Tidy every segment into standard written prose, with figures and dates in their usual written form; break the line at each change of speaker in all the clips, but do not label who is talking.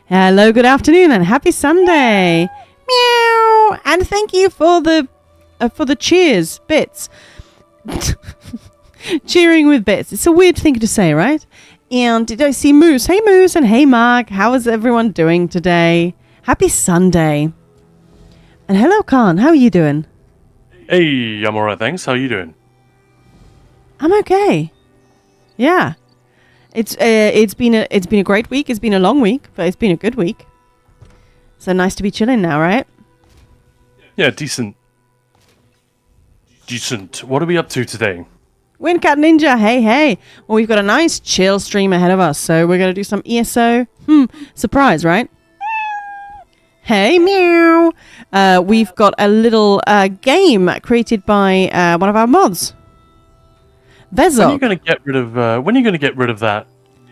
Hello, good afternoon, and happy Sunday. Meow. And thank you for the cheers bits. Cheering with bits. It's a weird thing to say, right? And did I see Moose? Hey, Moose, and hey, Mark. How is everyone doing today? Happy Sunday. And hello, Khan. How are you doing?
Hey, I'm alright, thanks. How are you doing?
I'm okay. Yeah. It's been a great week. It's been a long week, but it's been a good week. So nice to be chilling now, right?
Yeah, decent. What are we up to today?
Windcat Ninja, hey. Well, we've got a nice chill stream ahead of us, so we're going to do some ESO. Surprise, right? Hey, meow. We've got a little game created by one of our mods. Vezok.
When are you going to get rid of that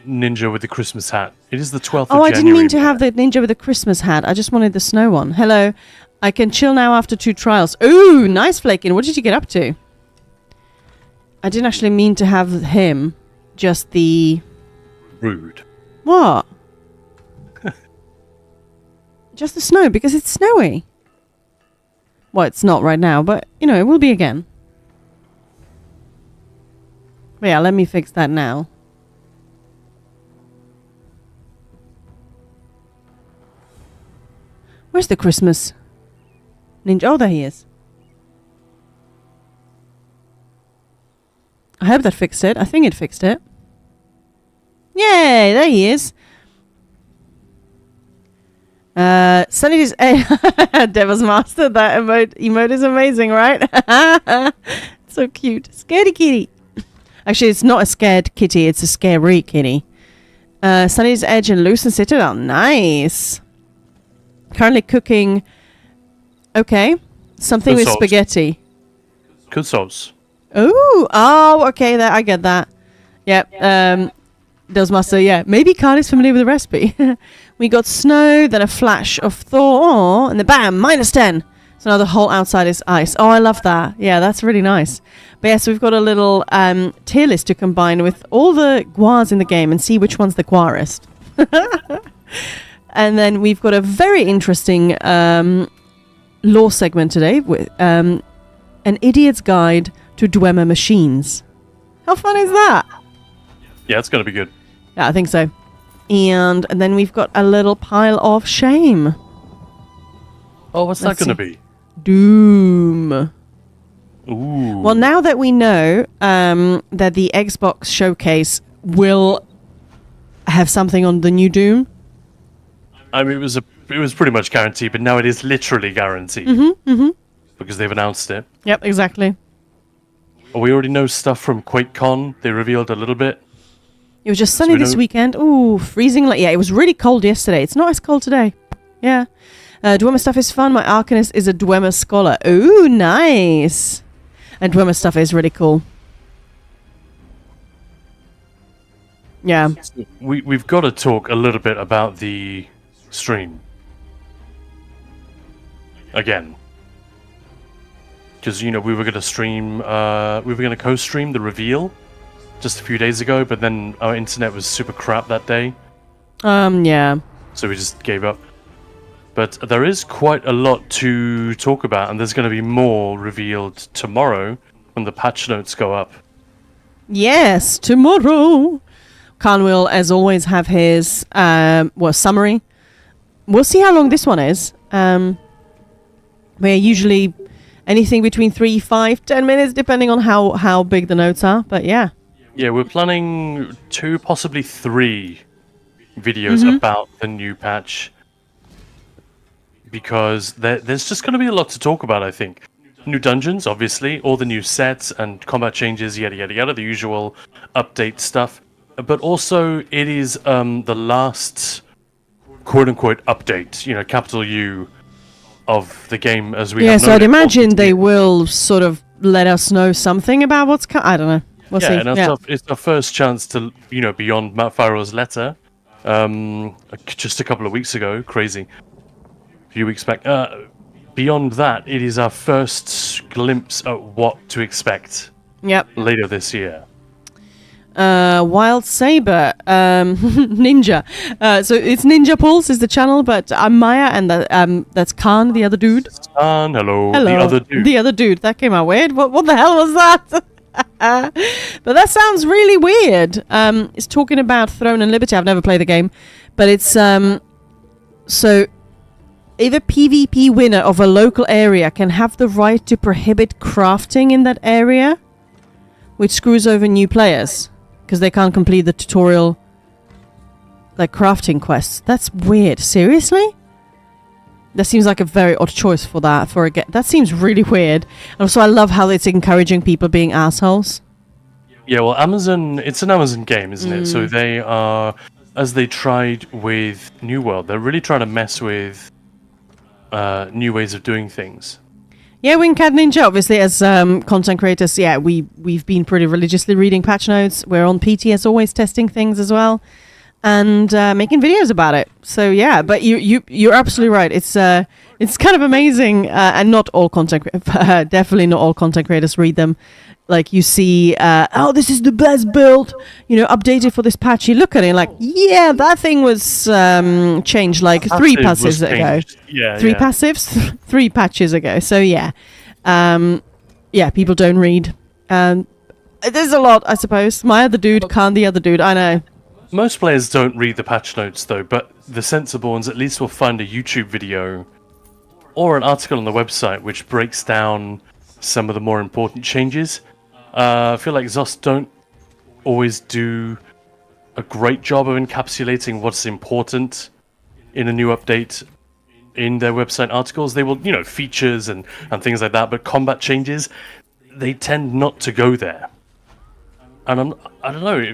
ninja with the Christmas hat? It is the 12th of
January.
January.
I didn't mean to have the ninja with the Christmas hat. I just wanted the snow one. Hello. I can chill now after 2 trials. Ooh, nice, Flakin. What did you get up to? I didn't actually mean to have him. Just the...
Rude.
What? Just the snow, because it's snowy. Well, it's not right now, but, you know, it will be again. But yeah, let me fix that now. Where's the Christmas ninja? Oh, there he is. I hope that fixed it. I think it fixed it. Yay, there he is. Sunny is Deva's master. That emote is amazing, right? So cute. Scaredy kitty. Actually, it's not a scared kitty. It's a scary kitty. Sunny's Edge and Loose and Citadel. Nice. Currently cooking. Okay. Something with spaghetti.
Good sauce.
Oh, okay. I get that. Yep. Does master, yeah. Maybe Khan is familiar with the recipe. We got snow, then a flash of thaw, and then bam, -10. So now the whole outside is ice. Oh, I love that. Yeah, that's really nice. But yeah, so we've got a little tier list to combine with all the guars in the game and see which one's the guarist. And then we've got a very interesting lore segment today with an idiot's guide to Dwemer machines. How fun is that?
Yeah, it's going to be good.
Yeah, I think so. And then we've got a little pile of shame.
Oh, what's that going to be?
Doom.
Ooh.
Well, now that we know that the Xbox showcase will have something on the new Doom.
I mean, it was pretty much guaranteed, but now it is literally guaranteed. Because they've announced it.
Yep, exactly.
We already know stuff from QuakeCon. They revealed a little bit.
It was just sunny this weekend. Ooh, freezing. Yeah, it was really cold yesterday. It's not as cold today. Yeah. Dwemer stuff is fun. My Arcanist is a Dwemer scholar. Ooh, nice. And Dwemer stuff is really cool. Yeah.
We've got to talk a little bit about the stream. Again. Because, you know, we were going to stream, we were going to co-stream the reveal just a few days ago, but then our internet was super crap that day.
Yeah.
So we just gave up. But there is quite a lot to talk about, and there's going to be more revealed tomorrow when the patch notes go up.
Yes, tomorrow. Khan will, as always, have his summary. We'll see how long this one is. We're usually anything between 3, 5, 10 minutes, depending on how big the notes are. But yeah.
Yeah, we're planning 2, possibly 3 videos about the new patch. Because there's just going to be a lot to talk about, I think. New dungeons, obviously, all the new sets and combat changes, yada yada yada, the usual update stuff. But also, it is the last quote-unquote update, you know, capital U, of the game as we have known it.
Yeah, so I'd imagine they will sort of let us know something about what's coming. I don't know. We'll see.
And it's our first chance to, you know, beyond Matt Farrell's letter, just a couple of weeks ago, crazy, a few weeks back. Beyond that, it is our first glimpse at what to expect later this year.
Wild Saber, Ninja. So it's Ninja Pulse is the channel, but I'm Maya, and that's Khan, the other dude.
Khan, hello.
Hello,
The other dude.
The other dude. That came out weird. What the hell was that? But that sounds really weird. It's talking about Throne and Liberty. I've never played the game, but it's so if a PvP winner of a local area can have the right to prohibit crafting in that area, which screws over new players because they can't complete the tutorial, like crafting quests. That's weird. Seriously? That seems like a very odd choice for that. That seems really weird. And also, I love how it's encouraging people being assholes.
Yeah, well, Amazon, it's an Amazon game, isn't it? So they are, as they tried with New World, they're really trying to mess with new ways of doing things.
Yeah, Wingcat Ninja, obviously, as content creators, yeah, we've been pretty religiously reading patch notes. We're on PT, as always, testing things as well. And making videos about it. So yeah, but you're absolutely right. It's kind of amazing, and not all definitely not all content creators read them. Like you see, oh, this is the best build, updated for this patch. You look at it like, yeah, that thing was changed like three passives ago.
Yeah,
three passives, 3 patches ago. So yeah, people don't read. There's a lot, I suppose. My other dude, Khan, the other dude. I know.
Most players don't read the patch notes, though, but the sensible ones at least will find a YouTube video or an article on the website which breaks down some of the more important changes. I feel like ZOS don't always do a great job of encapsulating what's important in a new update in their website articles. They will, features and things like that, but combat changes, they tend not to go there. And I don't know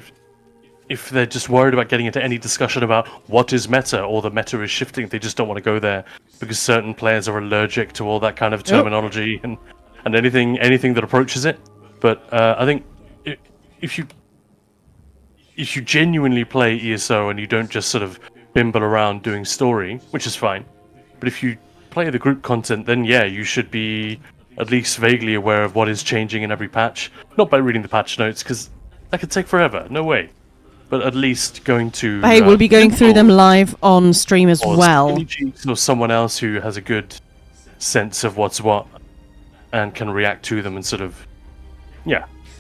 if they're just worried about getting into any discussion about what is meta or the meta is shifting. They just don't want to go there because certain players are allergic to all that kind of terminology and anything that approaches it. But I think if you genuinely play ESO and you don't just sort of bimble around doing story, which is fine, but if you play the group content, then yeah, you should be at least vaguely aware of what is changing in every patch. Not by reading the patch notes, because that could take forever. No way. But at least going to...
Hey, we'll be going through them live on stream as well.
Or someone else who has a good sense of what's what and can react to them and sort of,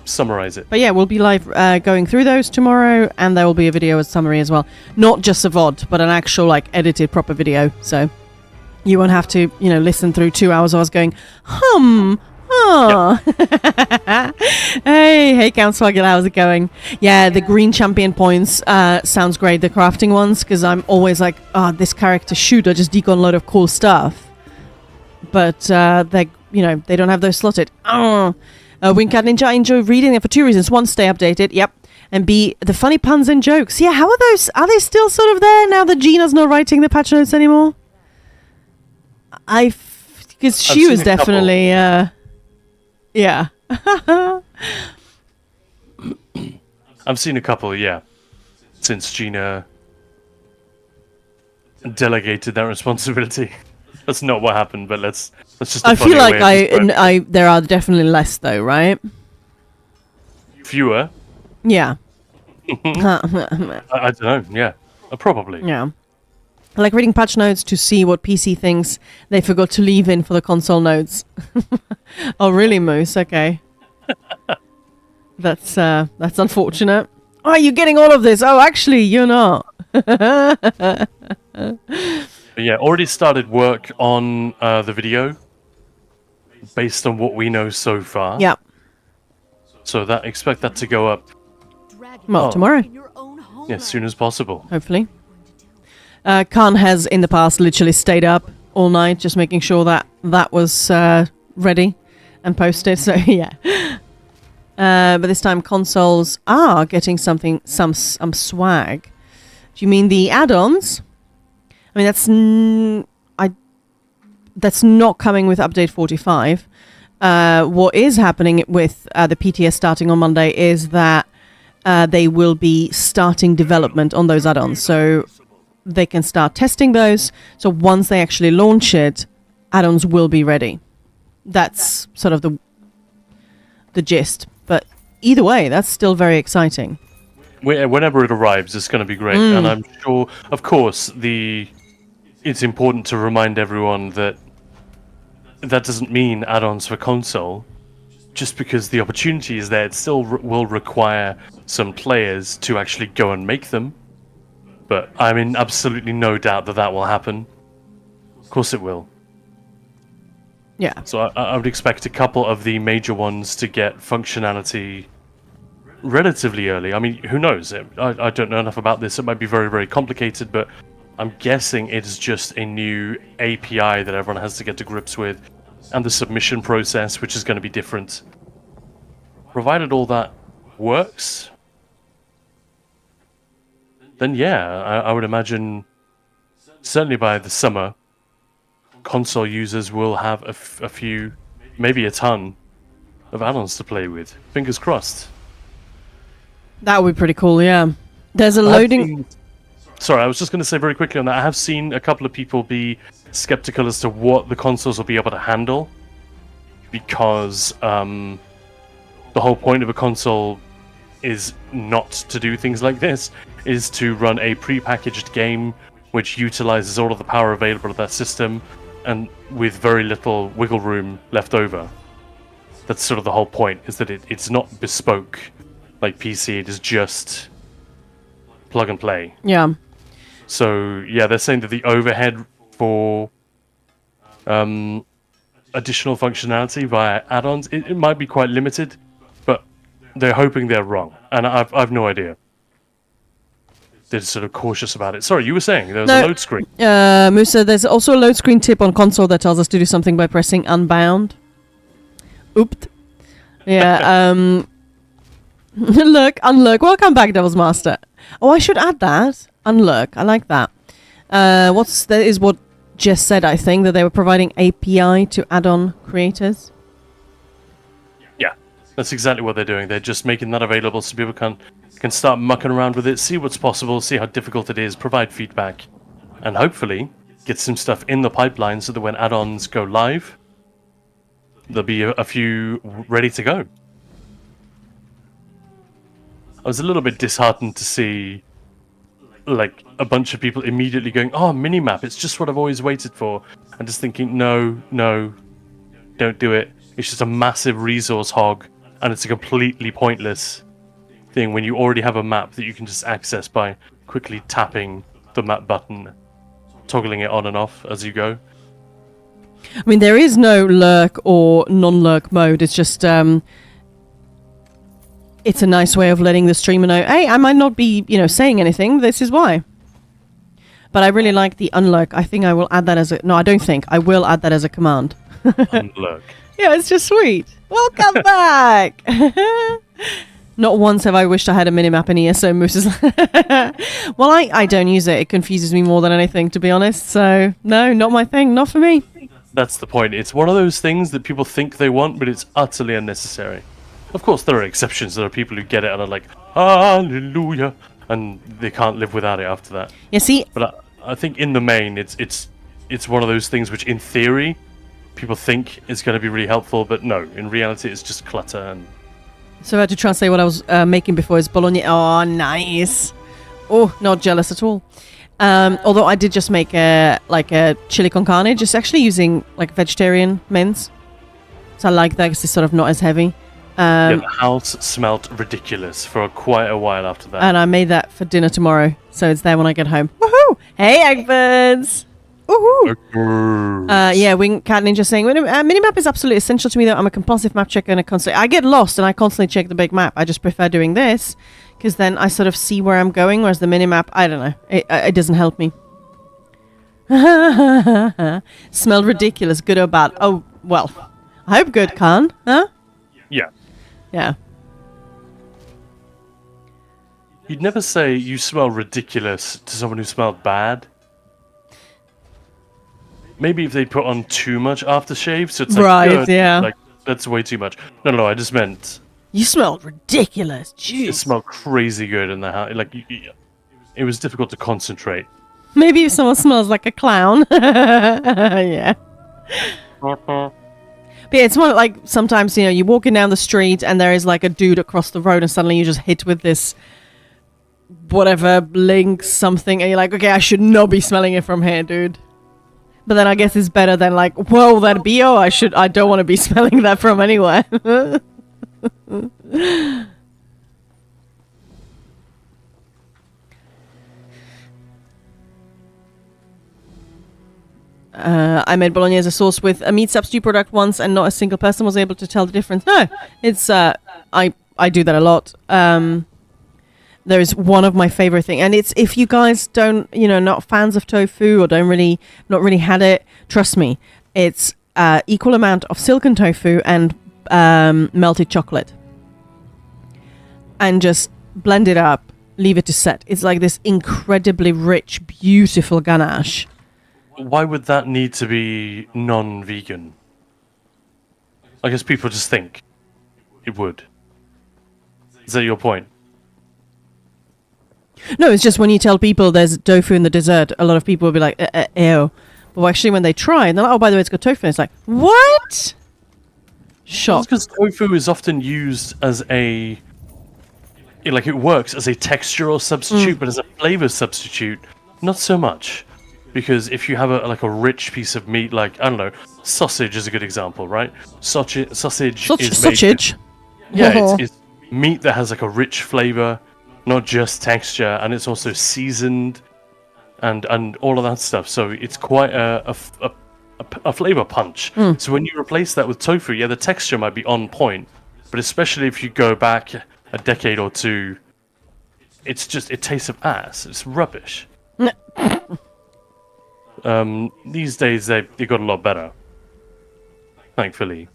summarize it.
But yeah, we'll be live going through those tomorrow, and there will be a video as summary as well. Not just a VOD, but an actual, edited proper video. So you won't have to, listen through 2 hours of us going, Oh. Yep. Hey, Council, how's it going? Yeah, the green champion points sounds great, the crafting ones, because I'm always like, this character shooter just decon a load of cool stuff. But they don't have those slotted. Wingcat Ninja, I enjoy reading them for 2 reasons. One, stay updated, yep. And B, the funny puns and jokes. Yeah, how are those? Are they still sort of there now that Gina's not writing the patch notes anymore? Because she was definitely... Yeah.
I've seen a couple, since Gina delegated that responsibility. That's not what happened, but let's just.
I feel like there are definitely less though, right?
Fewer.
Yeah.
I don't know. Yeah, probably.
Yeah. I like reading patch notes to see what PC thinks they forgot to leave in for the console notes. Oh, really, Moose? Okay. That's unfortunate. Oh, you're getting all of this. Oh, actually, you're not.
Yeah, already started work on the video based on what we know so far.
Yeah.
So expect that to go up.
Well, tomorrow.
Yeah, as soon as possible.
Hopefully. Khan has in the past literally stayed up all night just making sure that was ready and posted. So yeah. But this time consoles are getting some swag. Do you mean the add-ons? I mean that's not coming with update 45. What is happening with the PTS starting on Monday is that they will be starting development on those add-ons. So they can start testing those. So once they actually launch it, add-ons will be ready. That's sort of the gist. But either way, that's still very exciting.
whenever it arrives, it's going to be great. And I'm sure, of course, it's important to remind everyone that doesn't mean add-ons for console. Just because the opportunity is there, it still will require some players to actually go and make them. But I'm in absolutely no doubt that will happen. Of course it will.
Yeah.
So I would expect a couple of the major ones to get functionality relatively early. I mean, who knows? I don't know enough about this. It might be very, very complicated, but I'm guessing it's just a new API that everyone has to get to grips with, and the submission process, which is going to be different. Provided all that works, then yeah, I would imagine, certainly by the summer, console users will have a few, maybe a ton, of add-ons to play with. Fingers crossed.
That would be pretty cool, yeah. There's a loading...
Sorry, I was just going to say very quickly on that, I have seen a couple of people be skeptical as to what the consoles will be able to handle, because the whole point of a console is not to do things like this, is to run a pre-packaged game which utilizes all of the power available of that system, and with very little wiggle room left over. That's sort of the whole point, is that it's not bespoke like PC, it is just plug and play.
Yeah.
So, yeah, they're saying that the overhead for additional functionality via add-ons, it might be quite limited, but they're hoping they're wrong. And I've no idea. They're sort of cautious about it. Sorry, you were saying there was a load screen.
Musa, there's also a load screen tip on console that tells us to do something by pressing unbound. Oops. Yeah, look, unlook. Welcome back, Devil's Master. Oh, I should add that. Unlook. I like that. That is what Jess said, I think, that they were providing API to add-on creators.
Yeah, that's exactly what they're doing. They're just making that available so people can start mucking around with it, see what's possible, see how difficult it is, provide feedback, and hopefully get some stuff in the pipeline so that when add-ons go live, there'll be a few ready to go. I was a little bit disheartened to see like a bunch of people immediately going, "Oh, minimap, it's just what I've always waited for," and just thinking, no, don't do it. It's just a massive resource hog, and it's a completely pointless thing when you already have a map that you can just access by quickly tapping the map button, toggling it on and off as you go.
I mean, there is no lurk or non-lurk mode. It's just it's a nice way of letting the streamer know, hey, I might not be, saying anything. This is why. But I really like the unlurk. I think I will add that as a... No, I don't think. I will add that as a command.
Unlurk.
Yeah, it's just sweet. Welcome back. Not once have I wished I had a minimap in ESO Moose. Well, I don't use it. It confuses me more than anything, to be honest. So, no, not my thing. Not for me.
That's the point. It's one of those things that people think they want, but it's utterly unnecessary. Of course, there are exceptions. There are people who get it and are like, hallelujah, and they can't live without it after that.
Yeah, see...
But I think in the main, it's one of those things which, in theory, people think is going to be really helpful, but no, in reality, it's just clutter. And
so I had to translate what I was making before. Is bologna. Oh, nice. Oh, not jealous at all. Although I did just make a chili con carne, just actually using like vegetarian mince. So I like that because it's sort of not as heavy.
Yeah, the house smelled ridiculous for quite a while after that.
And I made that for dinner tomorrow, so it's there when I get home. Woohoo! Hey, Eggbirds! Woohoo! Yeah, Wing Cat Ninja saying, minimap is absolutely essential to me, though. I'm a compulsive map checker and I get lost and I constantly check the big map. I just prefer doing this, because then I sort of see where I'm going, whereas the minimap, I don't know. It doesn't help me. Smelled ridiculous, good or bad? Oh, well, I hope good, Khan. Huh?
Yeah.
Yeah.
You'd never say you smell ridiculous to someone who smelled bad. Maybe if they put on too much aftershave, so it's like,
right,
good,
yeah.
like, that's way too much. No, I just meant...
You smelled ridiculous, jeez.
It smelled crazy good in the house. Like, it was difficult to concentrate.
Maybe if someone smells like a clown. Yeah. But yeah, it's more like sometimes, you're walking down the street and there is like a dude across the road and suddenly you're just hit with this whatever link something, and you're like, okay, I should not be smelling it from here, dude. But then I guess it's better than like, whoa, that BO, I don't want to be smelling that from anywhere. I made bolognese sauce with a meat substitute product once, and not a single person was able to tell the difference. No, it's I do that a lot. There is one of my favorite thing, and it's if you guys don't, not fans of tofu or not really had it, trust me, it's equal amount of silken tofu and melted chocolate, and just blend it up, leave it to set. It's like this incredibly rich, beautiful ganache.
Why would that need to be non-vegan? I guess people just think it would. Is that your point?
No, it's just when you tell people there's tofu in the dessert, a lot of people will be like, ew. But actually when they try, they're like, oh, by the way, it's got tofu. And it's like, what? Shock.
Because tofu is often used as it works as a textural substitute, but as a flavor substitute, not so much. Because if you have a rich piece of meat, like, I don't know, sausage is a good example, right? Sausage is
sausage?
It's meat that has like a rich flavor, not just texture, and it's also seasoned and all of that stuff. So it's quite a flavor punch. So when you replace that with tofu, yeah, the texture might be on point, but especially if you go back a decade or two, it tastes of ass. It's rubbish. These days they got a lot better, thankfully.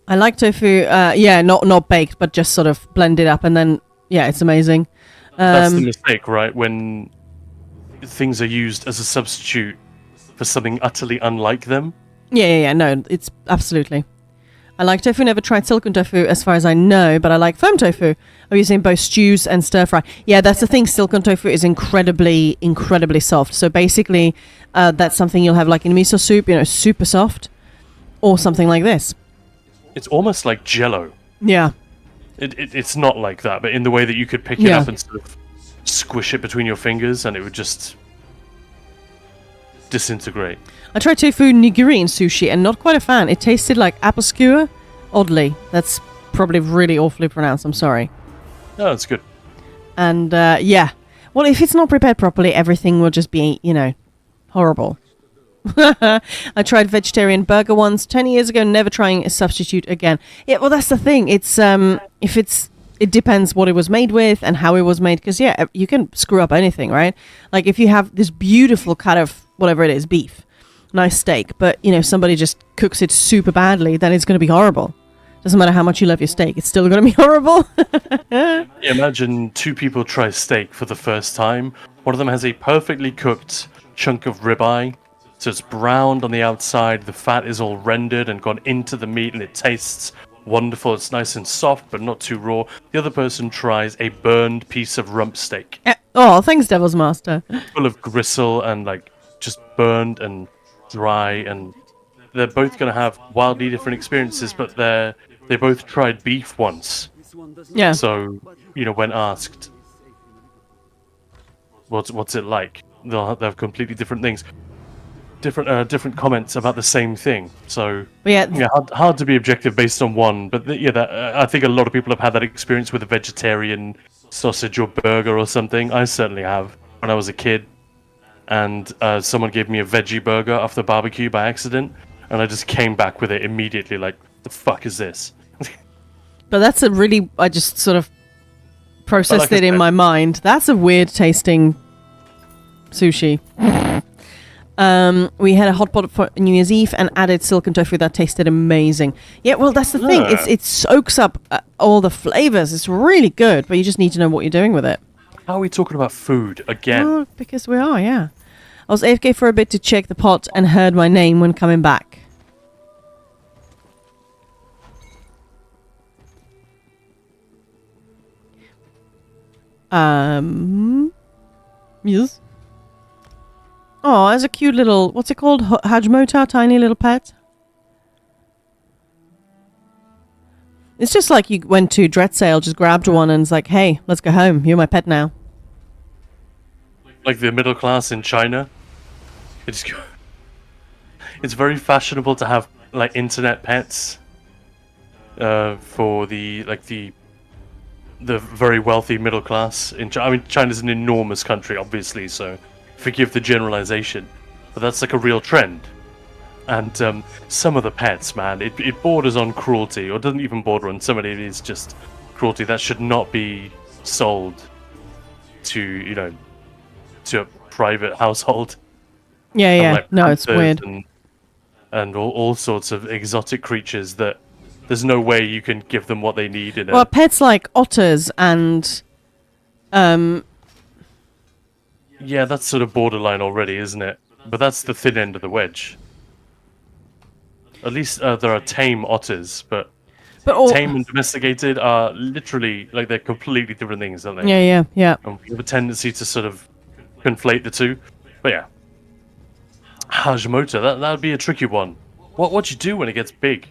I like tofu, not baked, but just sort of blend it up, and then it's amazing.
That's the mistake, right? When things are used as a substitute for something utterly unlike them.
No, it's absolutely. I like tofu. Never tried silken tofu, as far as I know, but I like firm tofu. I'm using both stews and stir fry. Yeah, that's the thing. Silken tofu is incredibly, incredibly soft. So basically, that's something you'll have like in miso soup, super soft, or something like this.
It's almost like Jello.
Yeah.
It's not like that, but in the way that you could pick it up and sort of squish it between your fingers, and it would just disintegrate.
I tried tofu nigiri in sushi, and not quite a fan. It tasted like apple skewer. Oddly, that's probably really awfully pronounced. I'm sorry.
No, that's good.
And well, if it's not prepared properly, everything will just be, horrible. I tried vegetarian burger once 10 years ago, never trying a substitute again. Yeah, well, that's the thing. It's it depends what it was made with and how it was made, because you can screw up anything, right? Like if you have this beautiful cut of whatever it is, beef, nice steak, but somebody just cooks it super badly, then it's going to be horrible. Doesn't matter how much you love your steak, it's still going to be horrible.
Imagine two people try steak for the first time. One of them has a perfectly cooked chunk of ribeye, so it's browned on the outside, the fat is all rendered and gone into the meat, and it tastes wonderful. It's nice and soft, but not too raw. The other person tries a burned piece of rump steak.
Oh, thanks, Devil's Master.
Full of gristle and just burned and dry, and they're both going to have wildly different experiences, but they both tried beef once.
Yeah.
So, when asked, what's it like? They'll have completely different things. Different comments about the same thing. So hard to be objective based on one. But I think a lot of people have had that experience with a vegetarian sausage or burger or something. I certainly have when I was a kid, and someone gave me a veggie burger off the barbecue by accident, and I just came back with it immediately. Like, the fuck is this?
But that's I just sort of processed it in my mind. That's a weird tasting sushi. We had a hot pot for New Year's Eve and added silken tofu that tasted amazing. Yeah, well, that's the thing. It soaks up all the flavors. It's really good, but you just need to know what you're doing with it.
How are we talking about food again?
Oh, because we are, yeah. I was AFK for a bit to check the pot and heard my name when coming back. Yes. Oh, there's a cute little, what's it called? Hajmota, tiny little pet. It's just like you went to Dread Sale, just grabbed one, and it's like, hey, let's go home. You're my pet now.
Like the middle class in China. It's very fashionable to have like internet pets for the very wealthy middle class in China. I mean, China's an enormous country, obviously, so forgive the generalization, but that's like a real trend. And some of the pets, man, it borders on cruelty, or doesn't even border on. Some of it is just cruelty that should not be sold to to a private household.
Yeah,
And,
yeah.
like,
No, it's
panthers
weird.
and all sorts of exotic creatures that there's no way you can give them what they need in
Well,
a...
pets like otters and
Yeah, that's sort of borderline already, isn't it? But that's the thin end of the wedge. At least there are tame otters, but
all,
tame and domesticated are literally, like, they're completely different things, aren't they?
yeah.
And we have a tendency to sort of conflate the two. But yeah. Hajimota, that would be a tricky one. What do you do when it gets big?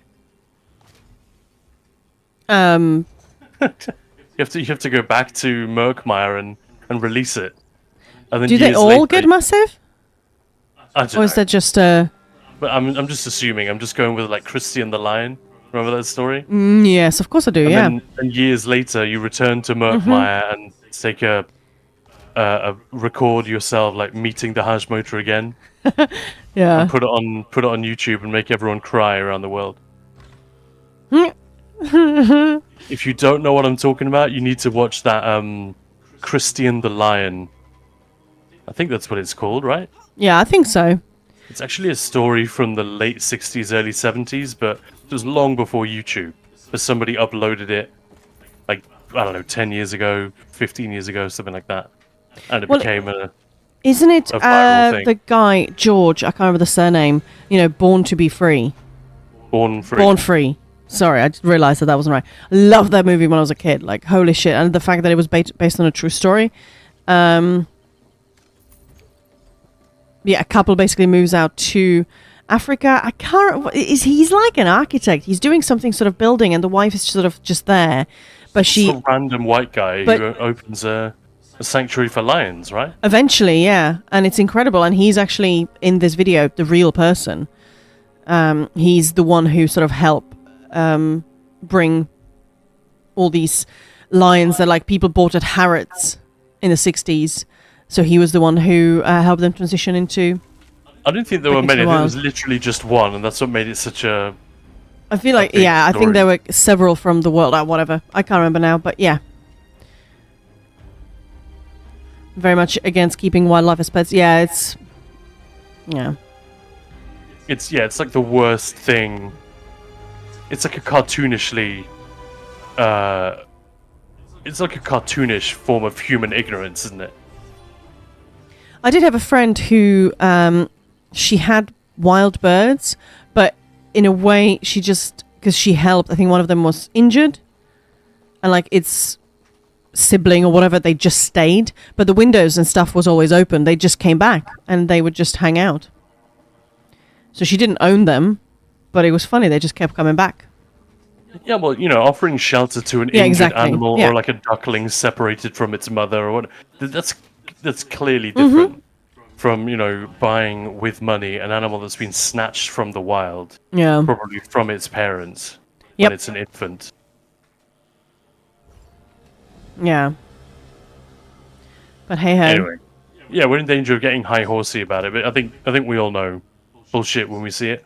You have to go back to Merkmeyer and release it. And then
Do they
years
all
later,
get massive?
I don't
Or is
know.
that just a...
But I'm just assuming. I'm just going with like Christian the Lion. Remember that story?
yes, of course I do,
And
yeah.
then and years later, you return to Merkmeyer and take a record yourself like meeting the Hajimota again.
Yeah.
And put it on YouTube and make everyone cry around the world. If you don't know what I'm talking about, you need to watch that Christian the Lion. I think that's what it's called, right?
Yeah, I think so.
It's actually a story from the late 60s, early 70s, but it was long before YouTube. But somebody uploaded it, like, I don't know, 10 years ago, 15 years ago, something like that. And it became a...
Isn't it
a viral thing.
the guy, George, I can't remember the surname, Born to be Free?
Born Free.
Born Free. Sorry, I just realised that wasn't right. I loved that movie when I was a kid. Like, holy shit. And the fact that it was based on a true story. Yeah, a couple basically moves out to Africa. I can't... He's like an architect. He's doing something sort of building, and the wife is sort of just there. But she...
Some random white guy who opens a sanctuary for lions, right?
Eventually, yeah. And it's incredible. And he's actually, in this video, the real person. He's the one who sort of helped bring all these lions that like people bought at Harrods in the 60s. So he was the one who helped them transition into...
I don't think there were many. I think it was literally just one, and that's what made it such a...
I feel like, yeah, I think there were several from the world, whatever. I can't remember now, but yeah. Very much against keeping wildlife as pets. Yeah, it's... Yeah.
It's like the worst thing. It's like a cartoonishly... it's like a cartoonish form of human ignorance, isn't it?
I did have a friend who... she had wild birds, but in a way she just... Because she helped, I think one of them was injured. And like its sibling or whatever, they just stayed. But the windows and stuff was always open. They just came back and they would just hang out. So she didn't own them, but it was funny. They just kept coming back.
Yeah, well, offering shelter to an injured animal or like a duckling separated from its mother or what... That's clearly different from, buying with money an animal that's been snatched from the wild.
Yeah.
Probably from its parents when it's an infant.
Yeah. But hey ho.
Anyway. Yeah, we're in danger of getting high horsey about it, but I think we all know bullshit when we see it.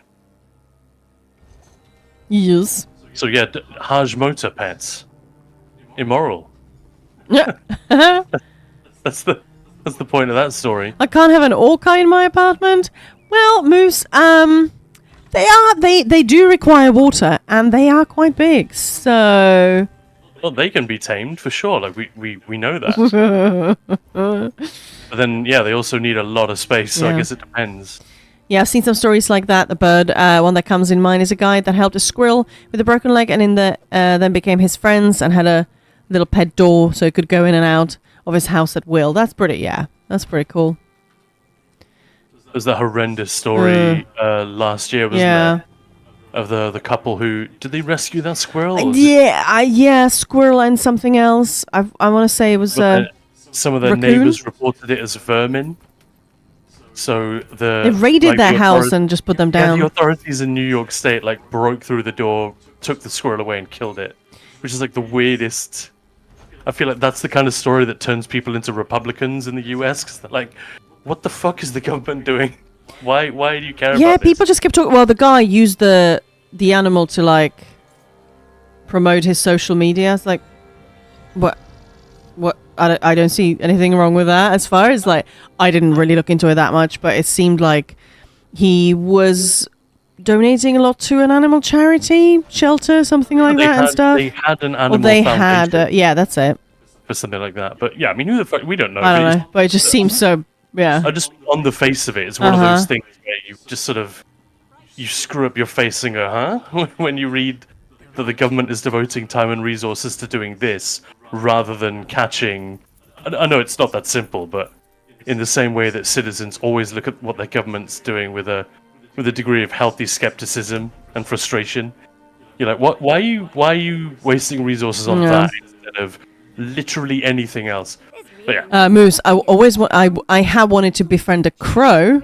Yes.
So yeah, Hajimota pets. Immoral.
Yeah.
That's the point of that story.
I can't have an orca in my apartment. Well, moose, they do require water, and they are quite big. So,
well, they can be tamed for sure. Like we know that. But then, yeah, they also need a lot of space. So I guess it depends.
Yeah, I've seen some stories like that. The bird, one that comes in mind is a guy that helped a squirrel with a broken leg, and then became his friends and had a little pet door so it could go in and out of his house at will. That's pretty cool.
There's that horrendous story last year, wasn't there? of the couple who did they rescue that squirrel? Or was it-
Yeah, squirrel and something else. I want to say it was
but then some of their
raccoon?
neighbors reported it as vermin. So
they raided their house
authorities-
and just put them
Yeah,
down.
the authorities in New York State like broke through the door, took the squirrel away, and killed it, which is like the weirdest. I feel like that's the kind of story that turns people into Republicans in the U.S. because they're like, "What the fuck is the government doing? Why do you care
Yeah,
about this?"
people just kept talking. Well, the guy used the animal to like promote his social media. It's like, what? I don't see anything wrong with that. As far as like, I didn't really look into it that much, but it seemed like he was donating a lot to an animal charity shelter, something like that, and stuff.
They had an
Well,
animal
they
foundation
had, yeah, that's it.
for something like that. But yeah, I mean, who the fuck? We don't know.
I don't
But
know, but it just seems so. Yeah.
I just on the face of it, it's one of
Uh-huh.
those things where you just sort of you screw up your face and go, huh? When you read that the government is devoting time and resources to doing this rather than catching. I know it's not that simple, but in the same way that citizens always look at what their government's doing with a degree of healthy skepticism and frustration, you're like, what? Why are you wasting resources on
Yeah.
that instead of literally anything else? But yeah.
Moose, I have wanted to befriend a crow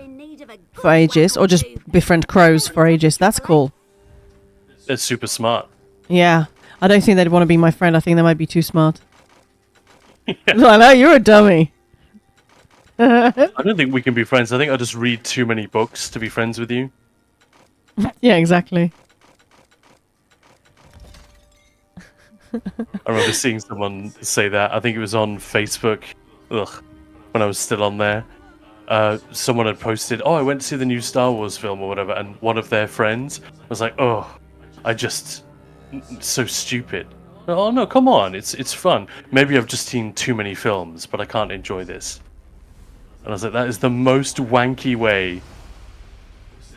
for ages, or just befriend crows for ages. That's cool.
They're super smart.
Yeah. I don't think they'd want to be my friend. I think they might be too smart. I know, you're a dummy.
I don't think we can be friends. I think I just read too many books to be friends with you.
Yeah, exactly.
I remember seeing someone say that. I think it was on Facebook. When I was still on there. Someone had posted, "Oh, I went to see the new Star Wars film or whatever," and one of their friends was like, "Oh, so stupid." Oh no, come on, it's fun. Maybe I've just seen too many films, but I can't enjoy this. And I was like, that is the most wanky way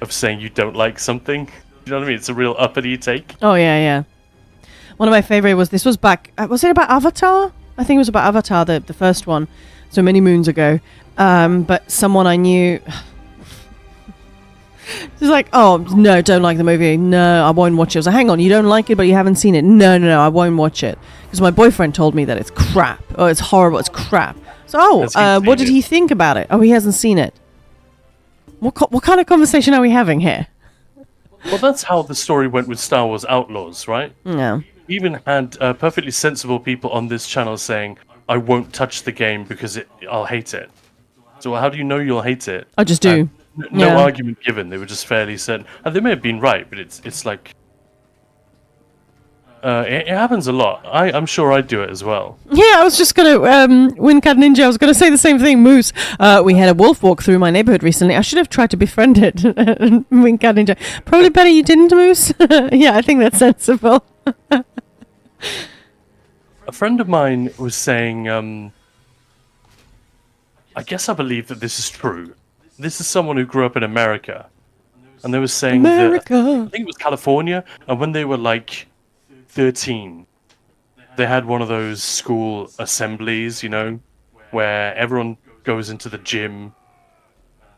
of saying you don't like something. You know what I mean? It's a real uppity take.
Oh, yeah. One of my favorite this was back, was it about Avatar? I think it was about Avatar, the first one, so many moons ago. But someone I knew, she's like, "Oh, no, don't like the movie. No, I won't watch it." I was like, "Hang on, you don't like it, but you haven't seen it?" No, I won't watch it. Because my boyfriend told me that it's crap. Oh, it's horrible, it's crap. So,
Has he
what
seen
did he think about it? Oh, he hasn't seen it. What kind of conversation are we having here?
Well, that's how the story went with Star Wars Outlaws, right?
No.
We even had perfectly sensible people on this channel saying, "I won't touch the game because I'll hate it." So how do you know you'll hate it?
I just do.
No
Yeah.
argument given. They were just fairly certain. And they may have been right, but it's like it happens a lot. I'm sure I'd do it as well.
Yeah, I was just going to, Windcat Ninja, I was going to say the same thing, Moose. We had a wolf walk through my neighborhood recently. I should have tried to befriend it, Windcat Ninja. Probably better you didn't, Moose. Yeah, I think that's sensible.
A friend of mine was saying, I guess I believe that this is true. This is someone who grew up in America. And they were saying that,
America.
I think it was California, and when they were like 13, they had one of those school assemblies, where everyone goes into the gym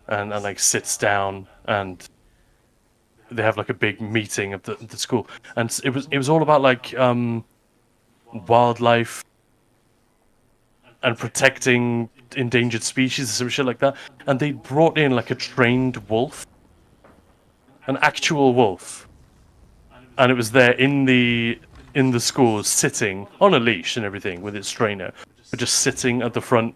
and like sits down and they have like a big meeting of the school. And it was all about like wildlife and protecting endangered species or some shit like that. And they brought in like a trained wolf, an actual wolf, and it was there in the school, sitting on a leash and everything with its trainer, but just sitting at the front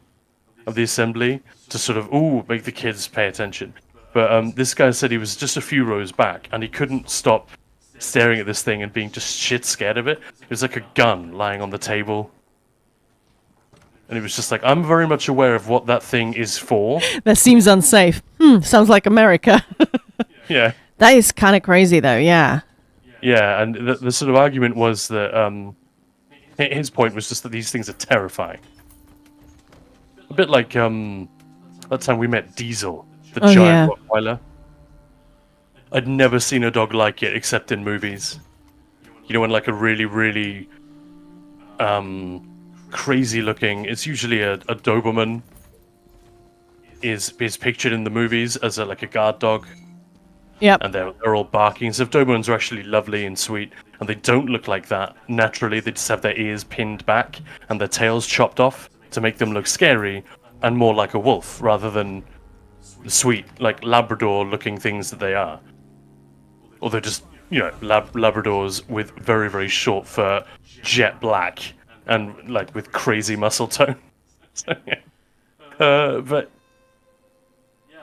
of the assembly to sort of make the kids pay attention. But this guy said he was just a few rows back and he couldn't stop staring at this thing and being just shit scared of it. It was like a gun lying on the table. And it was just like, I'm very much aware of what that thing is for.
That seems unsafe. Sounds like America.
Yeah.
That is kind of crazy, though, yeah.
Yeah, and the sort of argument was that his point was just that these things are terrifying. A bit like that time we met Diesel, the giant Rottweiler. I'd never seen a dog like it except in movies. When like a really, really crazy looking, it's usually a Doberman is pictured in the movies as like a guard dog.
Yep.
And they're all barking. So Dobermans are actually lovely and sweet, and they don't look like that naturally. They just have their ears pinned back and their tails chopped off to make them look scary and more like a wolf rather than sweet, like Labrador-looking things that they are. Or they're just, Labradors with very, very short fur, jet black, and like with crazy muscle tone. So, but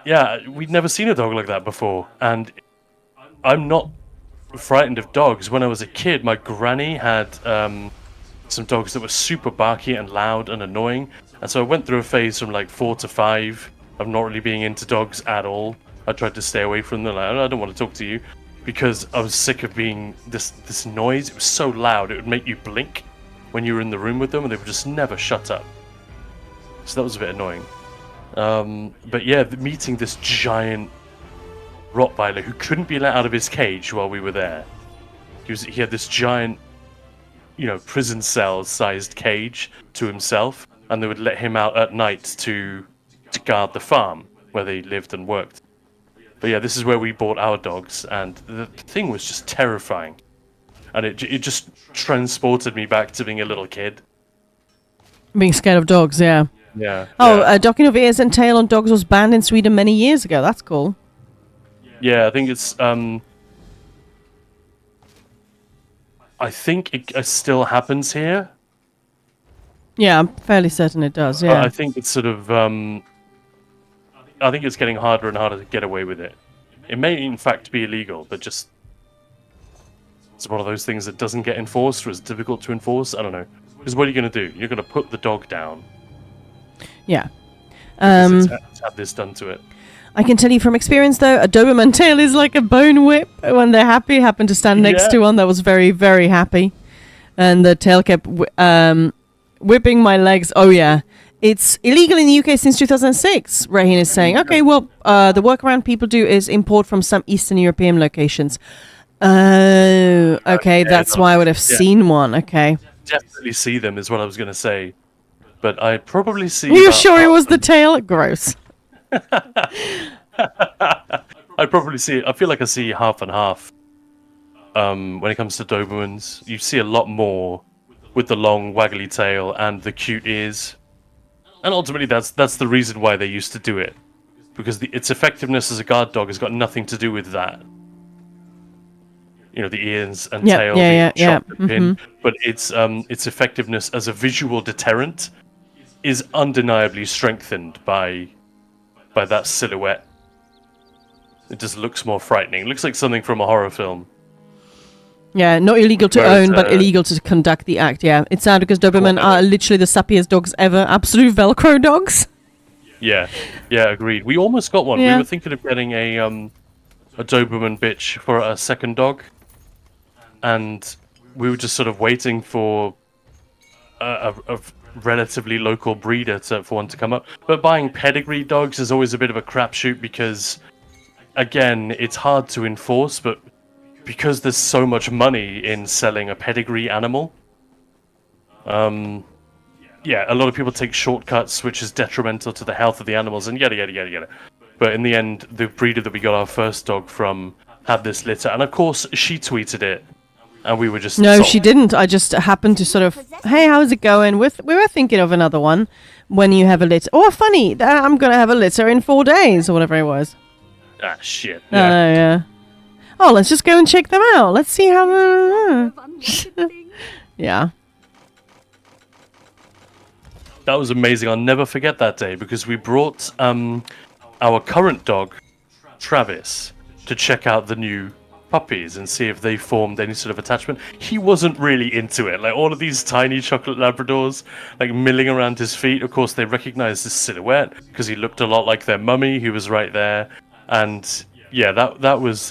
yeah, we'd never seen a dog like that before, and I'm not frightened of dogs. When I was a kid, my granny had some dogs that were super barky and loud and annoying, and so I went through a phase from like 4 to 5 of not really being into dogs at all. I tried to stay away from them. Like, I don't want to talk to you, because I was sick of being this noise. It was so loud, it would make you blink when you were in the room with them, and they would just never shut up. So that was a bit annoying. But yeah, meeting this giant Rottweiler who couldn't be let out of his cage while we were there. He had this giant, prison cell-sized cage to himself, and they would let him out at night to guard the farm where they lived and worked. But yeah, this is where we bought our dogs, and the thing was just terrifying. And it just transported me back to being a little kid.
Being scared of dogs, yeah.
Yeah.
Oh,
yeah.
docking of ears and tail on dogs was banned in Sweden many years ago. That's cool.
Yeah, I think it's I think it still happens here.
Yeah, I'm fairly certain it does. Yeah.
I think it's sort of I think it's getting harder and harder to get away with it. It may in fact be illegal, but just it's one of those things that doesn't get enforced or is difficult to enforce. I don't know. Because what are you going to do? You're going to put the dog down.
Yeah.
It's had this done to it.
I can tell you from experience, though, a Doberman tail is like a bone whip. When they're happy, happened to stand next to one that was very, very happy. And the tail kept whipping my legs. Oh, yeah. It's illegal in the UK since 2006, Raheen is saying. Okay, well, the workaround people do is import from some Eastern European locations. Oh, okay, that's why I would have seen one. Okay.
Definitely see them is what I was going to say. But I probably see...
Are you sure it was the tail? Gross.
I probably see... I feel like I see half and half. When it comes to Dobermans, you see a lot more with the long waggly tail and the cute ears. And ultimately that's the reason why they used to do it. Because its effectiveness as a guard dog has got nothing to do with that. The ears and tail, pin, but its effectiveness as a visual deterrent is undeniably strengthened by that silhouette. It just looks more frightening. It looks like something from a horror film.
Yeah, not illegal to own, but illegal to conduct the act. Yeah, it's sad because Doberman are literally the suppiest dogs ever. Absolute Velcro dogs.
Yeah, agreed. We almost got one.
Yeah.
We were thinking of getting a Doberman bitch for a second dog, and we were just sort of waiting for a relatively local breeder for one to come up. But buying pedigree dogs is always a bit of a crapshoot because, again, it's hard to enforce, but because there's so much money in selling a pedigree animal, yeah, a lot of people take shortcuts, which is detrimental to the health of the animals, and yada, yada, yada, yada. But in the end, the breeder that we got our first dog from had this litter, and of course, she tweeted it, and we were just...
No, she didn't. I just happened to sort of, hey, how's it going? We were thinking of another one when you have a litter. Oh, funny, I'm going to have a litter in 4 days, or whatever it was.
Ah, shit.
Yeah. Yeah. Oh, let's just go and check them out. Let's see how... Yeah.
That was amazing. I'll never forget that day because we brought our current dog, Travis, to check out the new puppies and see if they formed any sort of attachment. He wasn't really into it. Like all of these tiny chocolate Labradors, like milling around his feet. Of course, they recognized his silhouette because he looked a lot like their mummy, who was right there. And yeah, that was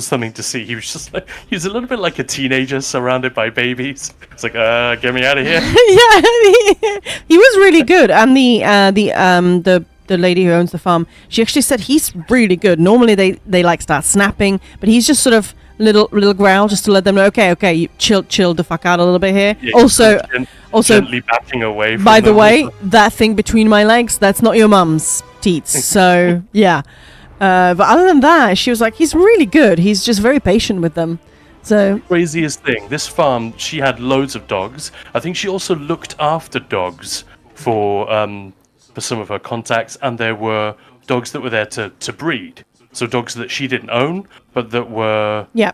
something to see. He was just like, he was a little bit like a teenager surrounded by babies. It's like, get me out of here.
Yeah, he was really good. And the lady who owns the farm, she actually said he's really good. Normally they like start snapping, but he's just sort of little growl just to let them know, okay, you chill the fuck out a little bit here.
Yeah,
also
gently backing away from
by the
them.
way, that thing between my legs, that's not your mum's teats. So yeah. But other than that, she was like, he's really good. He's just very patient with them. So
Craziest thing, this farm, she had loads of dogs. I think she also looked after dogs for some of her contacts, and there were dogs that were there to breed. So dogs that she didn't own, but that were...
yeah.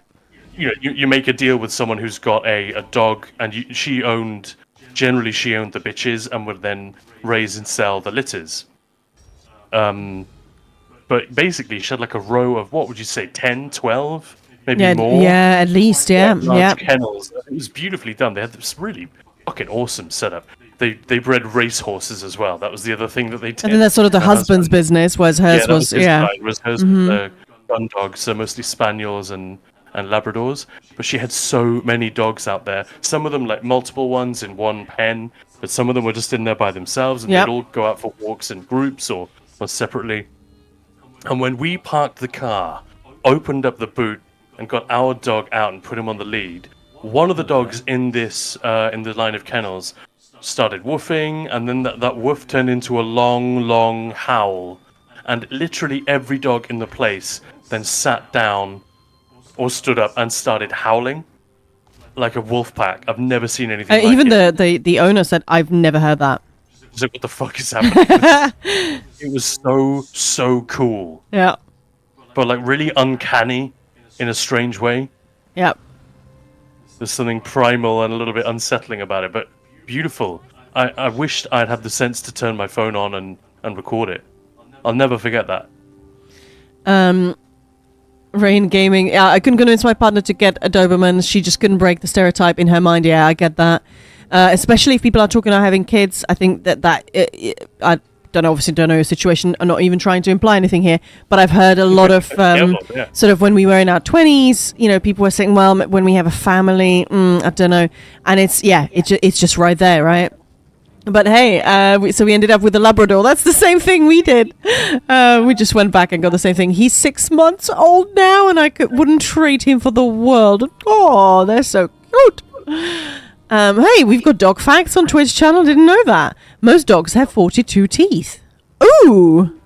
You make a deal with someone who's got a dog, and she owned the bitches and would then raise and sell the litters. But basically, she had like a row of, what would you say, 10, 12? Maybe more.
Yeah, at least, yeah.
Large kennels. It was beautifully done. They had this really fucking awesome setup. They bred race horses as well. That was the other thing that they did.
I think that's sort of the husband's business, whereas hers was,
his side, was hers the gun dogs, so mostly spaniels and Labradors. But she had so many dogs out there. Some of them like multiple ones in one pen, but some of them were just in there by themselves, and they'd all go out for walks in groups or separately. And when we parked the car, opened up the boot, and got our dog out and put him on the lead, one of the dogs in this in the line of kennels started woofing, and then that woof turned into a long howl, and literally every dog in the place then sat down or stood up and started howling like a wolf pack. I've never seen anything like
even
it.
the owner said, I've never heard that.
I was like, what the fuck is happening? It was so cool.
Yeah.
But like really uncanny in a strange way.
Yep.
There's something primal and a little bit unsettling about it, but beautiful. I wished I'd had the sense to turn my phone on and record it. I'll never forget that.
Rain Gaming. Yeah, I couldn't convince my partner to get a Doberman. She just couldn't break the stereotype in her mind. Yeah, I get that. Especially if people are talking about having kids. I think that I obviously don't know your situation. I'm not even trying to imply anything here, but I've heard a lot of sort of when we were in our 20s, people were saying, well, when we have a family, I don't know. And it's just right there, right? But hey, so we ended up with a Labrador. That's the same thing we did. We just went back and got the same thing. He's 6 months old now, and I wouldn't trade him for the world. Oh, they're so cute. Hey, we've got dog facts on Twitch channel. Didn't know that. Most dogs have 42 teeth. Ooh.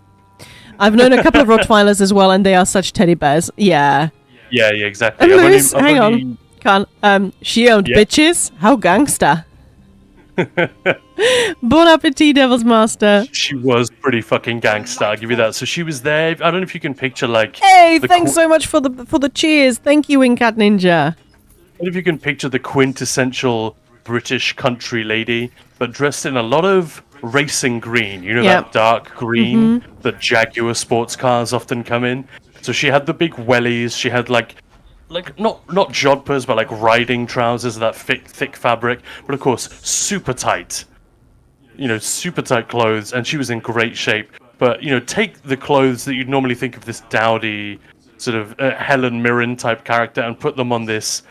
I've known a couple of Rottweilers as well, and they are such teddy bears. Yeah.
Yeah, exactly.
Lewis, hang on. Can't. She owned bitches. How gangster. Bon appetit, Devil's Master.
She was pretty fucking gangster, I'll give you that. So she was there. I don't know if you can picture like...
Hey, thanks so much for the cheers. Thank you, Wingcat Ninja.
I don't know if you can picture the quintessential British country lady, but dressed in a lot of racing green. You know, that dark green that Jaguar sports cars often come in. So she had the big wellies. She had like not jodhpurs, but like riding trousers, that thick fabric. But of course, super tight. Super tight clothes, and she was in great shape. But take the clothes that you'd normally think of this dowdy sort of Helen Mirren type character and put them on this,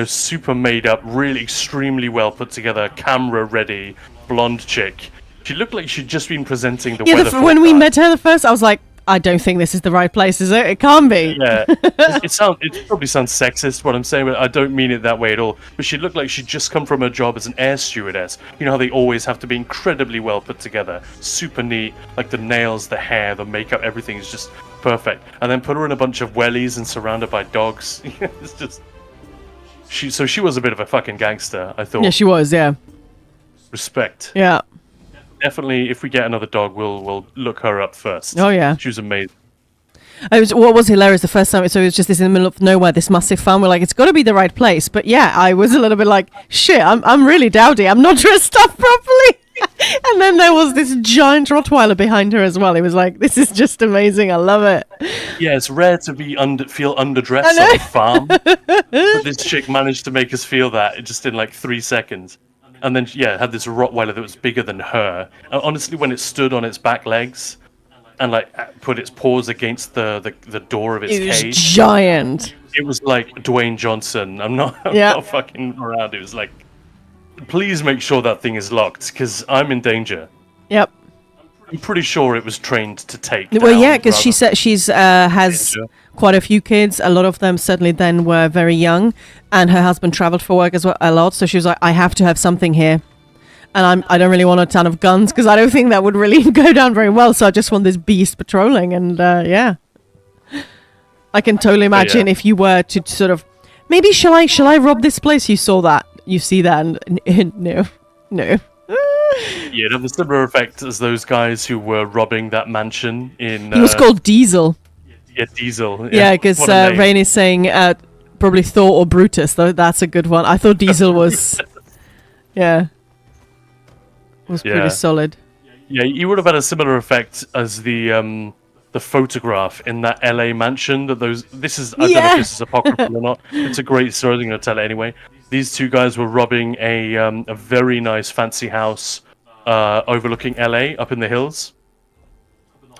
super made up, really extremely well put together, camera ready, blonde chick. She looked like she'd just been presenting the weather.
When we met her the first, I was like, I don't think this is the right place, is it? It can't be.
Yeah. It probably sounds sexist what I'm saying, but I don't mean it that way at all. But she looked like she'd just come from her job as an air stewardess. You know how they always have to be incredibly well put together, super neat, like the nails, the hair, the makeup, everything is just perfect. And then put her in a bunch of wellies and surrounded by dogs. It's just... She was a bit of a fucking gangster, I thought.
Yeah, she was, yeah.
Respect.
Yeah.
Definitely, if we get another dog, we'll look her up first.
Oh, yeah.
She was amazing.
What was hilarious the first time, so it was just this in the middle of nowhere, this massive farm. We're like, it's got to be the right place. But yeah, I was a little bit like, shit, I'm really dowdy. I'm not dressed up properly. And then there was this giant Rottweiler behind her as well. It was like, this is just amazing. I love it.
Yeah, it's rare to feel underdressed on a farm. But this chick managed to make us feel that just in like 3 seconds. And then, had this Rottweiler that was bigger than her. And honestly, when it stood on its back legs and like put its paws against the door of its cage,
it was giant.
It was like Dwayne Johnson. I'm not fucking around. It was like, please make sure that thing is locked because I'm in danger.
Yep.
I'm pretty sure it was trained to take.
Well, yeah, because she said she's has quite a few kids. A lot of them certainly then were very young, and her husband traveled for work as well a lot. So she was like, I have to have something here, and I don't really want a ton of guns because I don't think that would really go down very well. So I just want this beast patrolling, and yeah. I can totally imagine if you were to sort of, maybe shall I rob this place? You see that, and no.
Yeah, it had a similar effect as those guys who were robbing that mansion in.
He was called Diesel.
Yeah, Diesel.
Yeah, because Rain is saying probably Thor or Brutus, though that's a good one. I thought Diesel was, was pretty solid.
Yeah, you would have had a similar effect as the photograph in that LA mansion. That those. This is. I don't know if this is apocryphal or not. It's a great story. I'm going to tell it anyway. These two guys were robbing a very nice fancy house overlooking LA up in the hills,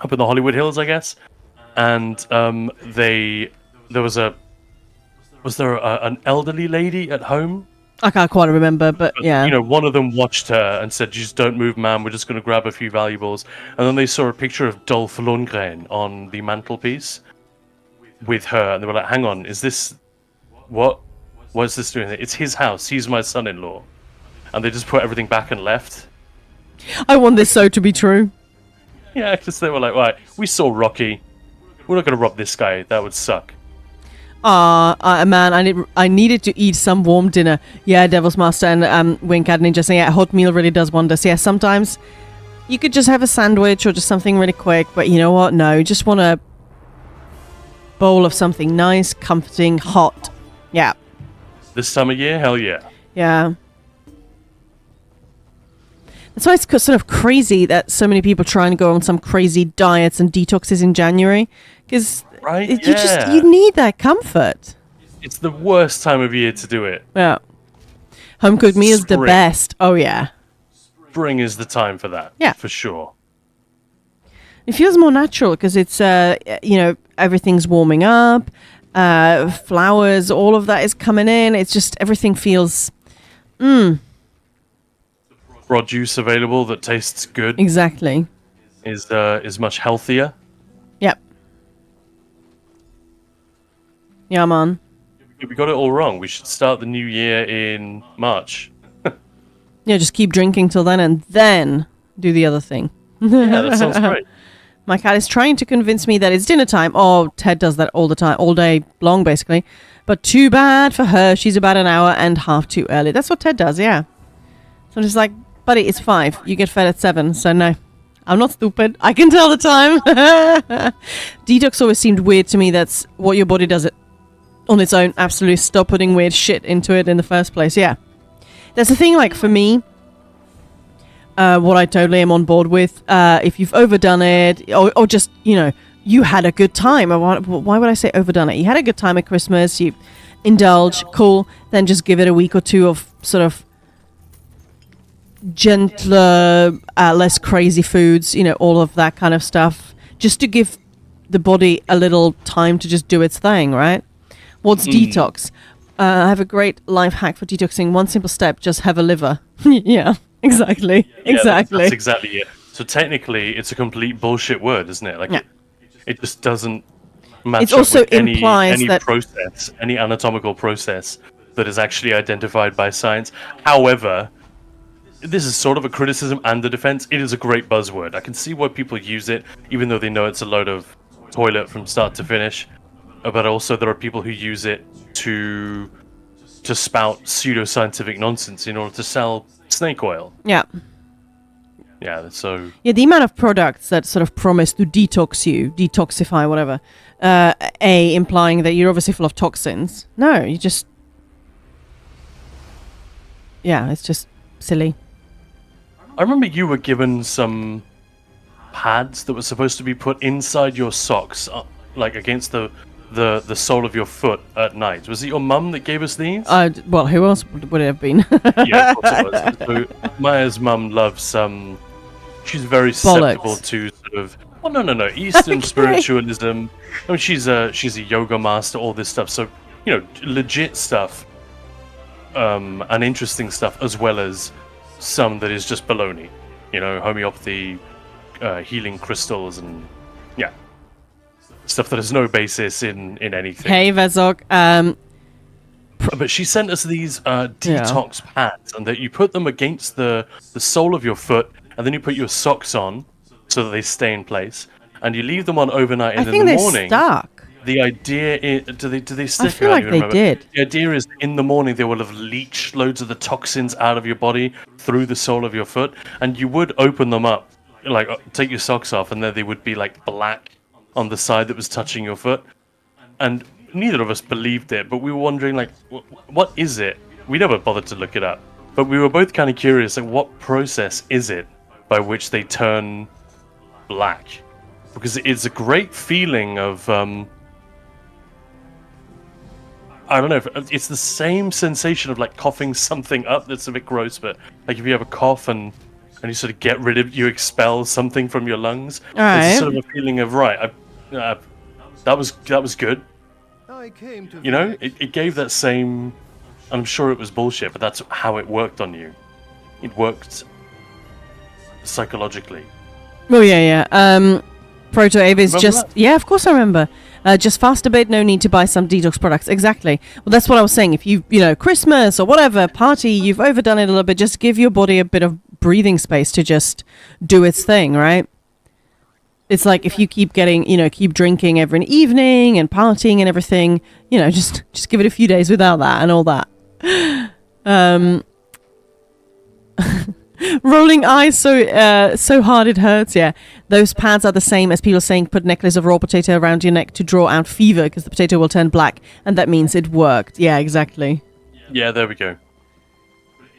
up in the Hollywood Hills, I guess. And was there an elderly lady at home?
I can't quite remember, but yeah.
You know, one of them watched her and said, "Just don't move, ma'am. We're just going to grab a few valuables." And then they saw a picture of Dolph Lundgren on the mantelpiece with her, and they were like, "Hang on, is this what? What's this doing here? It's his house. He's my son-in-law." And they just put everything back and left.
I want this so to be true.
Yeah, because they were like, "Right, we saw Rocky. We're not going to rob this guy. That would suck."
Man, I needed to eat some warm dinner. Yeah, Devil's Master and Wink at Ninja saying, yeah, hot meal really does wonders. Yeah, sometimes you could just have a sandwich or just something really quick, but you know what? No, you just want a bowl of something nice, comforting, hot. Yeah.
This time of year, hell yeah.
Yeah. That's why it's sort of crazy that so many people try and go on some crazy diets and detoxes in January, because you need that comfort.
It's the worst time of year to do it.
Yeah. Home cooked meals the best. Oh yeah.
Spring is the time for that.
Yeah,
for sure.
It feels more natural because it's everything's warming up, flowers, all of that is coming in. It's just everything feels.
Produce available that tastes good.
Exactly.
Is much healthier.
Yep. Yeah, man.
We got it all wrong. We should start the new year in March.
Yeah, just keep drinking till then and then do the other thing.
Yeah, that sounds great.
My cat is trying to convince me that it's dinner time. Oh, Ted does that all the time, all day long, basically. But too bad for her. She's about an hour and a half too early. That's what Ted does, yeah. So I'm just like, buddy, it's 5. You get fed at 7, so no. I'm not stupid. I can tell the time. Detox always seemed weird to me. That's what your body does it on its own. Absolutely stop putting weird shit into it in the first place. Yeah. That's the thing, like, for me, what I totally am on board with, if you've overdone it, or just, you had a good time. Why would I say overdone it? You had a good time at Christmas, you indulge, cool, then just give it a week or two of sort of gentler, less crazy foods, all of that kind of stuff, just to give the body a little time to just do its thing, right? What's detox? I have a great life hack for detoxing. One simple step, just have a liver. Yeah, exactly.
Yeah,
exactly.
That's exactly it. So technically, it's a complete bullshit word, isn't it? Like, it just doesn't match
it also
up with
implies
any
that
process, any anatomical process that is actually identified by science. However, this is sort of a criticism and a defense. It is a great buzzword. I can see why people use it, even though they know it's a load of toilet from start to finish. But also there are people who use it to spout pseudoscientific nonsense in order to sell snake oil.
Yeah.
Yeah, so...
Yeah, the amount of products that sort of promise to detoxify, whatever, implying that you're obviously full of toxins. No, you just... Yeah, it's just silly.
I remember you were given some pads that were supposed to be put inside your socks, like against the sole of your foot at night. Was it your mum that gave us these?
Well, who else would it have been?
Yeah, of course it was. So Maya's mum loves she's very susceptible to sort of no Eastern spiritualism. I mean, she's a yoga master, all this stuff. So legit stuff, and interesting stuff, as well as some that is just baloney. Homeopathy, healing crystals, and stuff that has no basis in anything.
Hey, Vezog.
But she sent us these detox pads, and that you put them against the sole of your foot, and then you put your socks on so that they stay in place, and you leave them on overnight, and in the morning...
they're stuck.
the idea is, do they stick?
I feel
don't
like
even
they
remember.
did.
The idea is in the morning they will have leached loads of the toxins out of your body through the sole of your foot, and you would open them up, like take your socks off, and then they would be like black on the side that was touching your foot. And neither of us believed it, but we were wondering, like, what is it? We never bothered to look it up, but we were both kind of curious, like, what process is it by which they turn black? Because it's a great feeling of, I don't know, it's the same sensation of, like, coughing something up that's a bit gross, but, like, if you have a cough and you sort of get rid of, you expel something from your lungs, it's sort of a feeling of, right, that was good. You know, it gave that same. I'm sure it was bullshit, but that's how it worked on you. It worked psychologically.
Oh yeah. Proto Ava is just
that?
yeah, of course I remember. Just fast a bit, no need to buy some detox products. Exactly. Well, that's what I was saying. If you Christmas or whatever party, you've overdone it a little bit. Just give your body a bit of breathing space to just do its thing, right? It's like if you keep getting, keep drinking every evening and partying and everything, just give it a few days without that and all that. Rolling eyes so hard it hurts. Yeah, those pads are the same as people saying put necklace of raw potato around your neck to draw out fever because the potato will turn black, and that means it worked. Yeah, exactly.
Yeah, there we go.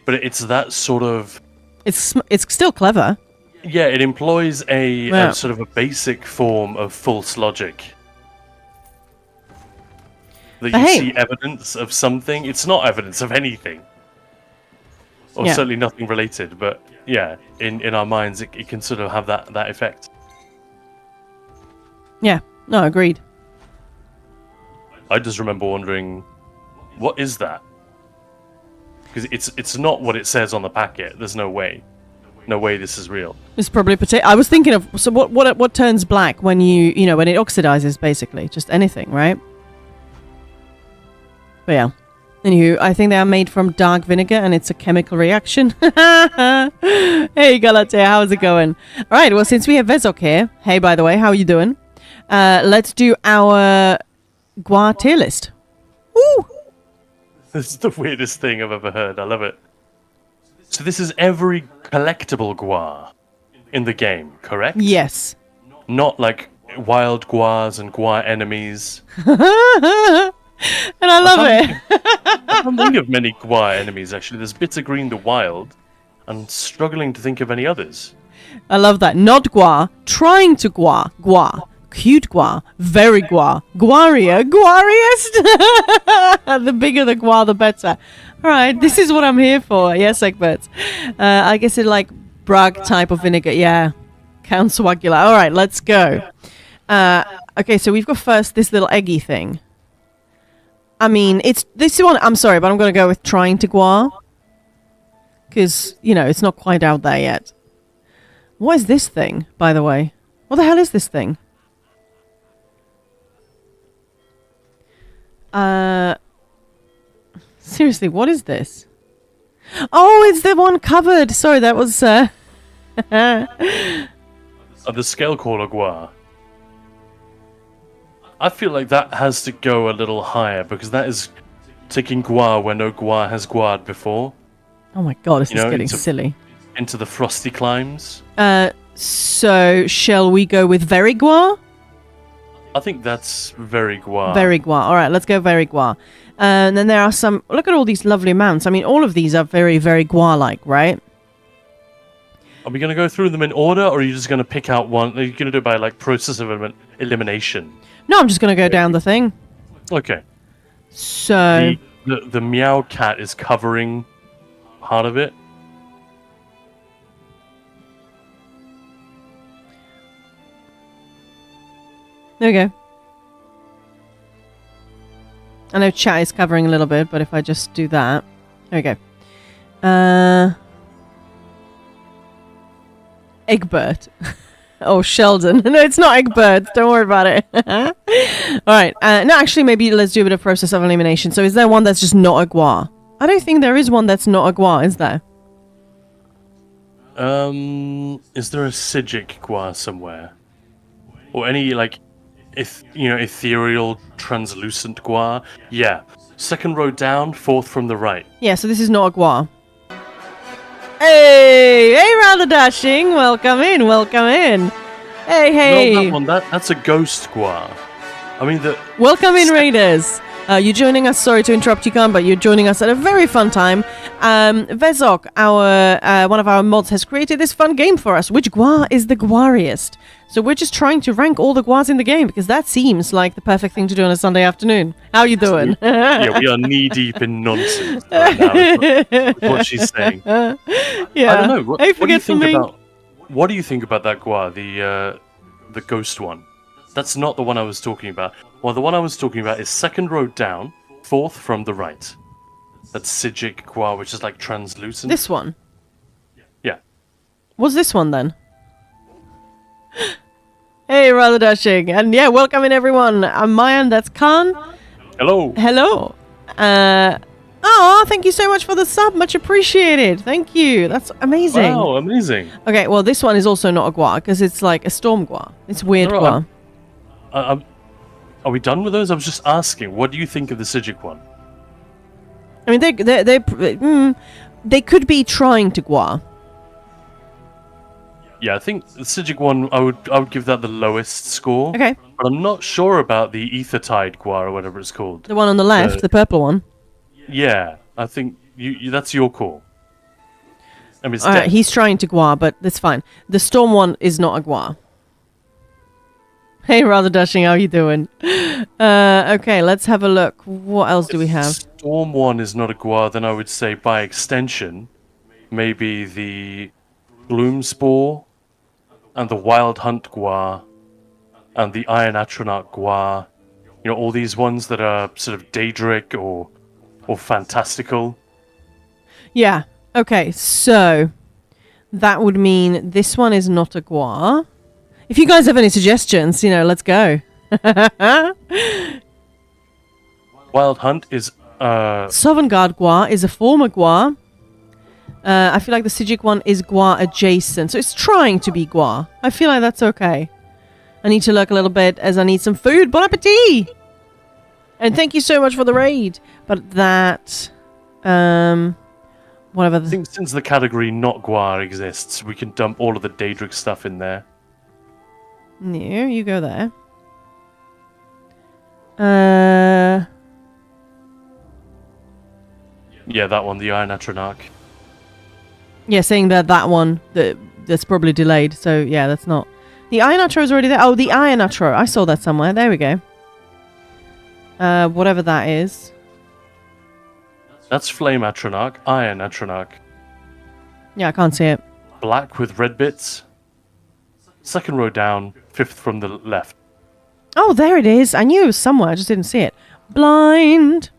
But it's that sort of.
It's still clever.
Yeah, it employs a sort of a basic form of false logic. That you see evidence of something. It's not evidence of anything. Or certainly nothing related, but yeah, in our minds it can sort of have that effect.
Yeah, no, agreed.
I just remember wondering, what is that? Because it's not what it says on the packet. There's no way. No way this is real.
It's probably potato. I was thinking of what turns black when when it oxidizes, basically just anything, right? But yeah. Anywho, I think they are made from dark vinegar and it's a chemical reaction. Hey Galatea, how's it going? All right, well since we have Vezok here, hey by the way, how are you doing? Let's do our Gua tier list. Woo!
This is the weirdest thing I've ever heard. I love it. So this is every collectible Gua in the game, correct?
Yes.
Not like wild Guas and Gua enemies.
And I love it.
I can't think of many Gua enemies, actually. There's Bitter Green the Wild. I'm struggling to think of any others.
I love that. Not Gua. Trying to Gua. Gua. Cute Gua. Very Gua. Guaria. Guariest. The bigger the Gua, the better. All right, this is what I'm here for. Yes, Egbert. I guess it's like Bragg type of vinegar. Yeah. Count Swagula. All right, let's go. Okay, so we've got first this little eggy thing. I mean, it's this one. I'm sorry, but I'm going to go with trying to Gua. Because, it's not quite out there yet. What is this thing, by the way? What the hell is this thing? Seriously, what is this? Oh, it's the one covered. Sorry, that was...
The Scale Caller Gua. I feel like that has to go a little higher, because that is taking Gua where no Gua has Gua'd before.
Oh my god, this is getting silly.
Into the frosty climes.
So, shall we go with Very Gua?
I think that's Very Gua.
Very Gua. All right, let's go Very Gua. And then there are some... Look at all these lovely mounts. I mean, all of these are very, very Gua-like, right?
Are we going to go through them in order, or are you just going to pick out one? Are you going to do it by, like, process of elimination?
No, I'm just going to go down the thing.
Okay.
So...
The Meow Cat is covering part of it.
There we go. I know chat is covering a little bit, but if I just do that... There we go. Egbert. Oh, Sheldon. No, it's not Egbert. Don't worry about it. Alright. No, actually, maybe let's do a bit of process of elimination. So is there one that's just not a Gua? I don't think there is one that's not a Gua, is there?
Is there a Sigic Gua somewhere? Or any, like, ethereal, translucent gua. Yeah. Second row down, fourth from the right.
Yeah, so this is not a gua. Hey, rather dashing. Welcome in, welcome in. Hey.
No, that one, that's a ghost gua. I mean,
Welcome in, Raiders. You're joining us. Sorry to interrupt you, Khan, but you're joining us at a very fun time. Vezok, our one of our mods, has created this fun game for us. Which gua is the guariest? So we're just trying to rank all the guas in the game because that seems like the perfect thing to do on a Sunday afternoon. How you doing?
Yeah, we are knee deep in nonsense right now. Is what she's saying.
Yeah.
I don't know. What do you think
me.
about? What do you think about that gua, the ghost one? That's not the one I was talking about. Well, the one I was talking about is second row down, fourth from the right. That's Sijic gua, which is like translucent.
This one?
Yeah.
What's this one then? Hey, rather dashing. And yeah, welcome in everyone. I'm Mayan, that's Khan.
Hello.
Hello. Thank you so much for the sub. Much appreciated. Thank you. That's amazing.
Wow, amazing.
Okay, well, this one is also not a gua because it's like a storm gua. It's weird gua.
Are we done with those? I was just asking. What do you think of the Sijic one?
I mean, they could be trying to gua.
Yeah, I think the Sijic one, I would give that the lowest score.
Okay.
But I'm not sure about the Ethertide gua or whatever it's called.
The one on the left, the purple one.
Yeah, I think you that's your call. I mean, it's
Alright, he's trying to gua, but that's fine. The storm one is not a gua. Hey, rather dashing, how you doing? Okay, let's have a look. What else do we have?
Storm one is not a gua, then I would say by extension, maybe the Gloom Spore and the Wild Hunt gua and the Iron Atronach gua. You know, all these ones that are sort of Daedric or fantastical.
Yeah. Okay, so that would mean this one is not a gua. If you guys have any suggestions, let's go.
Wild Hunt is
Sovngarde gua is a former gua. I feel like the Sijic one is gua adjacent, so it's trying to be gua. I feel like that's okay. I need to lurk a little bit as I need some food. Bon appetit! And thank you so much for the raid. But that, whatever.
I think since the category not gua exists, we can dump all of the Daedric stuff in there.
No, you go there.
Yeah, that one, the Iron Atronach.
Yeah, saying that one that's probably delayed. So yeah, that's not. The Iron Atro is already there. Oh, the Iron Atro. I saw that somewhere. There we go. Whatever that is.
That's Flame Atronach, Iron Atronach.
Yeah, I can't see it.
Black with red bits. Second row down, fifth from the left.
Oh, there it is. I knew it was somewhere. I just didn't see it. Blind.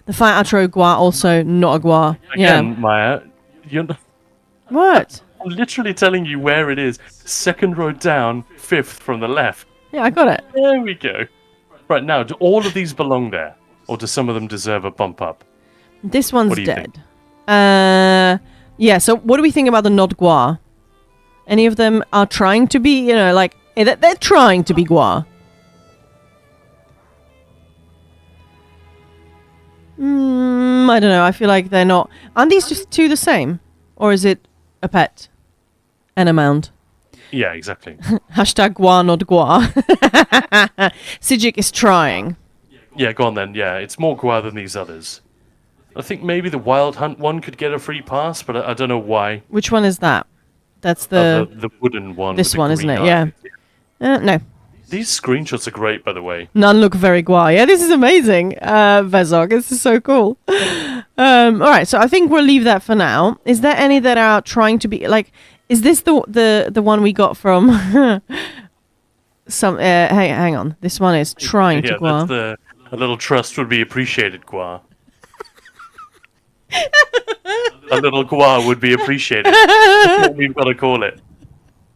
The Fire Atro gua also not a gua.
Again,
Yeah.
Maya, you're not,
What?
I'm literally telling you where it is. Second row down, fifth from the left.
Yeah, I got it.
There we go. Right, now, do all of these belong there? Or do some of them deserve a bump up?
This one's
What do you
dead. Yeah, so what do we think about the not gua? Any of them are trying to be, they're trying to be gua. I don't know. I feel like they're not. Aren't these just two the same? Or is it a pet and a mound?
Yeah, exactly.
Hashtag gua not gua. Sijic is trying.
Yeah, go on then. Yeah, it's more gua than these others. I think maybe the Wild Hunt one could get a free pass, but I don't know why.
Which one is that? That's
the wooden one.
this
with the
one, isn't
green
it? Yeah.
eyes.
No.
These screenshots are great, by the way.
None look very gua. Yeah, this is amazing, Vezog. This is so cool. All right, so I think we'll leave that for now. Is there any that are trying to be like? Is this the one we got from? Some hang on. This one is trying to gua.
That's a little trust would be appreciated, gua. A little gua would be appreciated. That's what we've got to call it.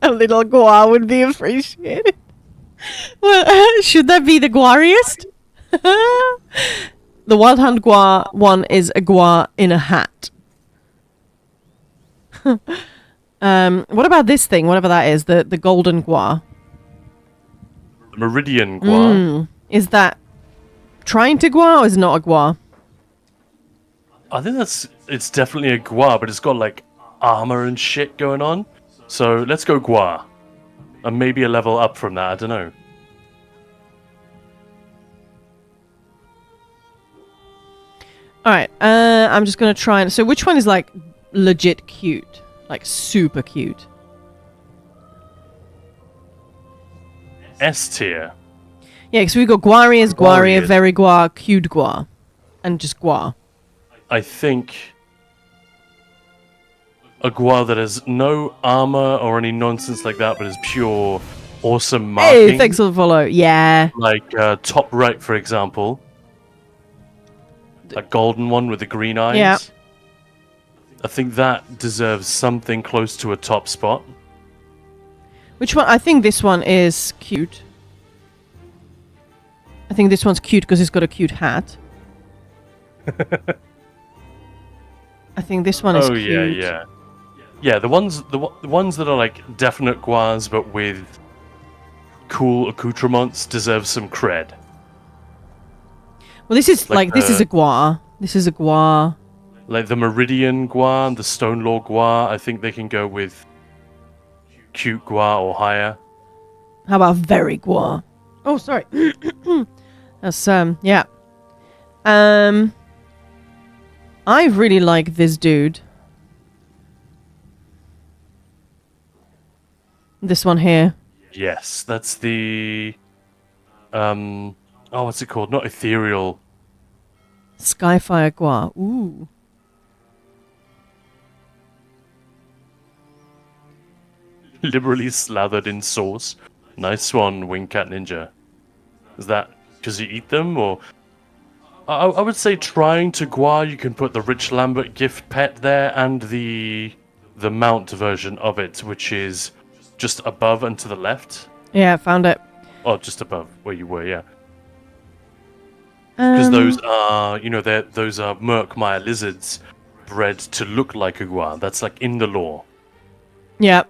A little gua would be appreciated. Well, should that be the guariest? The Wild Hunt gua one is a gua in a hat. What about this thing? Whatever that is, the golden gua.
Meridian gua.
Is that trying to gua or is it not a gua?
I think it's definitely a gua, but it's got like armor and shit going on. So let's go gua. And maybe a level up from that, I don't know.
Alright, I'm just gonna try and... So which one is like legit cute? Like super cute?
S tier.
Yeah, because we've got Guarias, Guaria,
Guarias.
Very Gua, Cute Gua. And just Gua.
I think a gua that has no armor or any nonsense like that, but is pure awesome marking.
Hey, thanks for the follow. Yeah.
Like top right, for example. A golden one with the green eyes.
Yeah.
I think that deserves something close to a top spot.
Which one? I think this one is cute. I think this one's cute because it's got a cute hat. I think this one is cute.
Yeah. Yeah, the ones that are like definite guas but with cool accoutrements deserve some cred.
Well, this is
Like
this is a gua. This is a gua.
Like the Meridian gua and the Stone Law gua, I think they can go with cute gua or higher.
How about very gua? Oh, sorry. That's yeah. I really like this dude. This one here.
Yes, that's the what's it called? Not ethereal.
Skyfire Gua. Ooh.
Liberally slathered in sauce. Nice one, Wingcat Ninja. Is that because you eat them, or I would say trying to gua, you can put the Rich Lambert gift pet there and the mount version of it, which is just above and to the left.
Yeah, found it.
Oh, just above where you were, yeah. Because those are, those are Murkmire lizards bred to look like a gua. That's like in the lore.
Yeah.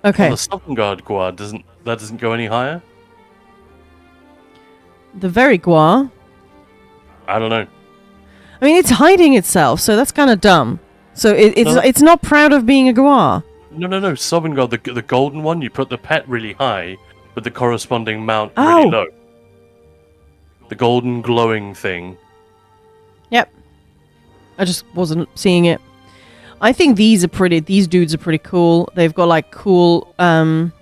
Okay.
On the Southern Guard gua doesn't go any higher.
The very Gua.
I don't know.
I mean, it's hiding itself, so that's kind of dumb. So it's not proud of being a Gua.
No. Southern Guard, the golden one, you put the pet really high, but the corresponding mount really low. The golden glowing thing.
Yep. I just wasn't seeing it. I think these dudes are pretty cool. They've got like cool
That's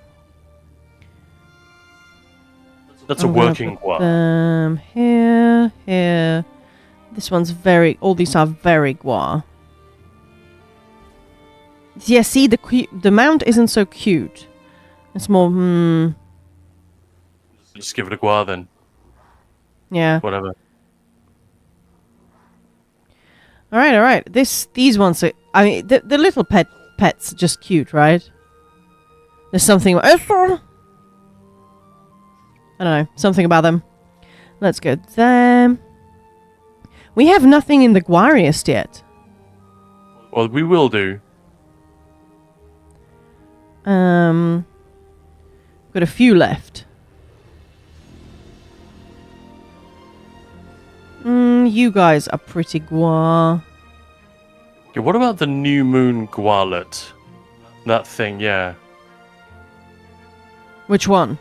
a working gua.
Here. This one's all these are very Gua. Yeah, see, the mount isn't so cute. It's more,
Just give it a gua then.
Yeah.
Whatever.
All right. These ones are... I mean, the little pets are just cute, right? There's something... I don't know. Something about them. Let's go there. We have nothing in the Guariest yet.
Well, we will do.
Got a few left. You guys are pretty Gua.
Okay, what about the New Moon Gualet? That thing, yeah.
Which one?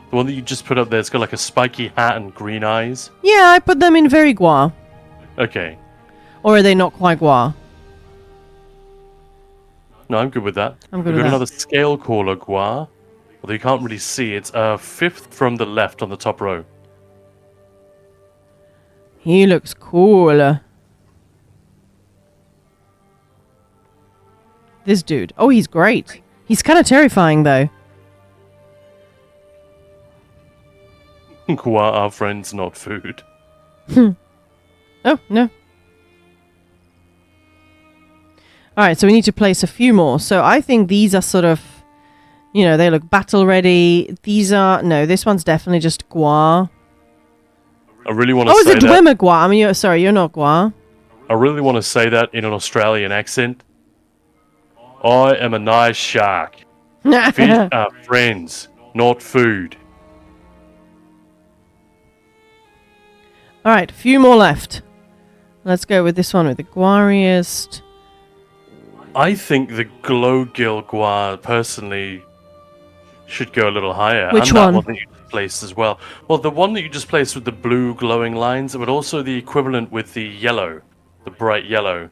The one that you just put up there, it's got like a spiky hat and green eyes.
Yeah, I put them in very Gua.
Okay.
Or are they not quite Gua?
No, I'm good with that.
I'm good
We've
with
got
that.
another Scale Caller Gua. Although you can't really see, it's fifth from the left on the top row.
He looks cool. This dude. Oh, he's great. He's kind of terrifying, though.
Gua are friends, not food.
Oh, no. Alright, so we need to place a few more. So I think these are sort of... they look battle ready. These are... No, this one's definitely just Gua.
I really want to
Oh,
say
is it
that.
Dwemer Gua? I mean, you're not Gua.
I really want to say that in an Australian accent. I am a nice shark. Fish are friends, not food.
All right, a few more left. Let's go with this one with the Guariest.
I think the Glowgill Guar personally should go a little higher.
Which
and that
one?
one that you just placed as well. Well, the one that you just placed with the blue glowing lines, but also the equivalent with the yellow, the bright yellow.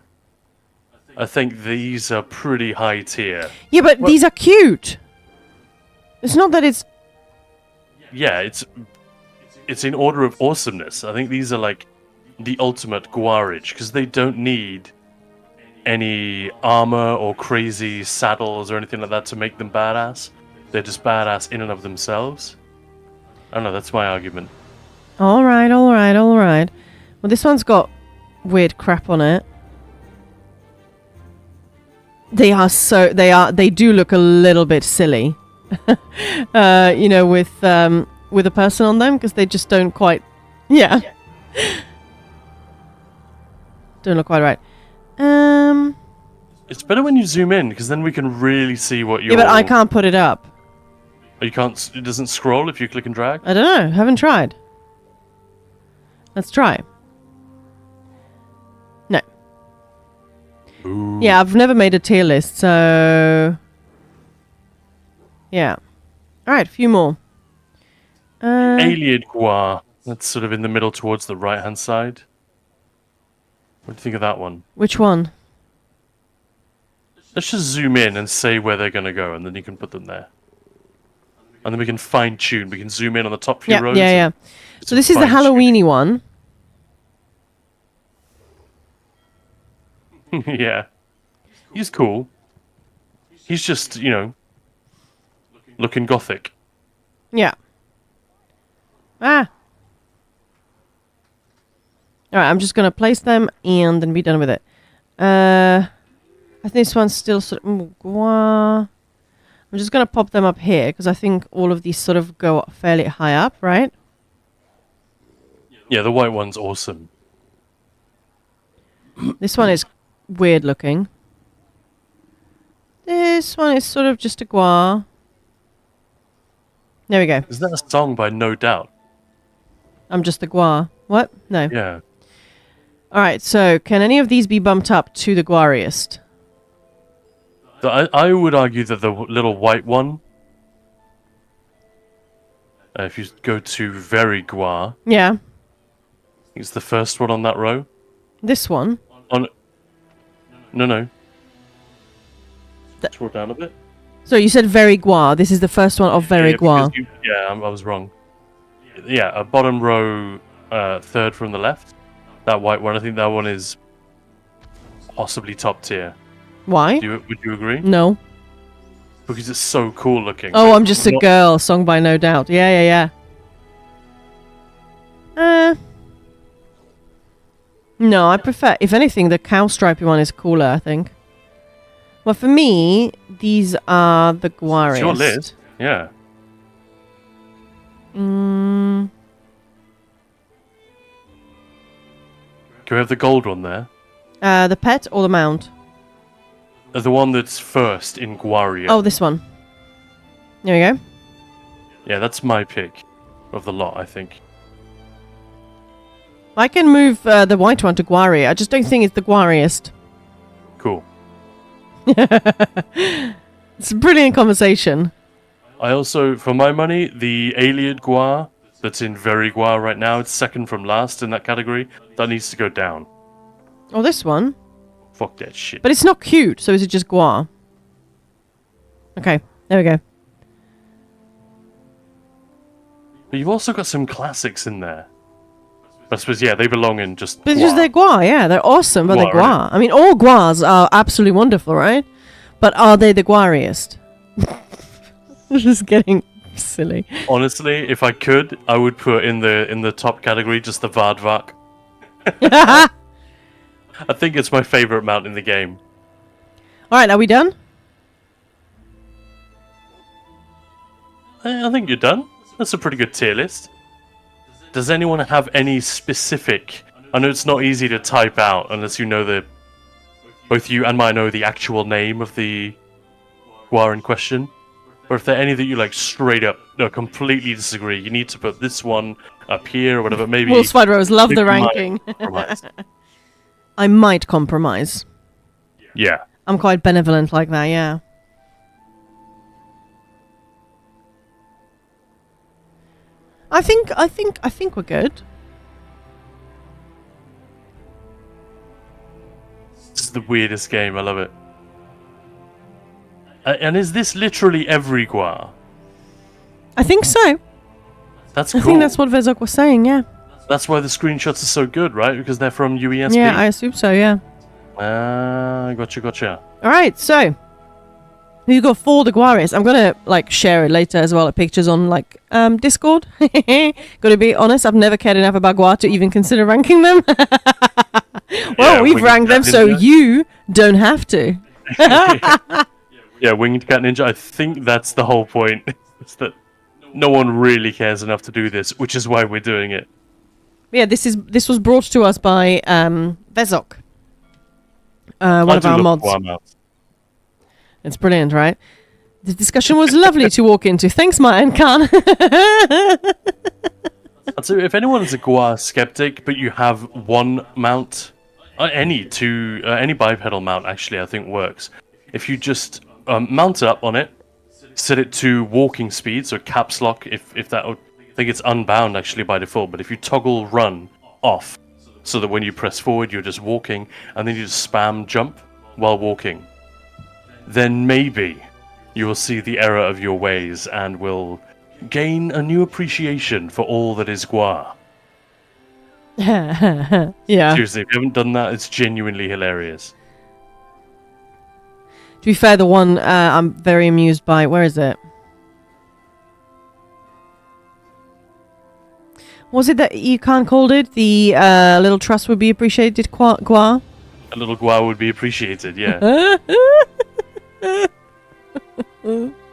I think these are pretty high tier.
Yeah, but these are cute. It's not that it's...
Yeah, it's in order of awesomeness. I think these are like the ultimate Guarage, because they don't need any armor or crazy saddles or anything like that to make them badass. They're just badass in and of themselves. I don't know, that's my argument.
All right. Well, this one's got weird crap on it. They do look a little bit silly. You know, with a person on them, because they just don't quite... Yeah. Don't look quite right.
It's better when you zoom in, because then we can really see what you're...
Yeah, but I can't put it up.
You can't... It doesn't scroll if you click and drag?
I don't know. Haven't tried. Let's try. No.
Ooh.
Yeah, I've never made a tier list, so... Yeah. Alright, a few more.
Alien Guar. That's sort of in the middle towards the right-hand side. What do you think of that one?
Which one?
Let's just zoom in and say where they're going to go, and then you can put them there. And then we can fine-tune. We can zoom in on the top few rows.
Yeah. So this is the Halloweeny one.
Yeah. He's cool. He's just, you know, looking gothic.
Yeah. Alright, I'm just going to place them and then be done with it. I think this one's still sort of... I'm just going to pop them up here, because I think all of these sort of go fairly high up, right?
Yeah, the white one's awesome.
This one is weird looking. This one is sort of just a guar. There we go.
Is that a song by No Doubt?
I'm just a guar. What? No.
Yeah.
Alright, so can any of these be bumped up to the Guariest?
I would argue that the little white one, if you go to Very Guar,
Yeah.
it's the first one on that row.
This one?
No. Scroll down a bit.
So you said Very Guar. This is the first one of Very Guar.
I was wrong. Yeah, a bottom row, third from the left. That white one, I think that one is possibly top tier.
Why?
Would you agree?
No.
Because it's so cool looking.
Oh, I'm just a girl. Song by No Doubt. Yeah. No, I prefer... If anything, the cow stripy one is cooler, I think. Well, for me, these are the Guariest.
It's your list. Yeah.
Mm.
Can we have the gold one there?
The pet or the mount?
The one that's first in Guaria.
Oh, this one. There we go.
Yeah, that's my pick of the lot, I think.
I can move the white one to Guaria. I just don't think it's the Guariest.
Cool.
It's a brilliant conversation.
I also, for my money, the Alien Guar that's in Very Guar right now, it's second from last in that category. That needs to go down.
Oh, this one?
Fuck that shit.
But it's not cute, so is it just Guar? Okay, there we go.
But you've also got some classics in there. I suppose, yeah, they belong in just
But it's
Guar.
just they're Guar, yeah. They're awesome, but they're
Guar,
Guar. I mean, all Guars are absolutely wonderful, right? But are they the Guariest? This is getting silly.
Honestly, if I could, I would put in the top category just the Vardvak. I think it's my favorite mount in the game.
Alright, are we done?
I think you're done. That's a pretty good tier list. Does anyone have any specific... I know it's not easy to type out unless you know the... both you and I know the actual name of the Gua in question. Or if there are any that you like straight up completely disagree, you need to put this one up here or whatever. Maybe
Wolf Spider Rose, love
you
the
might
ranking.
compromise.
I might compromise.
Yeah.
I'm quite benevolent like that, yeah. I think we're good.
This is the weirdest game. I love it. And is this literally every Gua?
I think so.
That's
I
cool.
think that's what Vezok was saying, yeah.
That's why the screenshots are so good, right? Because they're from UESP.
Yeah, I assume so, yeah.
Gotcha.
Alright, so we got 4 the Guaris. I'm gonna like share it later as well, pictures on like Discord. Gotta be honest, I've never cared enough about Gua to even consider ranking them. Well, we've ranked them, so you don't have to.
Yeah, Winged Cat Ninja. I think that's the whole point. Is that no one really cares enough to do this, which is why we're doing it.
Yeah, this was brought to us by Vezok, one of our mods. It's brilliant, right? The discussion was lovely to walk into. Thanks, Maya and Khan.
So if anyone's a Gua skeptic, but you have one mount, any bipedal mount actually I think works. If you just mount it up on it, set it to walking speed, so caps lock. If that, I think it's unbound actually by default. But if you toggle run off, so that when you press forward you're just walking, and then you just spam jump while walking, then maybe you will see the error of your ways and will gain a new appreciation for all that is Gua.
Yeah.
Seriously, if you haven't done that, it's genuinely hilarious.
To be fair, the one I'm very amused by, where is it? Was it that you can't called it? The little trust would be appreciated, Gua?
A little Gua would be appreciated, yeah.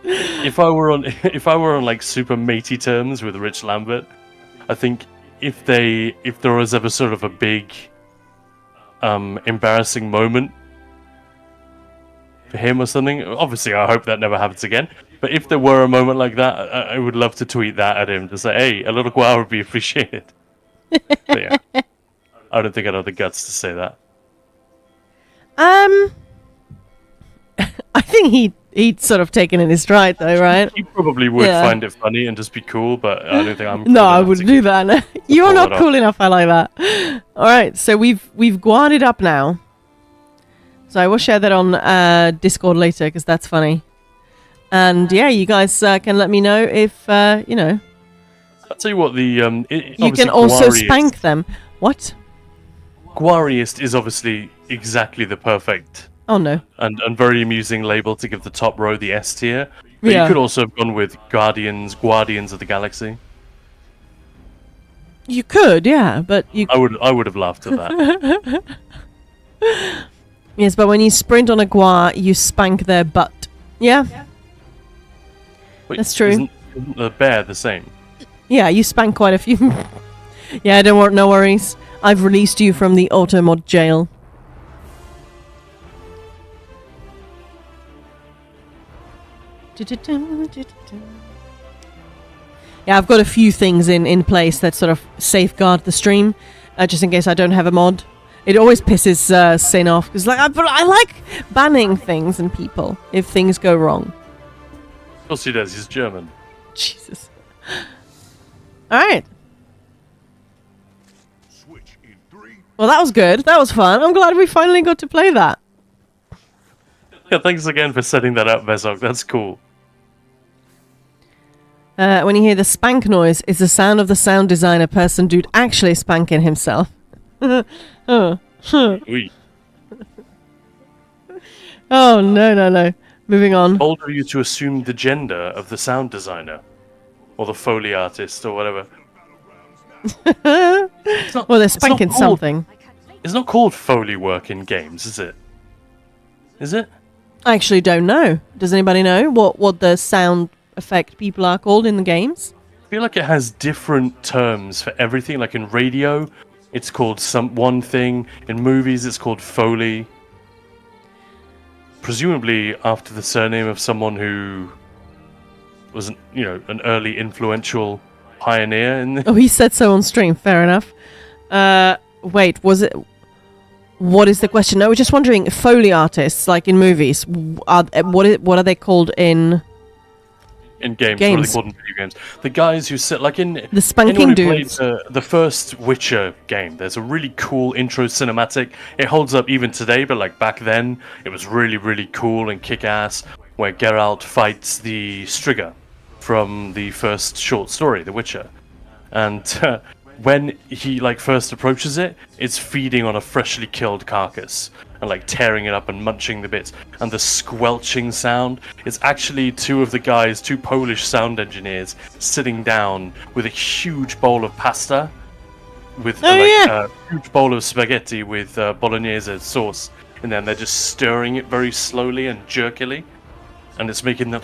If I were on like super matey terms with Rich Lambert, I think if there was ever sort of a big embarrassing moment for him or something, obviously I hope that never happens again, but if there were a moment like that, I would love to tweet that at him to say, hey, a little Gua would be appreciated. But yeah, I don't think I'd have the guts to say that.
I think he'd sort of taken in his stride though, right?
He probably would find it funny and just be cool, but I don't think I'm cool
No, I
enough
wouldn't
to
do that. You're not cool enough, I like that. Alright, so we've guarded up now. So I will share that on Discord later, because that's funny. And yeah, you guys can let me know if, you know.
I'll tell you what,
you can also spank them. What?
Guariest is obviously exactly the perfect
Oh no.
and very amusing label to give the top row the S tier. But
Yeah.
you could also have gone with Guardians of the Galaxy.
You could, yeah, but you...
I would have laughed at that.
Yes, but when you sprint on a Gua, you spank their butt. Yeah?
Wait,
That's true.
Isn't the bear the same?
Yeah, you spank quite a few. Yeah, don't worry, no worries. I've released you from the auto-mod jail. Yeah, I've got a few things in place that sort of safeguard the stream, just in case I don't have a mod. It always pisses Sin off, because like, I like banning things and people if things go wrong.
Of course he does, he's German.
Jesus. Alright. Well, that was good. That was fun. I'm glad we finally got to play that.
Yeah, thanks again for setting that up, Vezok. That's cool.
When you hear the spank noise, it's the sound of the sound designer person dude actually spanking himself. Oh.
Oui.
Oh, no. Moving on.
Bold of you to assume the gender of the sound designer. Or the Foley artist, or whatever.
Well, they're spanking something.
It's not called Foley work in games, is it? Is it?
I actually don't know. Does anybody know what the sound effect people are called in the games?
I feel like it has different terms for everything. Like in radio, it's called one thing. In movies, it's called Foley. presumably after the surname of someone who was, an early influential pioneer in the...
Oh, he said so on stream. Fair enough. Wait, was it? What is the question? No, we're just wondering. Foley artists, like in movies, what are they called in?
In games. What are
Games.
they called in video games? The guys who sit like in
The spanking
anyone who
dudes.
played the first Witcher game. There's a really cool intro cinematic. It holds up even today, but like back then, it was really, really cool and kick-ass. Where Geralt fights the Striga from the first short story, The Witcher, and when he like first approaches it, it's feeding on a freshly killed carcass and like tearing it up and munching the bits, and the squelching sound is actually two Polish sound engineers sitting down with a huge bowl of pasta with a huge bowl of spaghetti with bolognese sauce, and then they're just stirring it very slowly and jerkily, and it's making the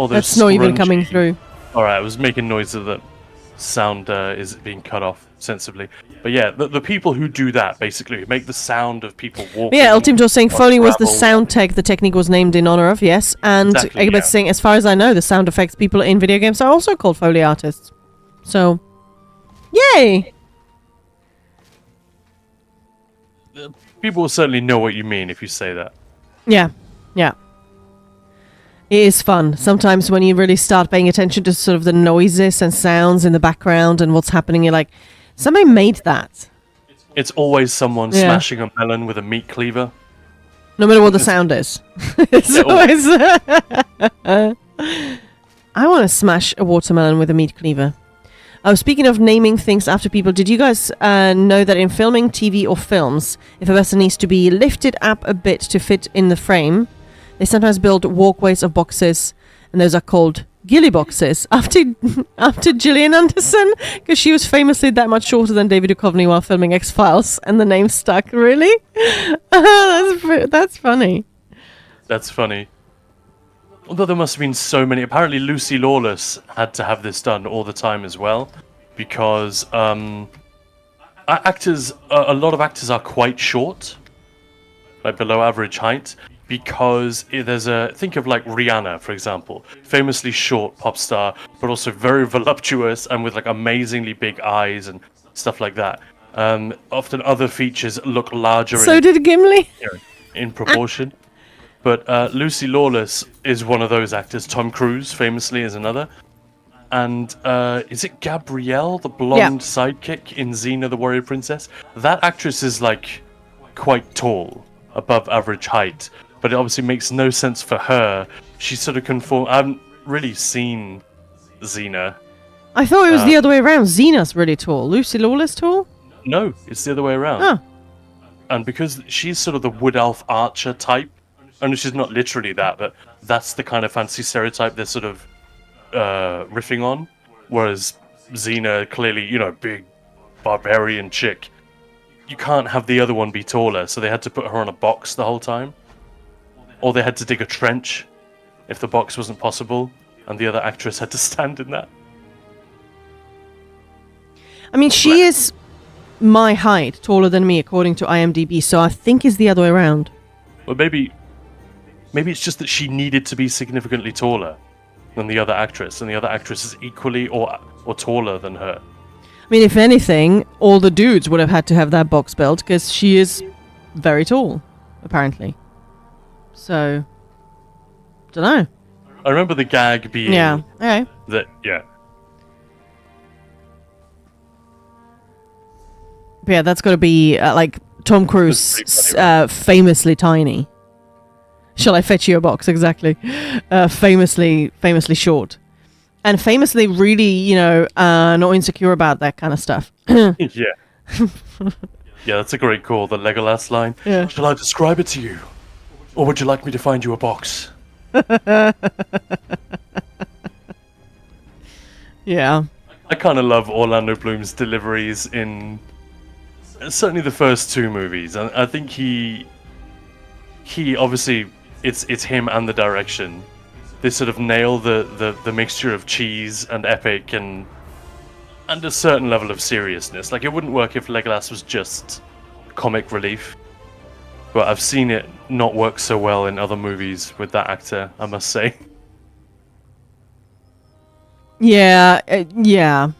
That's not even coming through.
Alright, I was making noise of the sound is being cut off sensibly. But yeah, the people who do that, basically, make the sound of people walking.
Yeah, Ultimate was saying Foley was the
gravel.
sound tech the technique was named in honor of, yes. And
Exactly,
Egbert's saying, as far as I know, the sound effects people in video games are also called Foley artists. So, yay!
People will certainly know what you mean if you say that.
Yeah, yeah. It is fun. Sometimes when you really start paying attention to sort of the noises and sounds in the background and what's happening, you're like, somebody made that.
It's always someone
Yeah.
smashing a melon with a meat cleaver.
No matter what the sound is. It's
Yeah,
always... I want to smash a watermelon with a meat cleaver. Oh, speaking of naming things after people, did you guys know that in filming TV or films, if a person needs to be lifted up a bit to fit in the frame, they sometimes build walkways of boxes, and those are called ghillie boxes, after Gillian Anderson, because she was famously that much shorter than David Duchovny while filming X-Files, and the name stuck. Really? That's funny.
That's funny. Although there must have been so many. Apparently Lucy Lawless had to have this done all the time as well, because a lot of actors are quite short, like below average height, because think of like Rihanna, for example, famously short pop star, but also very voluptuous and with like amazingly big eyes and stuff like that. Often other features look larger
So did Gimli.
in proportion. But Lucy Lawless is one of those actors. Tom Cruise, famously, is another. And is it Gabrielle, the blonde sidekick in Xena, the Warrior Princess? That actress is like quite tall, above average height. But it obviously makes no sense for her. She sort of I haven't really seen Xena.
I thought it was the other way around. Xena's really tall. Lucy Lawless tall?
No, it's the other way around.
Oh.
And because she's sort of the wood elf archer type, and she's not literally that, but that's the kind of fantasy stereotype they're sort of riffing on. Whereas Xena, clearly, big barbarian chick. You can't have the other one be taller, so they had to put her on a box the whole time. Or they had to dig a trench if the box wasn't possible, and the other actress had to stand in that.
I mean, she is my height, taller than me, according to IMDb, so I think it's the other way around.
Well, maybe it's just that she needed to be significantly taller than the other actress, and the other actress is equally or taller than her.
I mean, if anything, all the dudes would have had to have that box built, because she is very tall, apparently. So, don't know.
I remember the gag being
Okay.
that,
But yeah, that's got to be like Tom Cruise,
That's pretty
famously tiny. Shall I fetch you a box? Exactly. Famously short. And famously really, not insecure about that kind of stuff.
yeah. Yeah, that's a great call, the Legolas line.
Yeah.
Shall I describe it to you? Or would you like me to find you a box?
Yeah.
I kind of love Orlando Bloom's deliveries in certainly the first two movies. And I think he obviously, it's him and the direction. They sort of nail the mixture of cheese and epic and a certain level of seriousness. Like, it wouldn't work if Legolas was just comic relief. But I've seen it not work so well in other movies with that actor, I must say.
Yeah, yeah.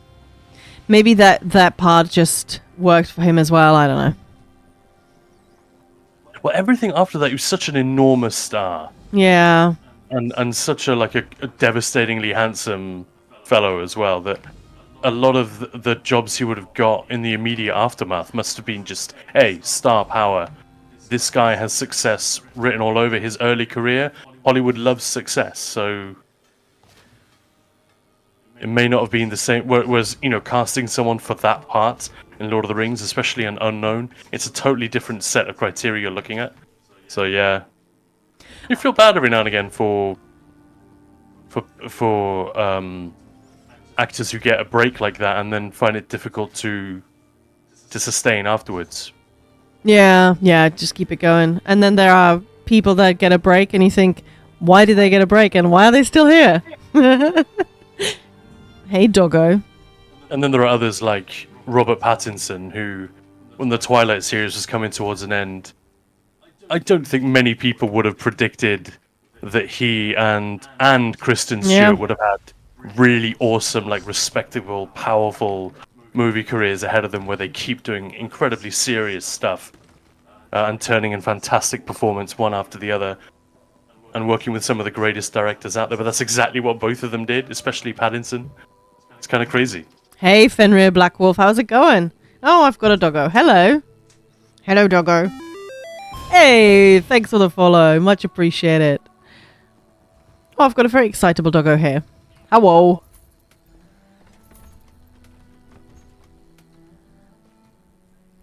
Maybe that part just worked for him as well. I don't know.
Well, everything after that, he was such an enormous star.
Yeah.
And such a devastatingly handsome fellow as well, that a lot of the jobs he would have got in the immediate aftermath must have been just, hey, star power. This guy has success written all over his early career. Hollywood loves success, so it may not have been the same. Whereas, casting someone for that part in Lord of the Rings, especially an unknown, it's a totally different set of criteria you're looking at. So yeah, you feel bad every now and again for actors who get a break like that and then find it difficult to sustain afterwards.
Yeah, just keep it going. And then there are people that get a break and you think, why did they get a break and why are they still here? Hey, doggo.
And then there are others like Robert Pattinson, who, when the Twilight series was coming towards an end, I don't think many people would have predicted that he and Kristen Stewart would have had really awesome, respectable, powerful movie careers ahead of them, where they keep doing incredibly serious stuff and turning in fantastic performance one after the other, and working with some of the greatest directors out there. But that's exactly what both of them did, especially Pattinson. It's kind of crazy.
Hey, Fenrir Black Wolf, how's it going? Oh, I've got a doggo. Hello. Hello, doggo. Hey, thanks for the follow. Much appreciated. Oh, I've got a very excitable doggo here. Hello.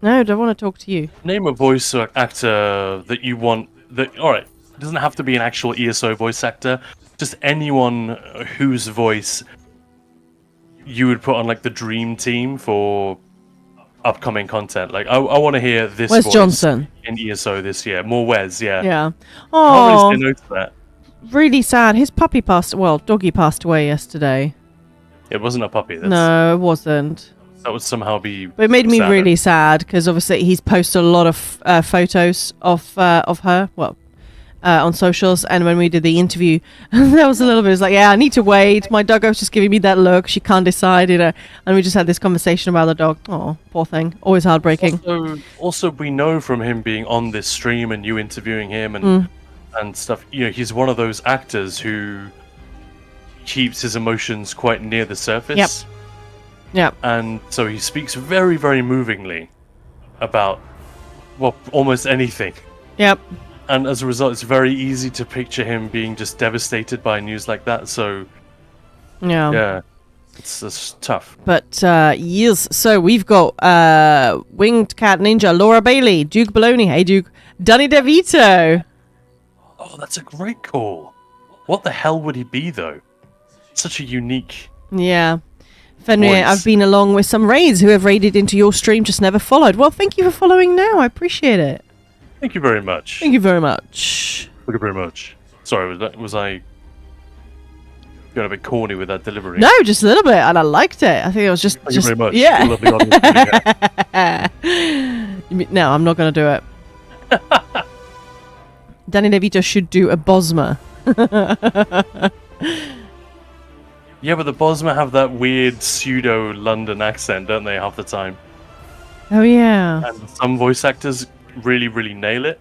No, I don't want to talk to you.
Name a voice actor that you want. Alright, it doesn't have to be an actual ESO voice actor. Just anyone whose voice you would put on the dream team for upcoming content. I want to hear this
Wes
voice
Johnson
in ESO this year. More Wes, yeah.
Yeah.
I
Oh,
can't really say no to that.
really sad. His doggy passed away yesterday.
It wasn't a puppy.
No, it wasn't.
That would somehow be.
But it made me
sadder.
really sad because obviously he's posted a lot of photos of her. Well, on socials, and when we did the interview, there was a little bit. It was like, yeah, I need to wait. My doggo's just giving me that look. She can't decide, And we just had this conversation about the dog. Oh, poor thing. Always heartbreaking.
Also, we know from him being on this stream and you interviewing him and stuff. He's one of those actors who keeps his emotions quite near the surface.
Yep.
And so he speaks very, very movingly about, almost anything.
Yep.
And as a result, it's very easy to picture him being just devastated by news like that. So, yeah, it's tough.
But, yes, so we've got Winged Cat Ninja, Laura Bailey, Duke Baloney, hey Duke, Danny DeVito.
Oh, that's a great call. What the hell would he be, though? Such a unique...
Yeah. Fenrir,
voice.
I've been along with some raids who have raided into your stream, just never followed. Well, thank you for following now. I appreciate it.
Thank you very much.
Thank you very much.
Thank you very much. Sorry, was I going a bit corny with that delivery?
No, just a little bit, and I liked it. I think it was just...
Thank you very much.
Yeah.
Lovely audience.
No, I'm not going to do it. Danny DeVito should do a Bosma.
Yeah, but the Bosma have that weird pseudo-London accent, don't they, half the time?
Oh, yeah.
And some voice actors really, really nail it.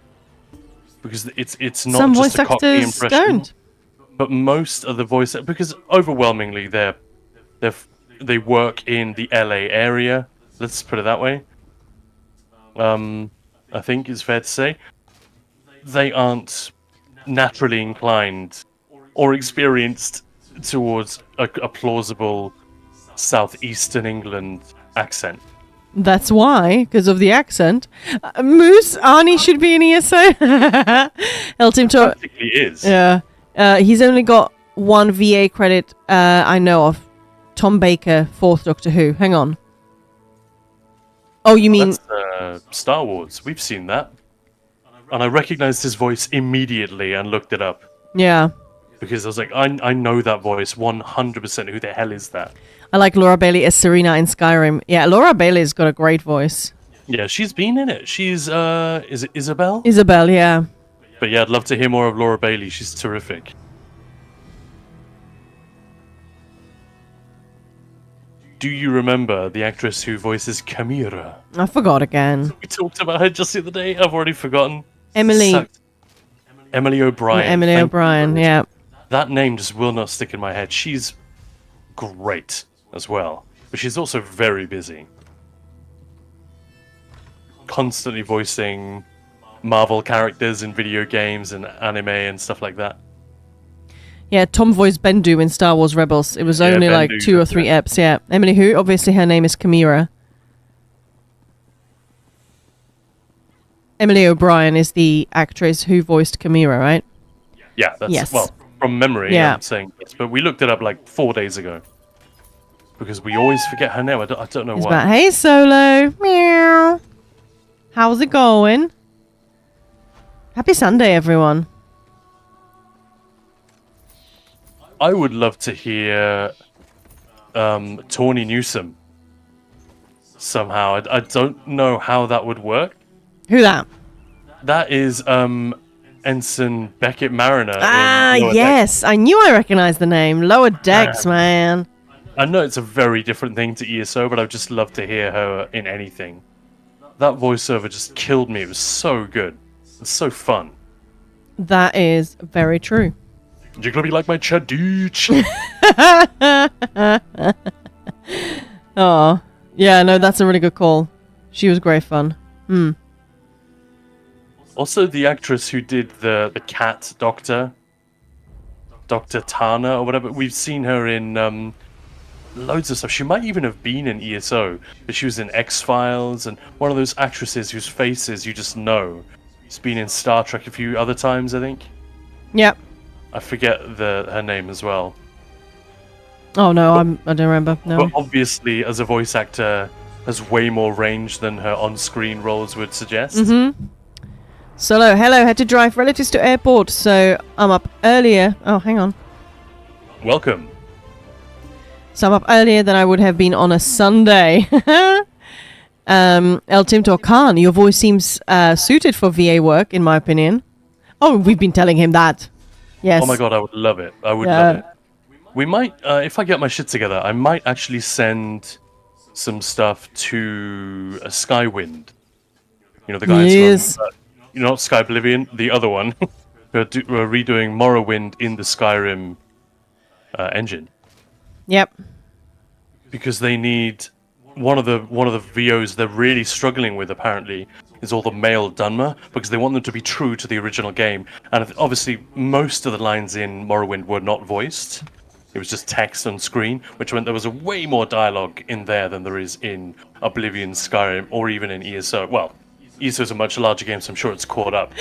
Because it's not
Some
just
voice
a Cockney
actors
impression.
don't.
But most of the voice... Because overwhelmingly, they work in the LA area. Let's put it that way. I think it's fair to say. They aren't naturally inclined or experienced towards a plausible southeastern England accent.
That's why, because of the accent. Moose, Arnie should be in ESO. Helped him to...
Practically is.
Yeah. He's only got one VA credit I know of. Tom Baker, 4th Doctor Who. Hang on. Oh, you mean...
That's Star Wars. We've seen that. And I recognized his voice immediately and looked it up.
Yeah.
Because I was like, I know that voice 100%. Who the hell is that?
I like Laura Bailey as Serena in Skyrim. Yeah, Laura Bailey's got a great voice.
Yeah, she's been in it. She's, is it Isabel?
Isabel, yeah.
But But yeah, I'd love to hear more of Laura Bailey. She's terrific. Do you remember the actress who voices Chimera?
I forgot again.
We talked about her just the other day. I've already forgotten.
Emily.
Sucked. Emily O'Brien.
Emily
Thank
O'Brien,
you.
yeah.
That name just will not stick in my head. She's great as well. But she's also very busy. Constantly voicing Marvel characters in video games and anime and stuff like that.
Yeah, Tom voiced Bendu in Star Wars Rebels. It was only like
Bendu,
2 or 3
yeah.
eps, yeah. Emily who? Obviously her name is Chimera. Emily O'Brien is the actress who voiced Chimera, right?
Yeah, that's
Yes.
well, from memory,
Yeah.
I'm saying this, but we looked it up like 4 days ago. Because we always forget her name. I don't know
It's
why.
about, hey Solo. Meow. How's it going? Happy Sunday, everyone.
I would love to hear Tawny Newsome somehow. I don't know how that would work.
Who that?
That is Ensign Beckett Mariner.
Ah,
in Lower
yes. I knew I recognized the name. Lower Decks, man.
Decks. I know it's a very different thing to ESO, but I'd just love to hear her in anything. That voiceover just killed me. It was so good. It's so fun.
That is very true.
You're gonna be like my Chadich.
Oh, yeah, no, that's a really good call. She was great fun.
Also, the actress who did the cat doctor, Dr. Tana or whatever, we've seen her in loads of stuff. She might even have been in ESO, but she was in X-Files and one of those actresses whose faces you just know. She's been in Star Trek a few other times, I think.
Yep.
I forget her name as well.
Oh, no, I don't remember. No.
But obviously, as a voice actor, has way more range than her on-screen roles would suggest.
Solo, hello. Had to drive relatives to airport, so I'm up earlier. Oh, hang on.
Welcome.
So I'm up earlier than I would have been on a Sunday. El Timtor Khan, your voice seems suited for VA work, in my opinion. Oh, we've been telling him that. Yes.
Oh my god, I would love it. I would love it. We might, if I get my shit together, I might actually send some stuff to Skywind. You know, the guys
Yes.
from, not Sky Oblivion, the other one. We're redoing Morrowind in the Skyrim engine.
Yep.
Because they need one of the VOs they're really struggling with apparently is all the male Dunmer because they want them to be true to the original game. And obviously most of the lines in Morrowind were not voiced. It was just text on screen, which meant there was a way more dialogue in there than there is in Oblivion, Skyrim, or even in ESO. Well, ESO is a much larger game, so I'm sure it's caught up.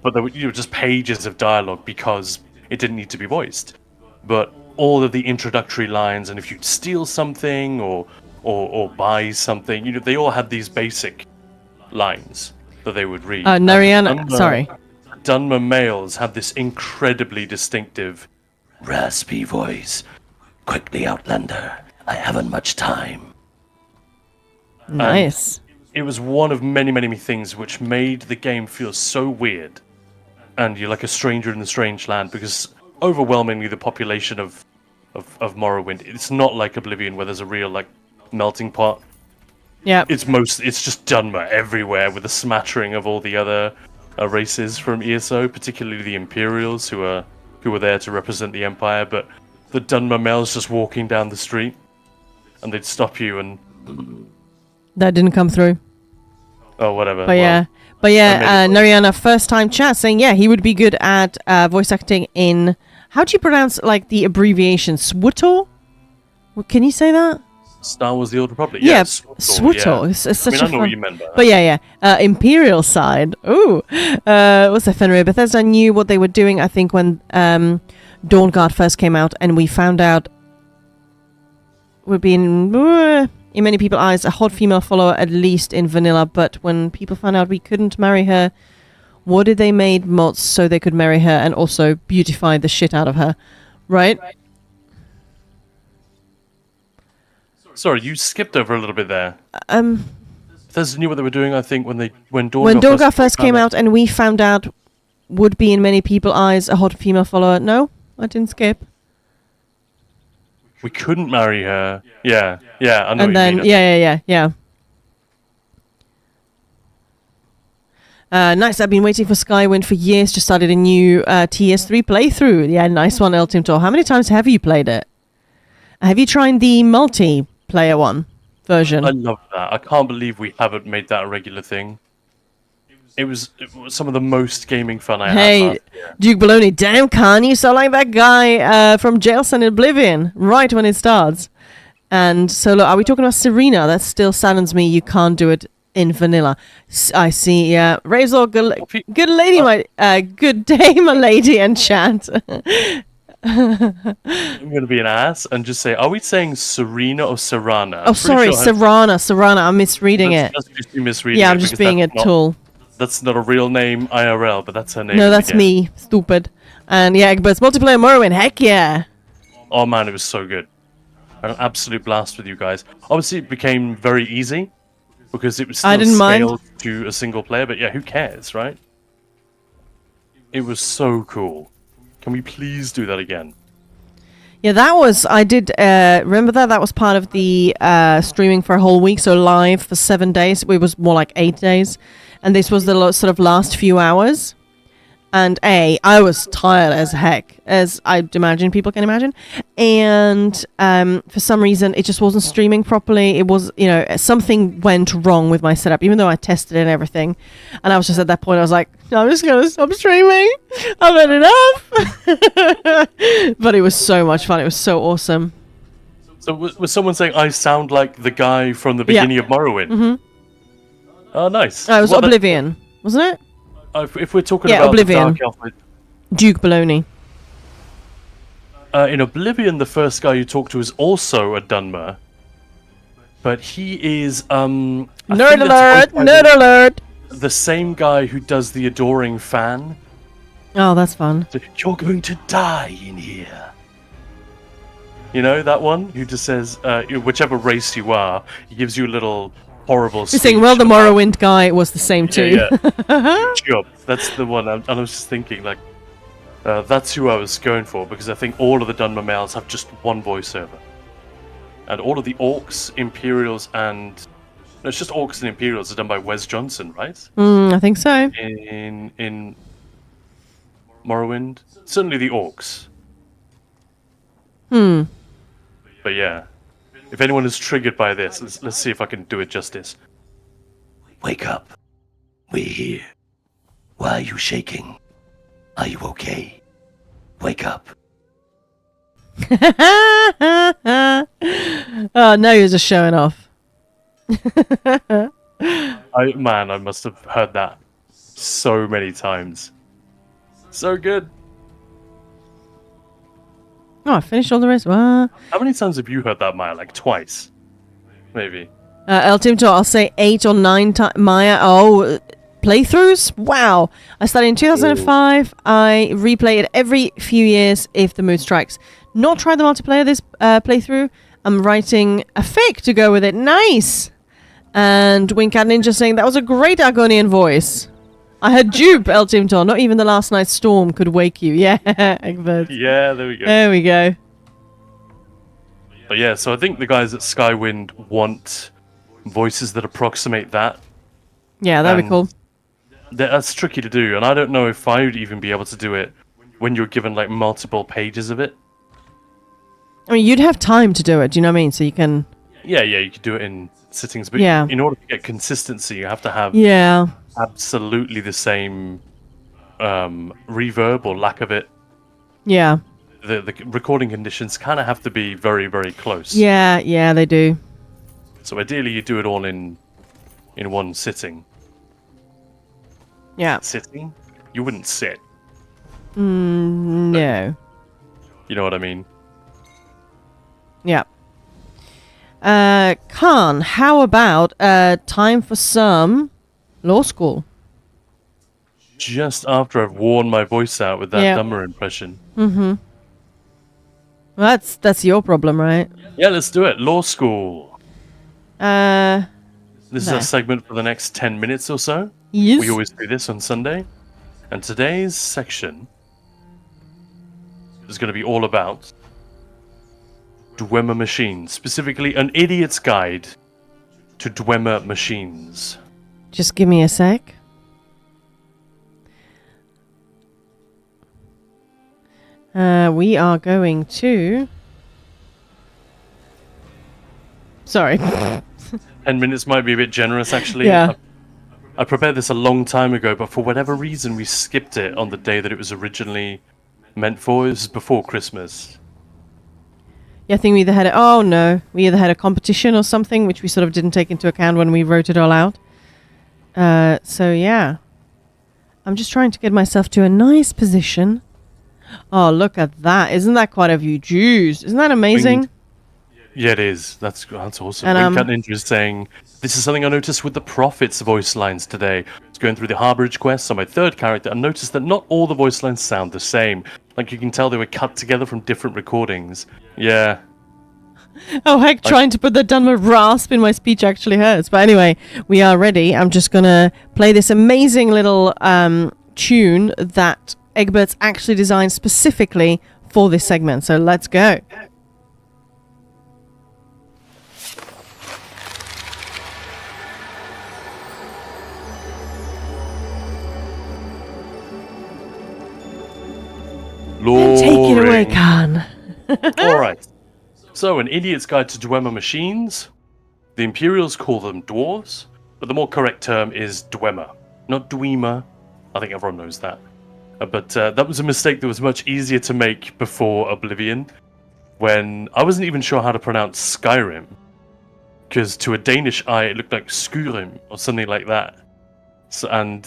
But there were just pages of dialogue because it didn't need to be voiced. But all of the introductory lines, and if you'd steal something or buy something, they all had these basic lines that they would read.
Nariana, sorry.
Dunmer males had this incredibly distinctive, raspy voice. Quickly, Outlander. I haven't much time.
Nice.
It was one of many, many things which made the game feel so weird. And you're like a stranger in a strange land because overwhelmingly the population of Morrowind, it's not like Oblivion where there's a real like melting pot.
Yeah.
It's just Dunmer everywhere with a smattering of all the other races from ESO, particularly the Imperials who were there to represent the Empire, but the Dunmer males just walking down the street and they'd stop you and
That didn't come through.
oh whatever.
But yeah. Nariana, first time chat saying, yeah, he would be good at voice acting in, how do you pronounce like the abbreviation? SWTOR? Can you say that?
Star Wars: The Old Republic.
Yeah,
SWTOR.
SWTOR. It's such
I
a
know
fun.
what you meant by that.
But yeah. Imperial side. Ooh. What's that, Fenrir? Bethesda knew what they were doing, I think, when Dawnguard first came out, and we found out would be in many people's eyes a hot female follower, at least in vanilla. But when people found out we couldn't marry her, what did they made mods so they could marry her and also beautify the shit out of her, right?
Sorry, you skipped over a little bit there. Bethesda knew what they were doing, I think, when Dawnguard
When Dawnguard first came out, and we found out would be in many people's eyes a hot female follower. No, I didn't skip.
We couldn't marry her. Yeah, I know
And
what
then,
you mean.
yeah. Nice. I've been waiting for Skywind for years. Just started a new TS3 playthrough. Yeah, nice one, El Timtor. How many times have you played it? Have you tried the multiplayer one version?
I love that. I can't believe we haven't made that a regular thing. It was some of the most gaming fun I had
Hey,
last year.
Duke Baloney. Damn, Khan, you sound like that guy from Jail's in Oblivion right when it starts. And so, look, are we talking about Serena? That still saddens me. You can't do it in vanilla. I see, yeah. Razor, good lady, good day, my lady, and chat.
I'm going to be an ass and just say, are we saying Serena or Serrana?
Oh, sorry, Serrana. I'm misreading it.
That's just you misreading
Yeah,
it
I'm just
because
being a tool.
That's not a real name IRL, but that's her name.
No, that's me. Stupid. And yeah, but it's multiplayer Morrowind. Heck yeah.
Oh man, it was so good. An absolute blast with you guys. Obviously, it became very easy because it was still
I didn't mind.
scaled to a single player, but yeah, who cares, right? It was so cool. Can we please do that again?
Yeah, I did, remember that was part of the streaming for a whole week, so live for 7 days. It was more like 8 days. And this was the sort of last few hours. And I was tired as heck, as I'd imagine people can imagine. And for some reason, it just wasn't streaming properly. It was, something went wrong with my setup, even though I tested it and everything. And I was just at that point, I was like, I'm just going to stop streaming. I've had enough. But it was so much fun. It was so awesome.
So was someone saying I sound like the guy from the beginning of Morrowind?
Mm-hmm.
Oh, nice.
It was Oblivion, wasn't it?
If we're talking about
Oblivion.
the Dark Elf,
Duke Baloney.
in Oblivion, the first guy you talk to is also a Dunmer, but he is
Nerd alert!
the same guy who does the adoring fan.
Oh, that's fun.
So, you're going to die in here. You know that one who just says, whichever race you are, he gives you a little horrible.
You're saying, well, the Morrowind guy was the same too.
Yeah. Job. That's the one. And I was just thinking, like, that's who I was going for because I think all of the Dunmer males have just one voiceover, and all of the Orcs, Imperials, and no, it's just Orcs and Imperials are done by Wes Johnson, right?
I think so.
In Morrowind, certainly the Orcs. But yeah. If anyone is triggered by this, let's see if I can do it justice.
Wake up. We're here. Why are you shaking? Are you okay? Wake up.
Oh, no, you're just showing off.
I must have heard that so many times. So good.
Oh, I finished all the rest.
How many times have you heard that, Maya? Like twice? Maybe.
El Timto, I'll say 8 or 9 times. Maya, playthroughs? Wow. I started in 2005. I replay it every few years if the mood strikes. Not tried the multiplayer this playthrough. I'm writing a fic to go with it. Nice. And Wincat Ninja saying that was a great Argonian voice. I had dupe, El Timto. Not even the last night's storm could wake you. Yeah, Egbert.
Yeah, there we go.
There we go.
But yeah, so I think the guys at Skywind want voices that approximate that.
Yeah, that'd be cool.
That's tricky to do, and I don't know if I would even be able to do it when you're given like multiple pages of it.
I mean, you'd have time to do it, do you know what I mean? So you can...
Yeah, you could do it in sittings, but
Yeah.
in order to get consistency, you have to have
Yeah.
absolutely the same reverb or lack of it.
Yeah.
The recording conditions kind of have to be very, very close.
Yeah, they do.
So ideally, you do it all in one sitting.
Yeah.
Sitting? You wouldn't sit.
No.
You know what I mean?
Yeah. Khan, how about time for some law school?
Just after I've worn my voice out with that
Yeah.
dumber impression.
Well, that's your problem, right?
Yeah, let's do it. Law school. This is
No.
our segment for the next 10 minutes or so.
Yes.
We always do this on Sunday. And today's section is going to be all about Dwemer machines, specifically an idiot's guide to Dwemer machines.
Just give me a sec. We are going to... Sorry.
10 minutes might be a bit generous, actually.
Yeah.
I prepared this a long time ago, but for whatever reason, we skipped it on the day that it was originally meant for. It was before Christmas.
Yeah, I think we either had we either had a competition or something, which we sort of didn't take into account when we wrote it all out. So yeah, I'm just trying to get myself to a nice position. Oh, look at that! Isn't that quite a view? Jeez, isn't that amazing?
Yeah, it is. That's awesome.
And,
Wing Ninja is saying, this is something I noticed with the Prophet's voice lines today. I was going through the Harborage quest on my third character and noticed that not all the voice lines sound the same. Like, you can tell they were cut together from different recordings. Yeah.
Oh heck, trying to put the Dunmer rasp in my speech actually hurts. But anyway, we are ready. I'm just gonna play this amazing little tune that Egbert's actually designed specifically for this segment. So let's go. Take it away, Khan.
Alright. So, an idiot's guide to Dwemer machines. The Imperials call them dwarves, but the more correct term is Dwemer, not Dwemer. I think everyone knows that. But that was a mistake that was much easier to make before Oblivion, when I wasn't even sure how to pronounce Skyrim, because to a Danish eye it looked like Skyrim or something like that. So, and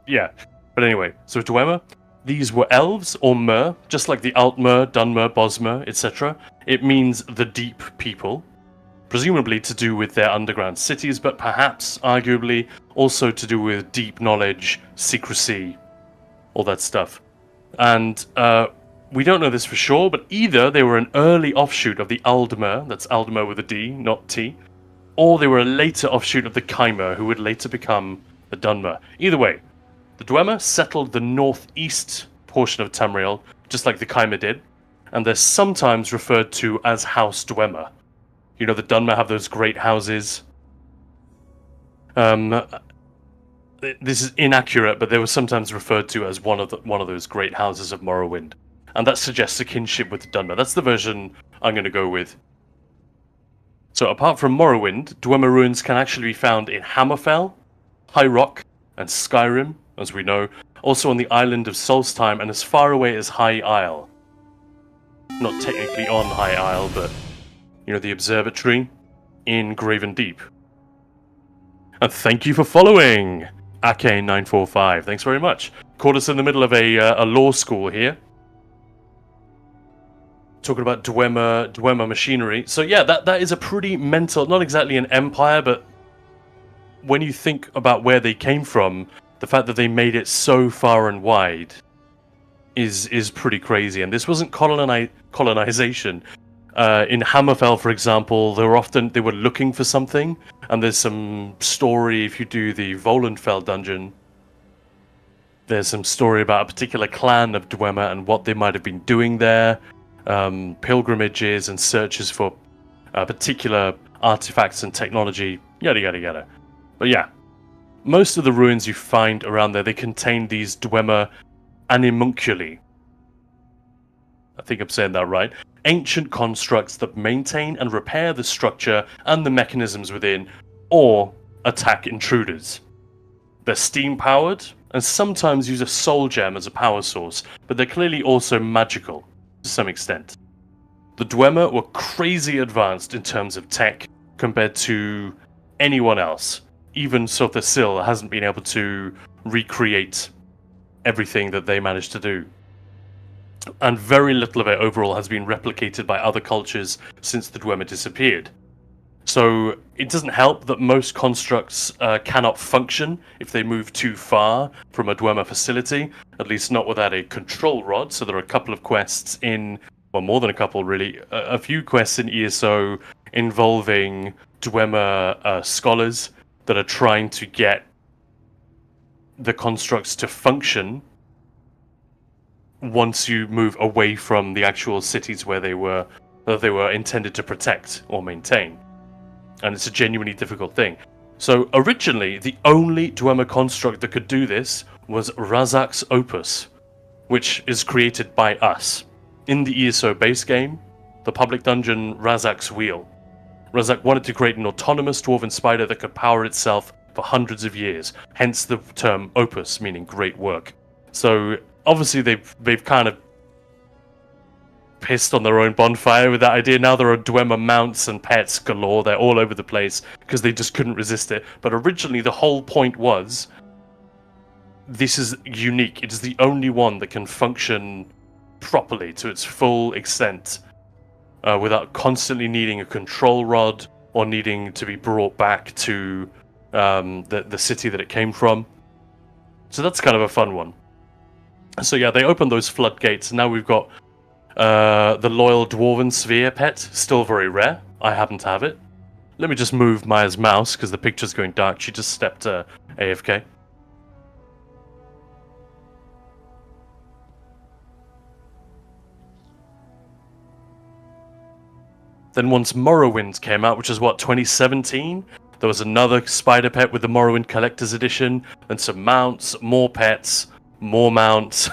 yeah, but anyway, so Dwemer, these were elves or mer, just like the Altmer, Dunmer, Bosmer, etc. It means the deep people, presumably to do with their underground cities, but perhaps, arguably, also to do with deep knowledge, secrecy, all that stuff. And we don't know this for sure, but either they were an early offshoot of the Aldmer, that's Aldmer with a D, not T, or they were a later offshoot of the Chimer, who would later become the Dunmer. Either way, the Dwemer settled the northeast portion of Tamriel, just like the Chimer did, and they're sometimes referred to as House Dwemer. You know, the Dunmer have those great houses. This is inaccurate, but they were sometimes referred to as one of those great houses of Morrowind, and that suggests a kinship with the Dunmer. That's the version I'm going to go with. So, apart from Morrowind, Dwemer ruins can actually be found in Hammerfell, High Rock, and Skyrim, as we know, also on the island of Solstheim, and as far away as High Isle. Not technically on High Isle, but, you know, the observatory in Graven Deep. And thank you for following, Ake945. Thanks very much. Caught us in the middle of a law school here. Talking about Dwemer machinery. So yeah, that is a pretty mental, not exactly an empire, but when you think about where they came from, the fact that they made it so far and wide is pretty crazy. And this wasn't colonization. In Hammerfell, for example, they were looking for something, and there's some story, if you do the Volenfell dungeon, there's some story about a particular clan of Dwemer and what they might have been doing there, pilgrimages and searches for particular artifacts and technology, yada yada yada. But yeah, most of the ruins you find around there, they contain these Dwemer animunculi. I think I'm saying that right. Ancient constructs that maintain and repair the structure and the mechanisms within, or attack intruders. They're steam-powered, and sometimes use a soul gem as a power source, but they're clearly also magical, to some extent. The Dwemer were crazy advanced in terms of tech, compared to anyone else. Even Sothasil hasn't been able to recreate everything that they managed to do. And very little of it overall has been replicated by other cultures since the Dwemer disappeared. So it doesn't help that most constructs cannot function if they move too far from a Dwemer facility, at least not without a control rod. So there are a couple of quests well, more than a couple really, a few quests in ESO involving Dwemer scholars that are trying to get the constructs to function once you move away from the actual cities where they were intended to protect or maintain, and it's a genuinely difficult thing. So originally, the only Dwemer construct that could do this was Razak's Opus, which is created by us in the ESO base game, the public dungeon Razak's Wheel. Razak wanted to create an autonomous dwarven spider that could power itself for hundreds of years, hence the term opus, meaning great work. So obviously they've kind of pissed on their own bonfire with that idea. Now there are Dwemer mounts and pets galore. They're all over the place because they just couldn't resist it. But originally the whole point was, this is unique. It is the only one that can function properly to its full extent without constantly needing a control rod or needing to be brought back to the city that it came from. So that's kind of a fun one. So yeah, they opened those floodgates, and now we've got the loyal dwarven sphere pet, still very rare. I happen to have it. Let me just move Maya's mouse because the picture's going dark. She just stepped AFK. Then once Morrowind came out, which is what, 2017? There was another spider pet with the Morrowind Collector's Edition, and some mounts, more pets, more mounts,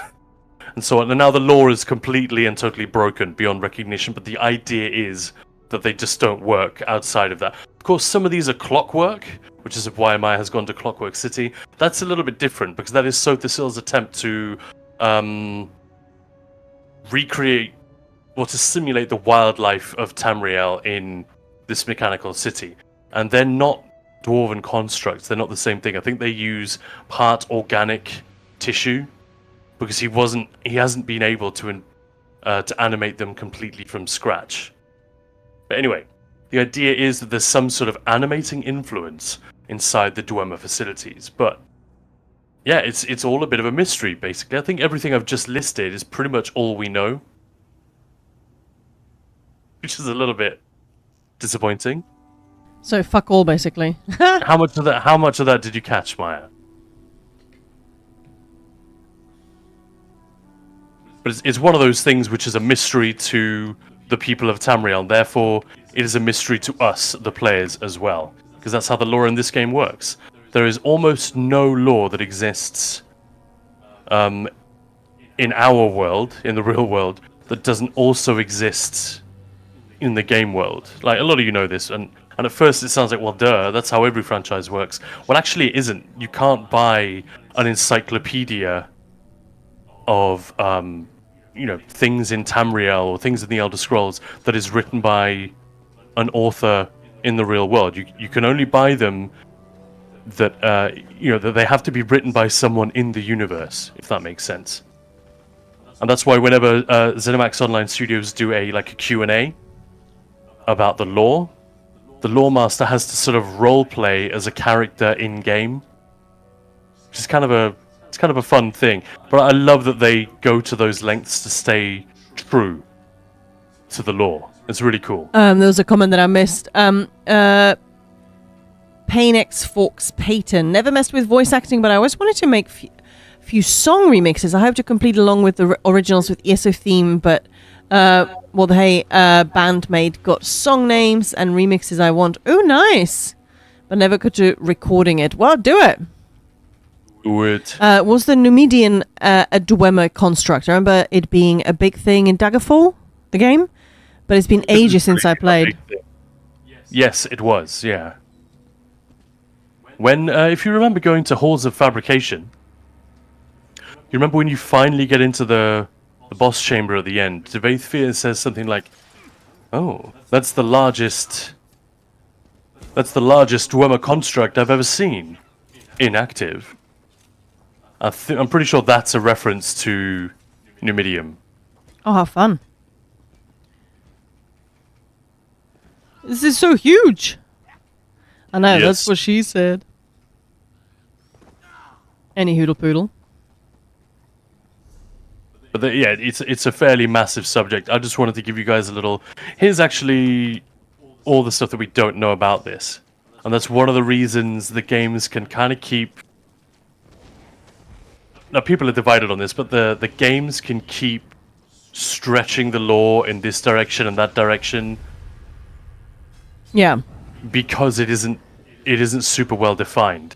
and so on. And now the lore is completely and totally broken beyond recognition, but the idea is that they just don't work outside of that. Of course, some of these are clockwork, which is why Maya has gone to Clockwork City. That's a little bit different, because that is Sothis attempt to recreate or to simulate the wildlife of Tamriel in this mechanical city. And they're not dwarven constructs, they're not the same thing. I think they use part organic tissue, because he hasn't been able to animate them completely from scratch. But anyway, the idea is that there's some sort of animating influence inside the Dwemer facilities. But yeah, it's all a bit of a mystery, basically. I think everything I've just listed is pretty much all we know, which is a little bit disappointing.
So fuck all, basically.
How much of that did you catch, Maya? But it's one of those things which is a mystery to the people of Tamriel, and therefore it is a mystery to us, the players, as well. Because that's how the lore in this game works. There is almost no lore that exists in our world, in the real world, that doesn't also exist in the game world. Like, a lot of you know this, and at first it sounds like, well, duh, that's how every franchise works. Well, actually it isn't. You can't buy an encyclopedia of things in Tamriel or things in the Elder Scrolls that is written by an author in the real world. You can only buy them that that they have to be written by someone in the universe, if that makes sense. And that's why whenever ZeniMax Online Studios do a Q&A about the lore master has to sort of role play as a character in game, which is kind of a fun thing. But I love that they go to those lengths to stay true to the lore. It's really cool.
There was a comment that I missed. Paynex Forks Payton. Never messed with voice acting, but I always wanted to make few song remixes. I hope to complete along with the originals with ESO theme, but bandmate got song names and remixes I want. Oh, nice. But never got to recording it. Well, do it. Was the Numidian a Dwemer construct? I remember it being a big thing in Daggerfall, the game, but it's been ages since I played.
Yes, it was, yeah. When, if you remember going to Halls of Fabrication, you remember when you finally get into the boss chamber at the end, Devathir says something like, "Oh, that's the largest Dwemer construct I've ever seen inactive." I'm pretty sure that's a reference to Numidium.
Oh, how fun. This is so huge. I know,
Yes.
that's what she said. Any hoodle poodle.
But it's a fairly massive subject. I just wanted to give you guys a little... Here's actually all the stuff that we don't know about this. And that's one of the reasons the games can kind of keep now people are divided on this, but the games can keep stretching the lore in this direction and that direction
Yeah.
because it isn't super well defined.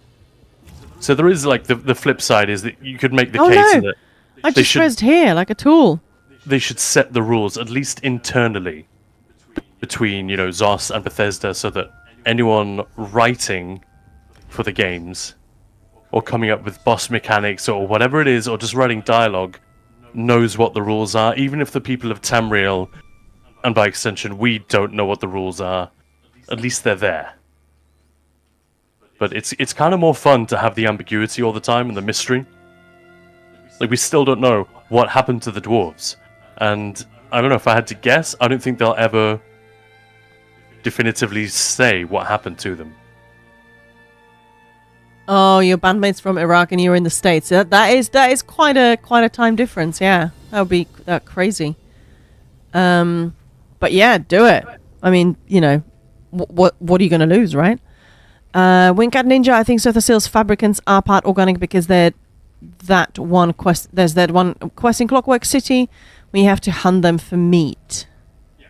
So there is like the flip side is that you could make the case that
I
they
just
should
pressed here like a tool.
they should set the rules at least internally between Zos and Bethesda, so that anyone writing for the games or coming up with boss mechanics or whatever it is, or just writing dialogue, knows what the rules are, even if the people of Tamriel, and by extension we don't know what the rules are. At least they're there. But it's kind of more fun to have the ambiguity all the time and the mystery. Like, we still don't know what happened to the dwarves, and I don't know, if I had to guess, I don't think they'll ever definitively say what happened to them.
Oh, your bandmates from Iraq and you're in the States. That is quite a time difference. Yeah, that would be crazy. But yeah, do it. I mean, what are you going to lose, right? Wingcat Ninja, I think Sothasill's fabricants are part organic because there's that one quest in Clockwork City. We have to hunt them for meat.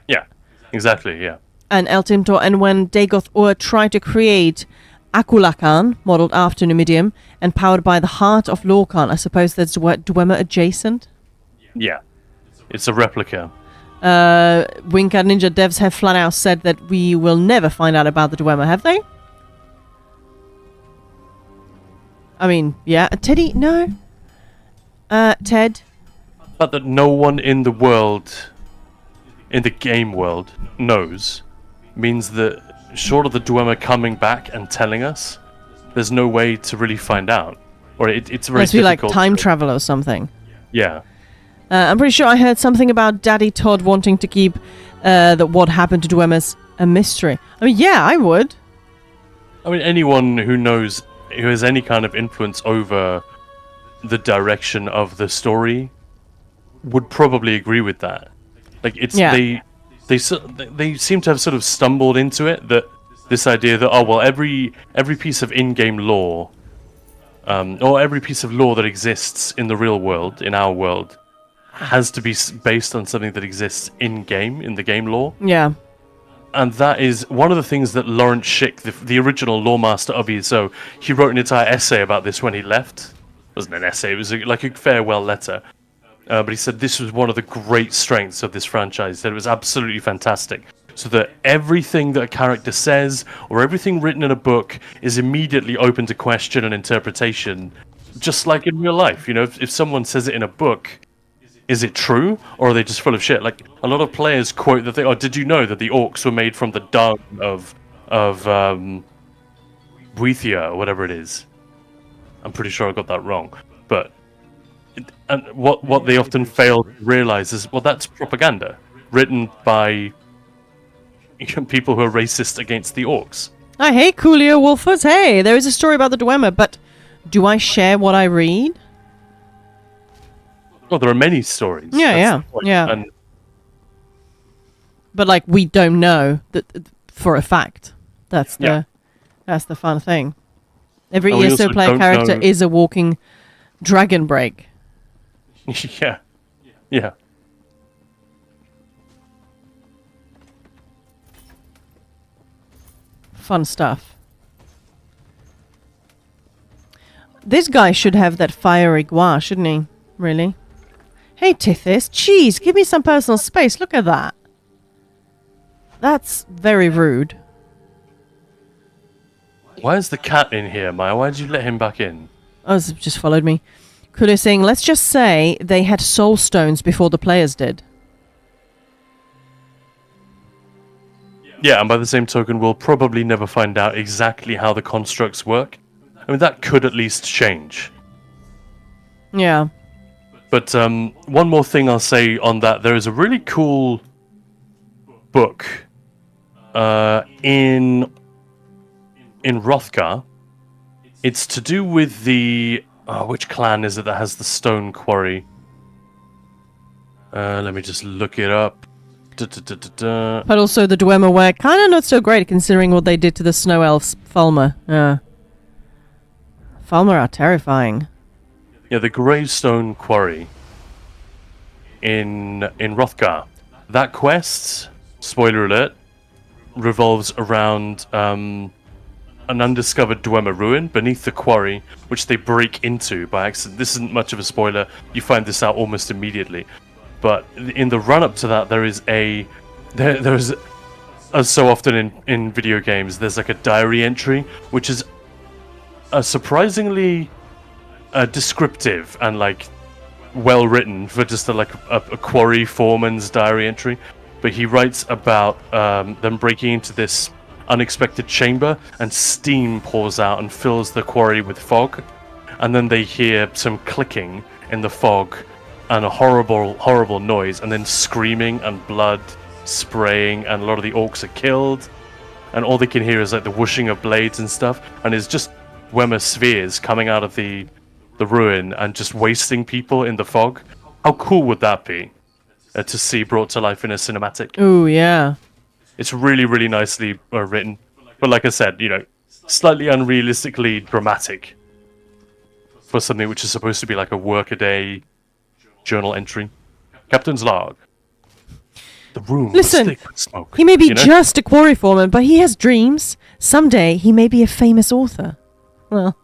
Yeah, exactly. Yeah.
And El Timtor, and when Dagoth Ur tried to create Akulakan, modelled after Numidium, and powered by the heart of Lorcan, I suppose that's Dwemer adjacent?
Yeah. It's a replica.
Wingcat Ninja devs have flat out said that we will never find out about the Dwemer, have they? I mean, yeah. Teddy, no. Ted?
But that no one in the world, in the game world, knows, means that short of the Dwemer coming back and telling us, there's no way to really find out. Or it's very
Must be like
difficult.
time travel or something.
Yeah.
I'm pretty sure I heard something about Daddy Todd wanting to keep that what happened to Dwemers a mystery. I mean, yeah, I would.
I mean, anyone who has any kind of influence over the direction of the story would probably agree with that. Like, it's they seem to have sort of stumbled into it, that this idea that every piece of in-game lore, or every piece of lore that exists in the real world, in our world, has to be based on something that exists in-game, in the game lore.
Yeah.
And that is one of the things that Lawrence Schick, the original lore master of ESO, he wrote an entire essay about this when he left. It wasn't an essay, it was like a farewell letter. But he said this was one of the great strengths of this franchise, that it was absolutely fantastic. So that everything that a character says, or everything written in a book, is immediately open to question and interpretation, just like in real life. If someone says it in a book, is it true, or are they just full of shit? Like, a lot of players quote that did you know that the orcs were made from the dung of Buethia, or whatever it is? I'm pretty sure I got that wrong. But and what they often fail to realize is, that's propaganda written by people who are racist against the orcs.
Hey, Coolio Wolfers. Hey, there is a story about the Dwemer, but do I share what I read?
Well, there are many stories.
Yeah.
And
but like, we don't know that for a fact. That's the fun thing. Every ESO player character is a walking dragon break.
Yeah.
Fun stuff. This guy should have that fiery gua, shouldn't he? Really? Hey, Tithis. Jeez, give me some personal space. Look at that. That's very rude.
Why is the cat in here, Maya? Why did you let him back in?
Oh, it's just followed me. Coolio saying, let's just say they had soul stones before the players did.
Yeah, and by the same token, we'll probably never find out exactly how the constructs work. I mean, that could at least change.
Yeah.
But one more thing I'll say on that, there is a really cool book in Hrothgar. It's to do with the... which clan is it that has the stone quarry? Let me just look it up.
But also the Dwemer were kind of not so great considering what they did to the snow elves, Falmer. Yeah. Falmer are terrifying.
Yeah, the Gravestone Quarry in Rothgar. That quest, spoiler alert, revolves around an undiscovered Dwemer ruin beneath the quarry, which they break into by accident. This isn't much of a spoiler. You find this out almost immediately. But in the run-up to that, there's as so often in video games, there's like a diary entry, which is surprisingly descriptive and like well written for just a quarry foreman's diary entry. But he writes about them breaking into this unexpected chamber, and steam pours out and fills the quarry with fog, and then they hear some clicking in the fog and a horrible noise, and then screaming and blood spraying, and a lot of the orcs are killed, and all they can hear is like the whooshing of blades and stuff, and it's just Dwemer spheres coming out of the ruin and just wasting people in the fog. How cool would that be to see brought to life in a cinematic?
Ooh, yeah.
It's really, really nicely written. But like I said, slightly unrealistically dramatic for something which is supposed to be like a workaday journal entry. Captain's log. The room was
Listen,
thick with smoke.
He may be just a quarry foreman, but he has dreams. Someday he may be a famous author. Well,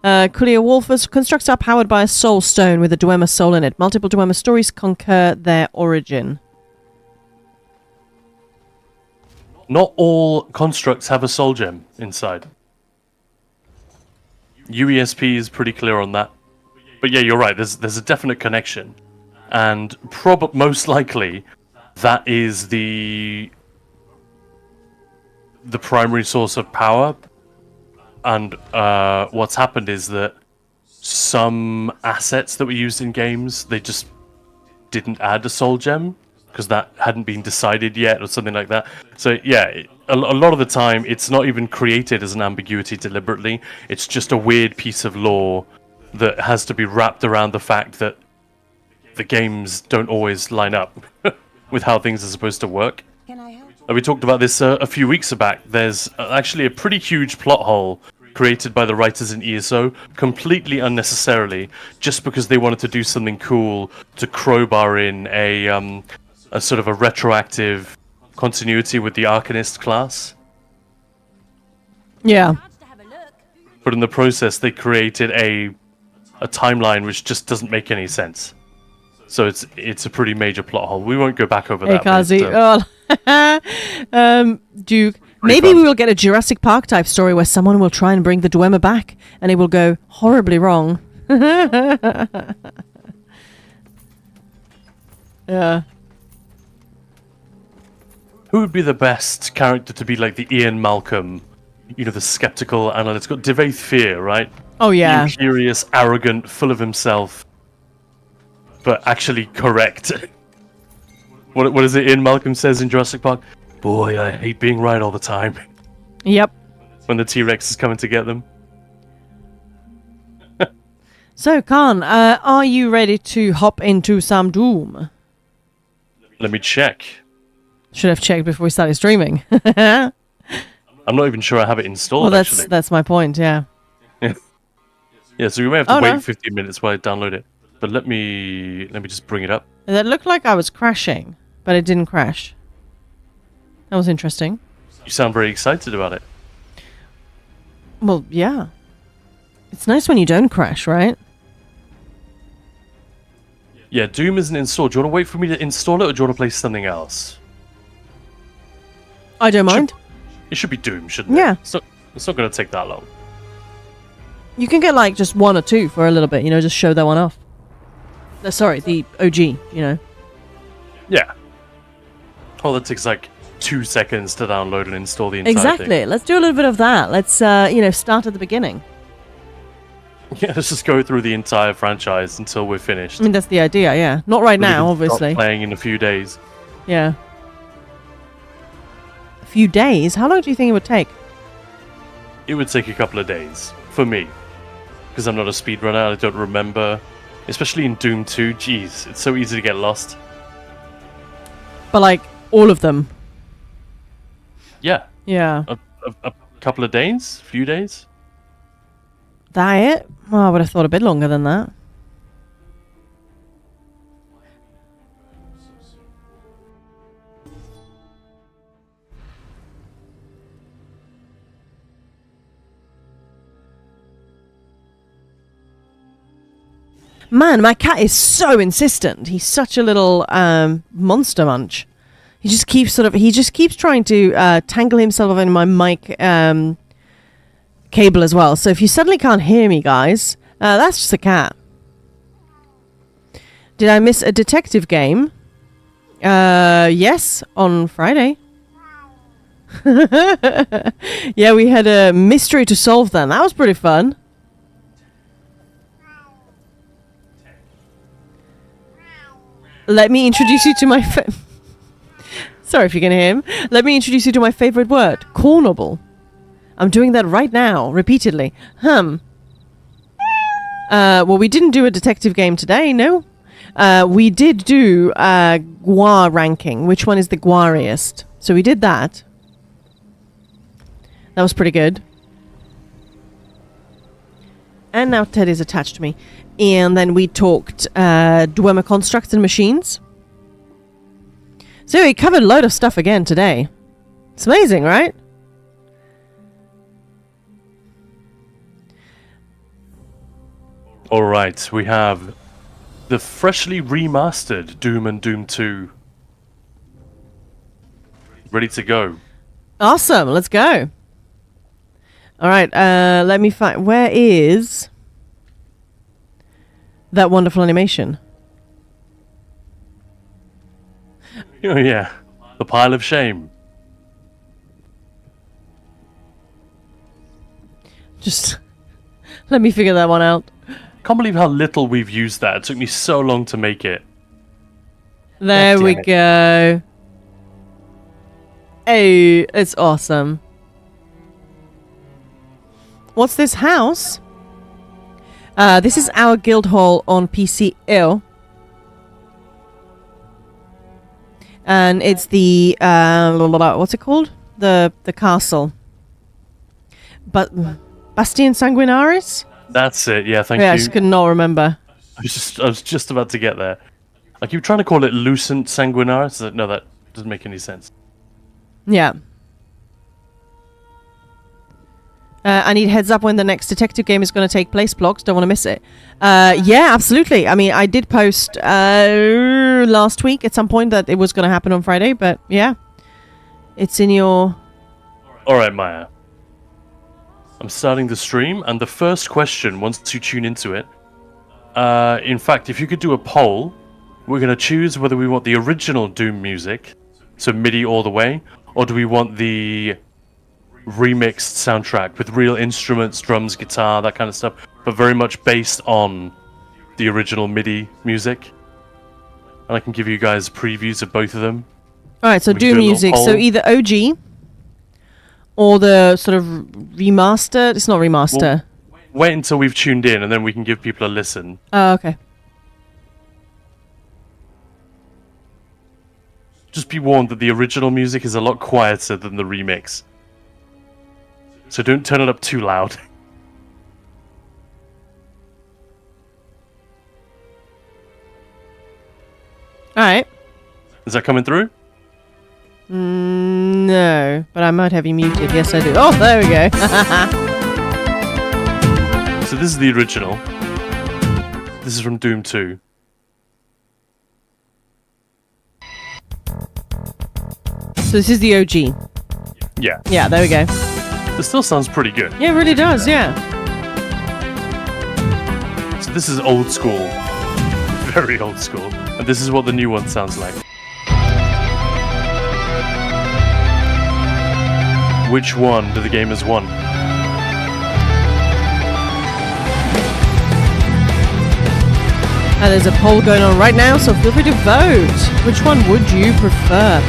Kulia Wolfers constructs are powered by a soul stone with a Dwemer soul in it. Multiple Dwemer stories concur their origin.
Not all constructs have a soul gem inside. UESP is pretty clear on that. But yeah, you're right. There's a definite connection, and most likely that is the primary source of power. And what's happened is that some assets that were used in games, they just didn't add a soul gem because that hadn't been decided yet or something like that. So yeah, a lot of the time it's not even created as an ambiguity deliberately. It's just a weird piece of lore that has to be wrapped around the fact that the games don't always line up with how things are supposed to work.
Can I help?
We talked about this a few weeks back. There's actually a pretty huge plot hole created by the writers in ESO, completely unnecessarily, just because they wanted to do something cool to crowbar in a sort of a retroactive continuity with the Arcanist class.
Yeah.
But in the process, they created a timeline which just doesn't make any sense. So it's a pretty major plot hole. We won't go back over
Hey,
that.
Kazi. Duke. Maybe
fun.
we will get a Jurassic Park type story where someone will try and bring the Dwemer back, and it will go horribly wrong. Yeah.
Who would be the best character to be like the Ian Malcolm? The skeptical analytical. Divaith Fear, right?
Oh, yeah.
Curious, arrogant, full of himself, but actually correct. What is it Ian Malcolm says in Jurassic Park? Boy, I hate being right all the time.
Yep.
When the T-Rex is coming to get them.
So, Khan, are you ready to hop into some Doom?
Let me check.
Should have checked before we started streaming.
I'm not even sure I have it installed.
Well,
actually.
that's my point. Yeah.
Yeah, so we may have to wait
no.
15 minutes while I download it. But let me just bring it up.
That looked like I was crashing, but it didn't crash. That was interesting.
You sound very excited about it.
Well, yeah. It's nice when you don't crash, right?
Yeah, Doom isn't installed. Do you want to wait for me to install it, or do you want to play something else?
I don't mind.
It should be Doom, shouldn't it?
Yeah.
It's not going to take that long.
You can get like just one or two for a little bit, just show that one off. Sorry, the OG,
Yeah. Oh, that takes like 2 seconds to download and install the entire
Exactly.
thing.
Let's do a little bit of that. Let's, start at the beginning.
Yeah, let's just go through the entire franchise until we're finished.
I mean, that's the idea, yeah. Not right
Then we
now,
can start
obviously.
playing in a few days.
Yeah. A few days? How long do you think it would take?
It would take a couple of days for me, because I'm not a speedrunner. I don't remember, especially in Doom 2. Jeez, it's so easy to get lost.
But like all of them.
Yeah,
Yeah.
a couple of days, few days.
That it? Oh, I would have thought a bit longer than that. Man, my cat is so insistent. He's such a little monster munch. He just keeps trying to tangle himself in my mic cable as well. So if you suddenly can't hear me, guys, that's just a cat. Did I miss a detective game? Yes, on Friday. Yeah, we had a mystery to solve then. That was pretty fun. Let me introduce you to my sorry if you can hear him. Let me introduce you to my favorite word, cornable. I'm doing that right now, repeatedly. Well, we didn't do a detective game today, no. We did do Guar ranking. Which one is the guariest? So we did that. That was pretty good. And now Ted is attached to me. And then we talked Dwemer constructs and machines. So we covered a load of stuff again today. It's amazing, right?
All right, we have the freshly remastered Doom and Doom 2 ready to go.
Awesome, let's go. All right, let me find... Where is that wonderful animation?
Oh yeah, the pile of shame.
Just let me figure that one out.
Can't believe how little we've used that. It took me so long to make it.
There we go. Hey, it's awesome. What's this house? This is our guild hall on PC Ill. And it's the what's it called? The castle. But Bastion Sanguinaris?
That's it. Yeah, thank
Yeah,
you.
I just could not remember.
I was just about to get there. I keep trying to call it Lucent Sanguinaris. No, that doesn't make any sense.
Yeah. I need heads up when the next detective game is going to take place. Blogs, don't want to miss it. Yeah, absolutely. I mean, I did post last week at some point that it was going to happen on Friday, but yeah, it's in your...
All right, Maya. I'm starting the stream, and the first question, once you tune into it, in fact, if you could do a poll, we're going to choose whether we want the original Doom music, so MIDI all the way, or do we want the remixed soundtrack with real instruments, drums, guitar, that kind of stuff, but very much based on the original MIDI music. And I can give you guys previews of both of them.
Alright, so Doom music, so either OG or the sort of remaster. It's not remaster.
Wait until we've tuned in and then we can give people a listen.
Oh, okay.
Just be warned that the original music is a lot quieter than the remix. So don't turn it up too loud.
Alright.
Is that coming through?
No, but I might have you muted. Yes, I do. Oh, there we go.
So this is the original. This is from Doom 2.
So this is the OG.
Yeah.
Yeah, there we go.
This still sounds pretty good.
Yeah, it really does, yeah.
So this is old school. Very old school. And this is what the new one sounds like. Which one do the gamers want?
There's a poll going on right now, so feel free to vote. Which one would you prefer?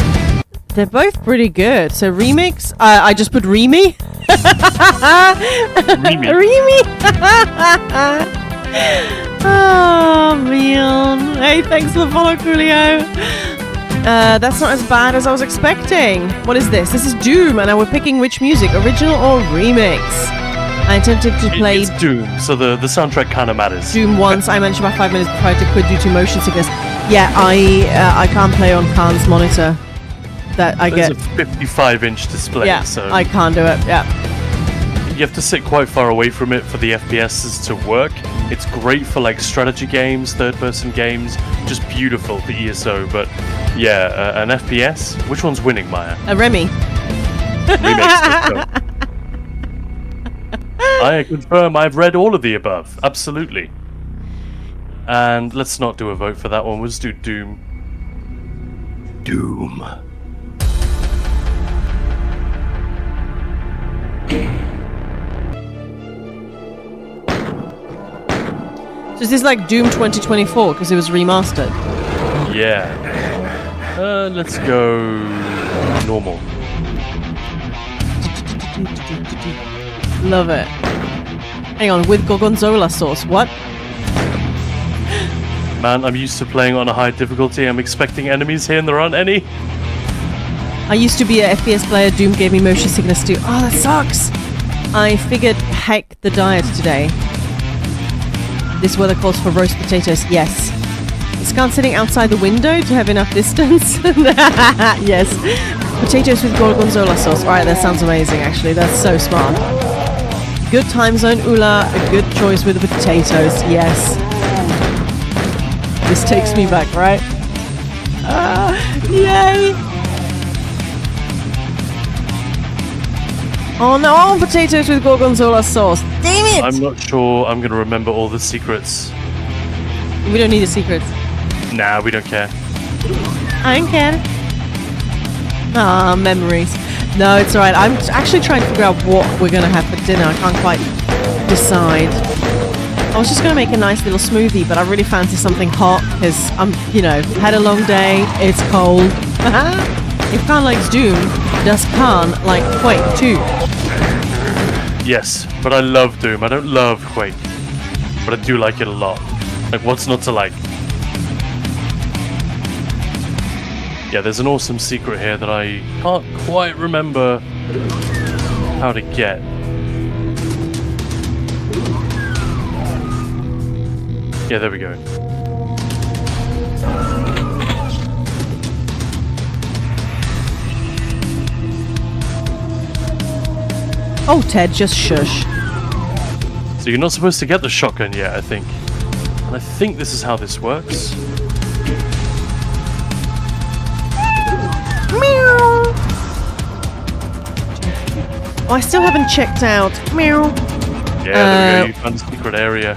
They're both pretty good. So remix, I just put Remy. Remy. Oh man! Hey, thanks for the follow, Coolio. That's not as bad as I was expecting. What is this? This is Doom, and now we're picking which music, original or remix. I attempted to play
It's Doom, so the soundtrack kind of matters.
Doom once. I managed about 5 minutes before I had to quit due to motion sickness. Yeah, I can't play on Khan's monitor. That I
There's
get.
a 55-inch display,
Yeah,
so
I can't do it. Yeah.
you have to sit quite far away from it for the FPSs to work. It's great for like strategy games, third-person games, just beautiful for ESO. But yeah, an FPS. Which one's winning, Maya?
Remy.
Remakes. Let's go. I confirm I've read all of the above. Absolutely. And let's not do a vote for that one. We'll just do Doom.
Doom.
So is this like Doom 2024 because it was remastered?
Yeah. Let's go normal.
Love it. Hang on, with gorgonzola sauce. What?
Man, I'm used to playing on a high difficulty. I'm expecting enemies here and there aren't any.
I used to be a FPS player. Doom gave me motion sickness too. Oh, that sucks. I figured, heck, the diet today. This weather calls for roast potatoes. Yes. Is Khan sitting outside the window to have enough distance? Yes. Potatoes with gorgonzola sauce. Alright, that sounds amazing, actually. That's so smart. Good time zone, Ula. A good choice with the potatoes. Yes. This takes me back, right? Yay! Oh no, I want potatoes with gorgonzola sauce. Damn it!
I'm not sure I'm going to remember all the secrets.
We don't need the secrets.
Nah, we don't care.
I don't care. Ah, memories. No, it's alright. I'm actually trying to figure out what we're going to have for dinner. I can't quite decide. I was just going to make a nice little smoothie, but I really fancy something hot because I'm, had a long day. It's cold. If Khan likes Doom, does Khan like Quake too?
Yes, but I love Doom. I don't love Quake, but I do like it a lot. Like, what's not to like? Yeah, there's an awesome secret here that I can't quite remember how to get. Yeah, there we go.
Oh, Ted, just shush.
So you're not supposed to get the shotgun yet, I think. And I think this is how this works.
Meow. Oh, I still haven't checked out. Meow.
Yeah, there we go. You found the secret area.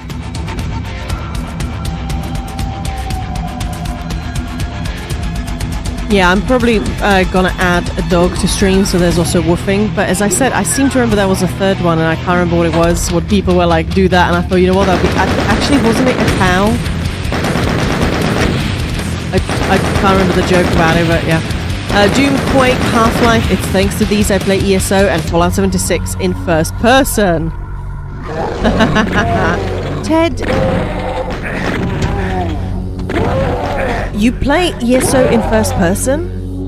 Yeah, I'm probably gonna add a dog to stream, so there's also woofing. But as I said, I seem to remember there was a third one, and I can't remember what it was. What people were like, do that, and I thought, you know what, that would be... Actually, wasn't it a cow? I can't remember the joke about it, but yeah. Doom, Quake, Half-Life, it's thanks to these I play ESO and Fallout 76 in first person. Ted... You play ESO in first person?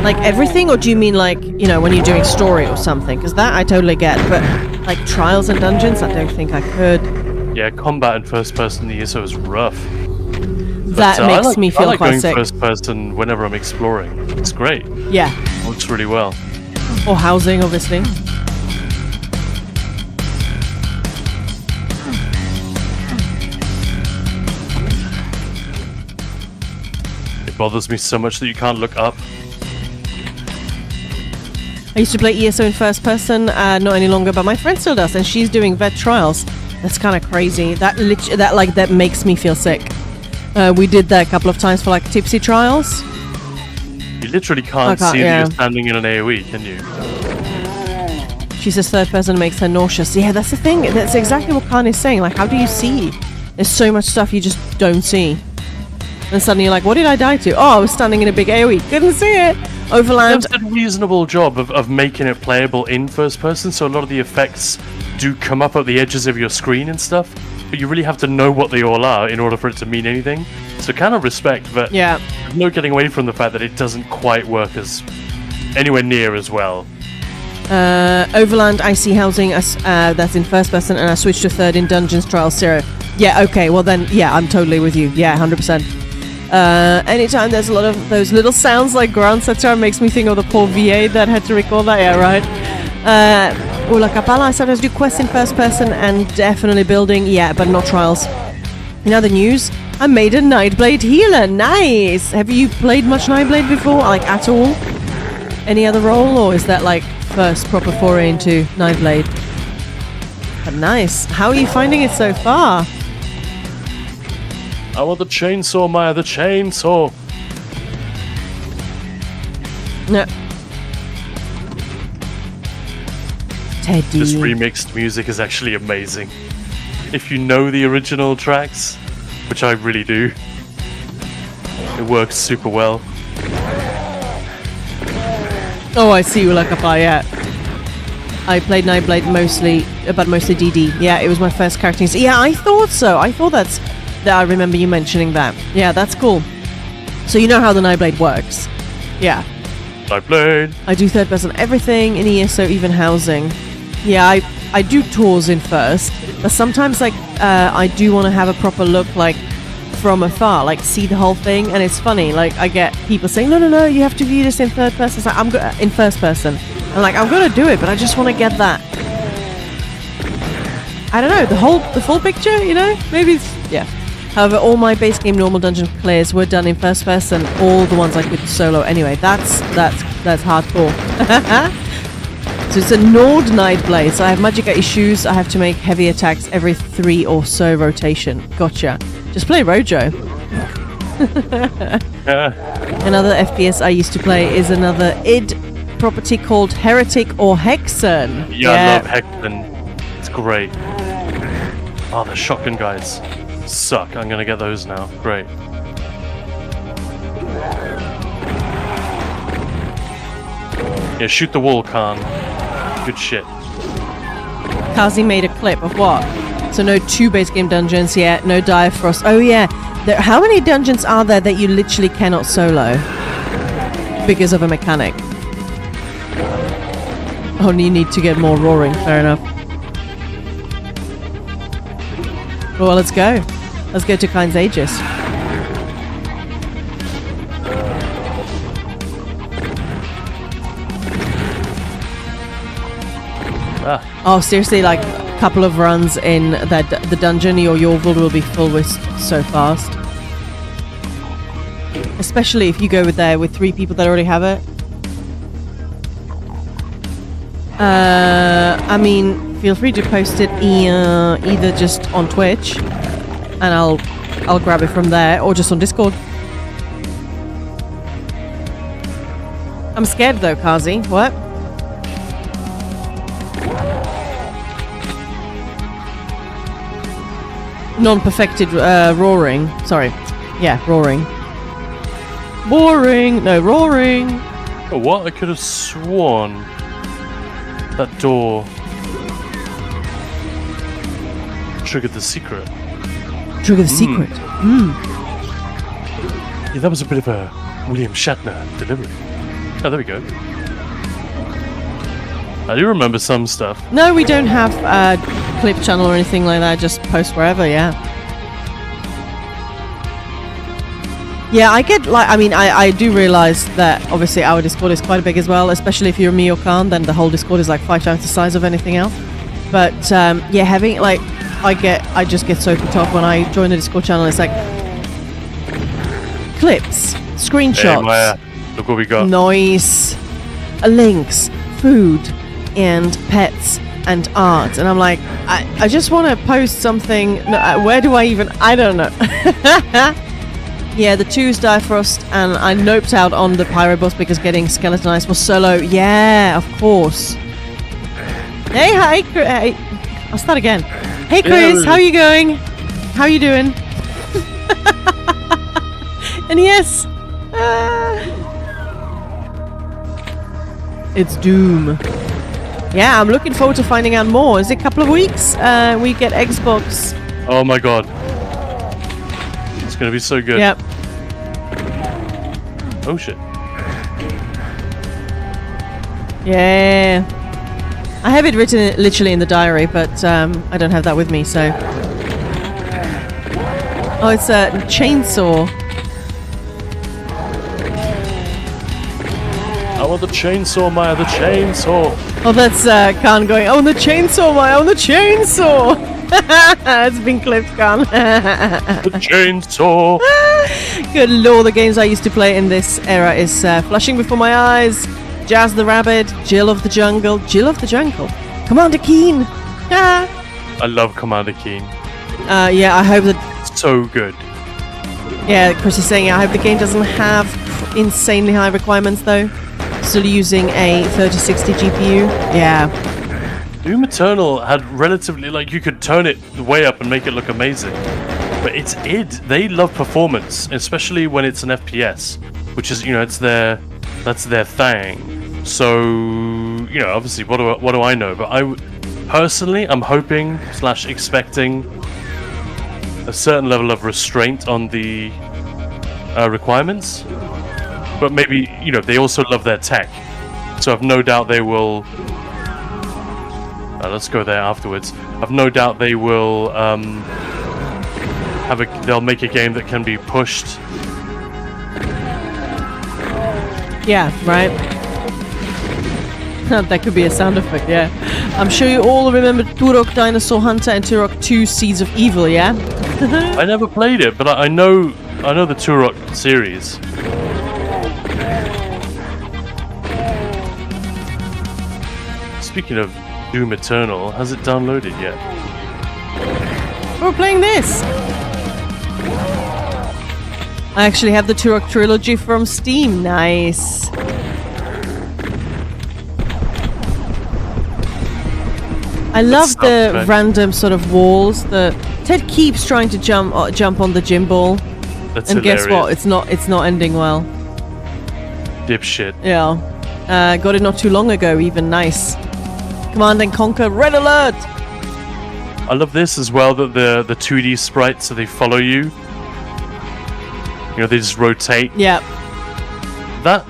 Like everything? Or do you mean like, when you're doing story or something? Because that I totally get, but like trials and dungeons, I don't think I could.
Yeah, combat in first person in ESO is rough.
That
But,
makes me feel
I like
quite
going
sick.
first person whenever I'm exploring. It's great.
Yeah.
Works really well.
Or housing, obviously.
It bothers me so much that you can't look up.
I used to play ESO in first person, not any longer, but my friend still does, and she's doing vet trials. That's kind of crazy. That makes me feel sick. We did that a couple of times for like tipsy trials.
You literally can't see that you're standing in an AoE, can you?
She says third person makes her nauseous. Yeah, that's the thing. That's exactly what Khan is saying. Like, how do you see? There's so much stuff you just don't see. And suddenly you're like, what did I die to? Oh, I was standing in a big AoE. Couldn't see it. Overland.
They've done a reasonable job of making it playable in first person, so a lot of the effects do come up at the edges of your screen and stuff, but you really have to know what they all are in order for it to mean anything. So kind of respect, but
yeah,
no getting away from the fact that it doesn't quite work as anywhere near as well
Overland Icy Housing, that's in first person, and I switched to third in Dungeons Trials 0. Yeah, okay, well then, yeah, I'm totally with you. Yeah, 100%. Anytime there's a lot of those little sounds like ground setter, makes me think of the poor VA that had to record that. Yeah, right. Ula Kapala, I sometimes do quests in first person and definitely building, yeah, but not trials. In other news, I made a Nightblade healer. Nice! Have you played much Nightblade before? Like, at all? Any other role? Or is that, like, first proper foray into Nightblade? But nice. How are you finding it so far?
I want the chainsaw, Maya, the chainsaw.
No. Teddy.
This remixed music is actually amazing. If you know the original tracks, which I really do, it works super well.
Oh, I see you like a fire, yeah. I played Nightblade mostly, but mostly DD. Yeah, it was my first character. Yeah, I thought so. I thought that I remember you mentioning that. Yeah, that's cool. So you know how the Nightblade works. Yeah.
Nightblade.
I do third person everything in ESO, even housing. Yeah, I do tours in first, but sometimes like I do want to have a proper look like from afar, like see the whole thing, and it's funny. Like I get people saying, no, you have to view this in third person. It's like, in first person. I'm like, I'm gonna do it, but I just want to get that. I don't know, the full picture, you know? Maybe it's, yeah. However, all my base game normal dungeon clears were done in first person. All the ones I could solo anyway. That's hardcore. So it's a Nord Nightblade. So I have Magicka issues. I have to make heavy attacks every 3 or so rotation. Gotcha. Just play Rojo. Another FPS I used to play is another id property called Heretic or Hexen.
Yeah, I love Hexen. It's great. Oh, the shotgun guys suck. I'm gonna get those now. Great. Yeah, shoot the wall, Khan. Good shit.
Kazi made a clip of what? So no 2 base game dungeons yet, no Dire Frost. Oh yeah, how many dungeons are there that you literally cannot solo? Because of a mechanic. Oh, you need to get more roaring, fair enough. Well, let's go. Let's go to Kind's Aegis. Oh, seriously, like a couple of runs in the dungeon, your world will be full with so fast. Especially if you go with 3 people that already have it. I mean, feel free to post it either just on Twitch, and I'll grab it from there, or just on Discord. I'm scared though, Kazi. What? Non-perfected roaring. Sorry. Yeah, roaring. Boring. No, roaring.
Oh, what? I could have sworn that door triggered the secret.
Trigger the secret.
Yeah, that was a bit of a William Shatner delivery. Oh, there we go. I do remember some stuff.
No, we don't have a clip channel or anything like that. Just post wherever, yeah. Yeah, I get, like, I mean, I do realize that obviously our Discord is quite big as well, especially if you're me or Khan, then the whole Discord is like 5 times the size of anything else. But yeah, having, like, I just get so put off when I join the Discord channel. It's like clips, screenshots.
Hey, Maya, look what we got.
Noise, links, food, and pets and art. And I'm like, I just want to post something. No, where do I even? I don't know. Yeah, the 2's Dire Frost, and I noped out on the Pyro boss because getting skeletonized was solo. Yeah, of course. Hey, hi, hey. I'll start again. Hey, Chris, how you going? How you doing? And yes, it's Doom. Yeah, I'm looking forward to finding out more. Is it a couple of weeks? We get Xbox.
Oh my god. It's gonna be so good.
Yep.
Oh shit.
Yeah. I have it written literally in the diary, but I don't have that with me, so... Oh, it's a chainsaw.
I want the chainsaw, Maya, the chainsaw.
Oh, that's Khan going, oh, the chainsaw, Maya, oh, the chainsaw! It's been clipped, Khan.
The chainsaw.
Good lord, the games I used to play in this era is Flushing Before My Eyes, Jazz the Rabbit, Jill of the Jungle, Commander Keen.
I love Commander Keen.
Yeah, I hope that...
So good.
Yeah, Chris is saying, I hope the game doesn't have insanely high requirements, though. Still using a 3060 GPU. Yeah.
Doom Eternal had relatively, like, you could turn it way up and make it look amazing. But it's id. They love performance, especially when it's an FPS, which is, you know, that's their thing. So, you know, obviously, what do I know? But personally, I'm hoping / expecting a certain level of restraint on the requirements. But maybe, you know, they also love their tech. So I've no doubt they will... let's go there afterwards. I've no doubt they will they'll make a game that can be pushed.
Yeah, right. That could be a sound effect, yeah. I'm sure you all remember Turok Dinosaur Hunter and Turok 2 Seeds of Evil, yeah?
I never played it, but I know the Turok series. Speaking of Doom Eternal, has it downloaded yet?
We're playing this! I actually have the Turok trilogy from Steam. Nice. I love the random sort of walls that Ted keeps trying to jump on the gym ball.
That's
and
hilarious.
Guess what? It's not ending well.
Dipshit.
Yeah. Got it not too long ago, even. Nice. Command and Conquer, red alert!
I love this as well, that the 2D sprites, so they follow you. You know, they just rotate.
Yeah.
That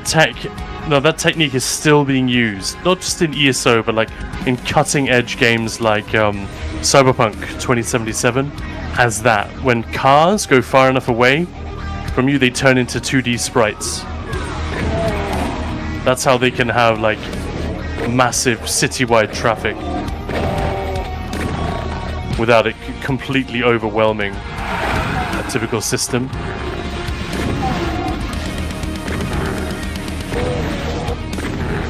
technique is still being used, not just in ESO, but like in cutting-edge games like Cyberpunk 2077 has that. When cars go far enough away from you, they turn into 2D sprites. That's how they can have like massive citywide traffic without it completely overwhelming a typical system.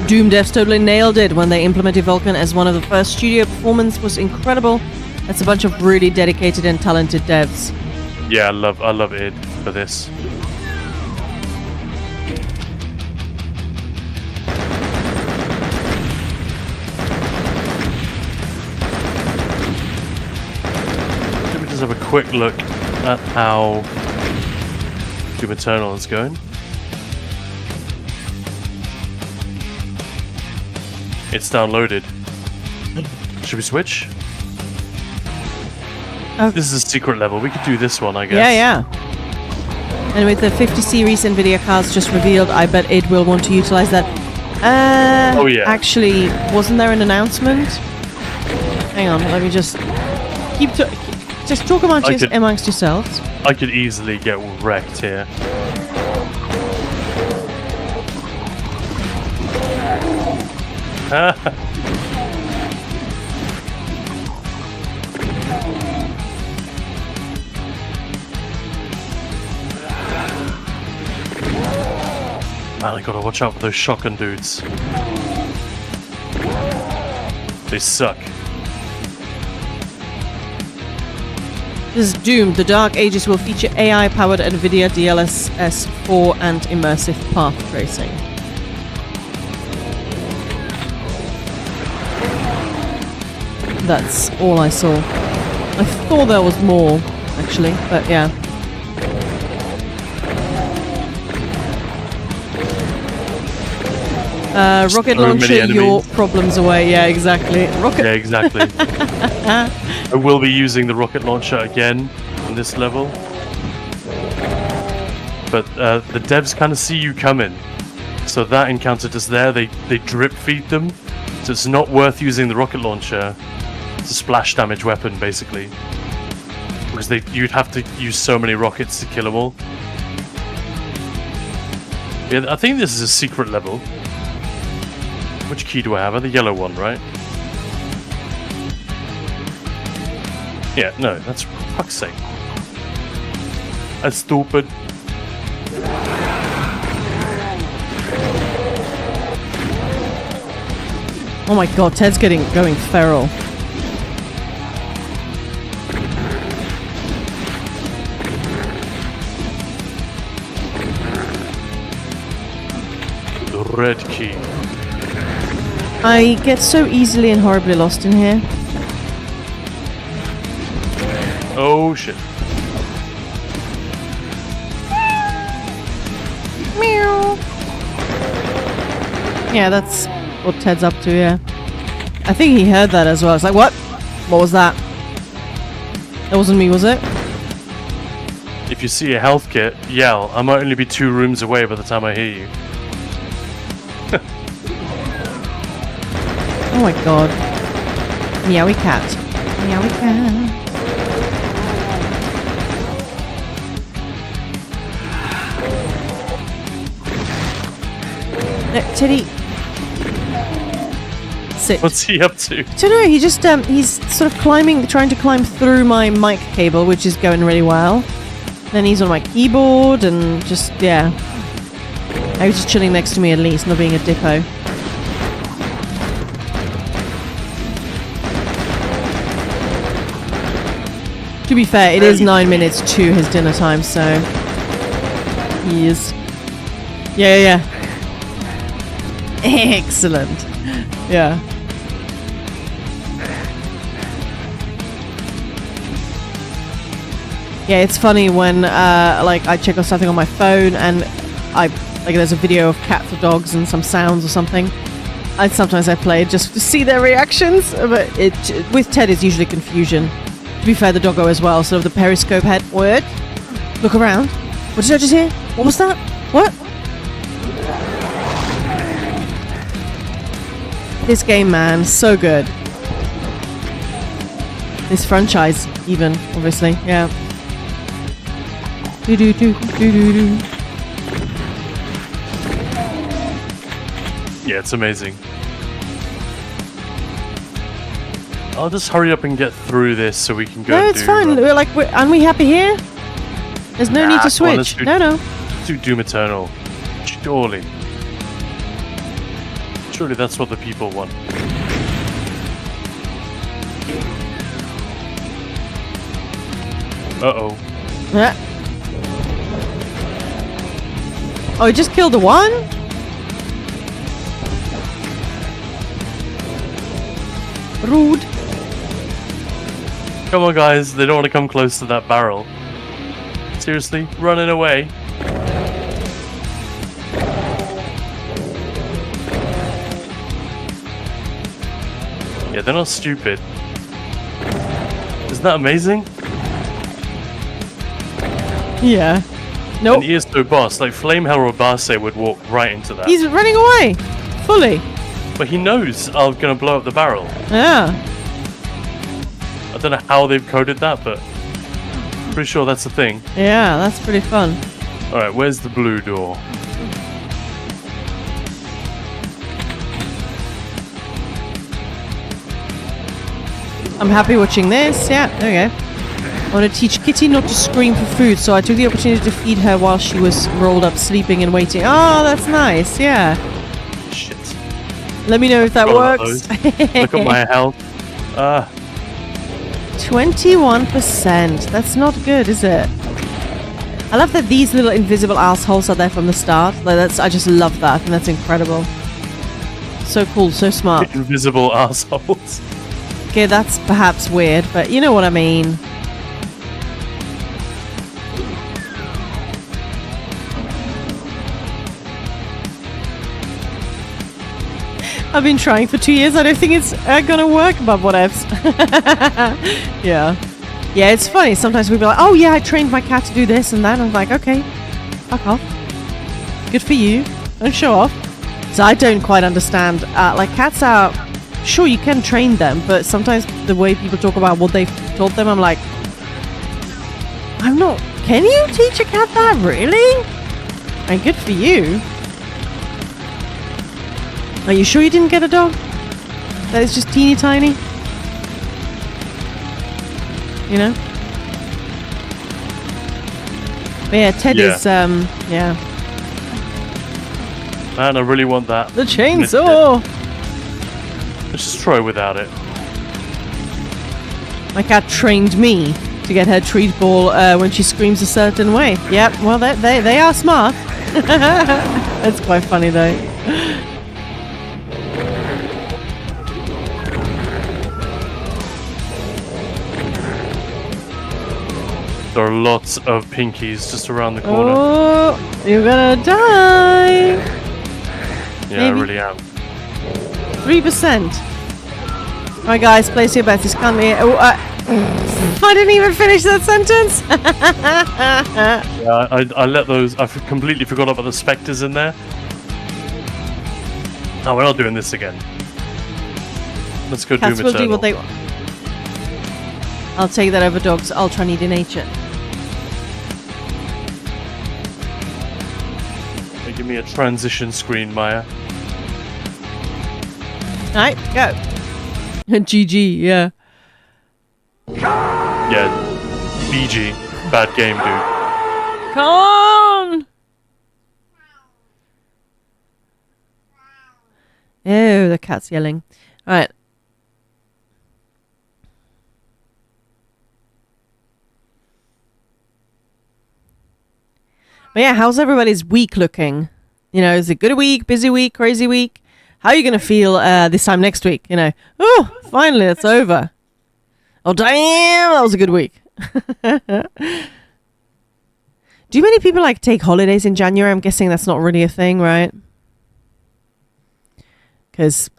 Doom devs totally nailed it when they implemented Vulkan as one of the first studio. Performance was incredible. That's a bunch of really dedicated and talented devs.
Yeah, I love id for this. Let me just have a quick look at how Doom Eternal is going. It's downloaded. Should we switch?
Oh.
This is a secret level. We could do this one, I guess.
Yeah. And with the 50 series NVIDIA cards just revealed, I bet it will want to utilize that.
Oh yeah.
Actually, wasn't there an announcement? Hang on, let me just just talk amongst yourselves.
I could easily get wrecked here. Man, I gotta watch out for those shotgun dudes. They suck.
This is Doom. The Dark Ages will feature AI-powered NVIDIA DLSS 4 and immersive path tracing. That's all I saw. I thought there was more, actually, but yeah. Rocket launcher your problems away. Yeah, exactly.
Yeah, exactly. I will be using the rocket launcher again on this level. But the devs kind of see you coming. So that encounter just there, they drip feed them So it's not worth using the rocket launcher. It's a splash damage weapon, basically. Because you'd have to use so many rockets to kill them all. Yeah, I think this is a secret level. Which key do I have? The yellow one, right? Yeah, no, that's for fuck's sake. That's stupid.
Oh my god, Ted's going feral.
The red key.
I get so easily and horribly lost in here.
Oh shit.
Meow. Yeah, that's what Ted's up to, yeah. I think he heard that as well. It's like, what? What was that? That wasn't me, was it?
If you see a health kit, yell. I might only be 2 rooms away by the time I hear you.
Oh my god. Meowie cat. Meowie cat. No, Teddy. Sit.
What's he up to?
I don't know, he just, he's sort of trying to climb through my mic cable, which is going really well. Then he's on my keyboard and just, yeah. I was just chilling next to me at least, not being a dippo. To be fair, it is 9 minutes to his dinner time, so he is. Yeah. Excellent. Yeah. Yeah, it's funny when like I check on something on my phone and there's a video of cats or dogs and some sounds or something. Sometimes I play it just to see their reactions, but with Ted it's usually confusion. To be fair, the doggo as well, sort of the periscope head. What? Look around. What did I just hear? What was that? What? This game, man, so good. This franchise, even, obviously, yeah. Do.
Yeah, it's amazing. I'll just hurry up and get through this so we can go.
No, it's fine. Aren't we happy here? There's no need to switch. No.
Do Doom Eternal. Surely. Surely that's what the people want. Uh-oh.
Yeah. Oh, he just killed the one? Rude.
Come on, guys. They don't want to come close to that barrel. Seriously? Running away? Yeah, they're not stupid. Isn't that amazing?
Yeah. Nope.
And he is so boss. Like, Flamehell or Barse would walk right into that.
He's running away. Fully.
But he knows I'm going to blow up the barrel.
Yeah.
I don't know how they've coded that, but pretty sure that's the thing.
Yeah, that's pretty fun.
Alright, where's the blue door?
I'm happy watching this. Yeah, there we go. I want to teach Kitty not to scream for food, so I took the opportunity to feed her while she was rolled up sleeping and waiting. Oh, that's nice. Yeah.
Shit.
Let me know if that works.
Look at my health.
21%. That's not good, is it? I love that these little invisible assholes are there from the start. Like I just love that. I think that's incredible. So cool, so smart.
Invisible assholes.
Okay, that's perhaps weird, but you know what I mean. I've been trying for 2 years. I don't think it's gonna work, but whatevs. Yeah. Yeah, it's funny. Sometimes we'll be like, oh yeah, I trained my cat to do this and that. And I'm like, okay, fuck off. Good for you. Don't show off. So I don't quite understand. Like, cats are sure, you can train them, but sometimes the way people talk about what they've taught them, I'm like, I'm not. Can you teach a cat that? Really? And good for you. Are you sure you didn't get a dog that is just teeny tiny? You know? But yeah, Ted is, yeah.
Man, I really want that.
The chainsaw!
Let's just try without it.
My cat trained me to get her treat ball when she screams a certain way. Yep, well, they are smart. That's quite funny, though.
There are lots of pinkies just around the corner.
Oh, you're gonna die!
Yeah, I
maybe.
really am.
3%. Alright guys, place your bets. This can't be... Oh, I didn't even finish that sentence!
Yeah, I let those... I completely forgot about the spectres in there. Oh, we're not doing this again. Let's go
Cats
Doom
will do
Eternal.
what they want. I'll take that over dogs' ultra needy nature.
Give me a transition screen, Maya.
Alright, go. GG, yeah.
Yeah, BG. Bad game, dude.
Come on! Oh, the cat's yelling. Alright. But yeah, how's everybody's week looking? You know, is it good week, busy week, crazy week? How are you going to feel this time next week? You know, oh, finally, it's over. Oh, damn, that was a good week. Do many people like take holidays in January? I'm guessing that's not really a thing, right? Because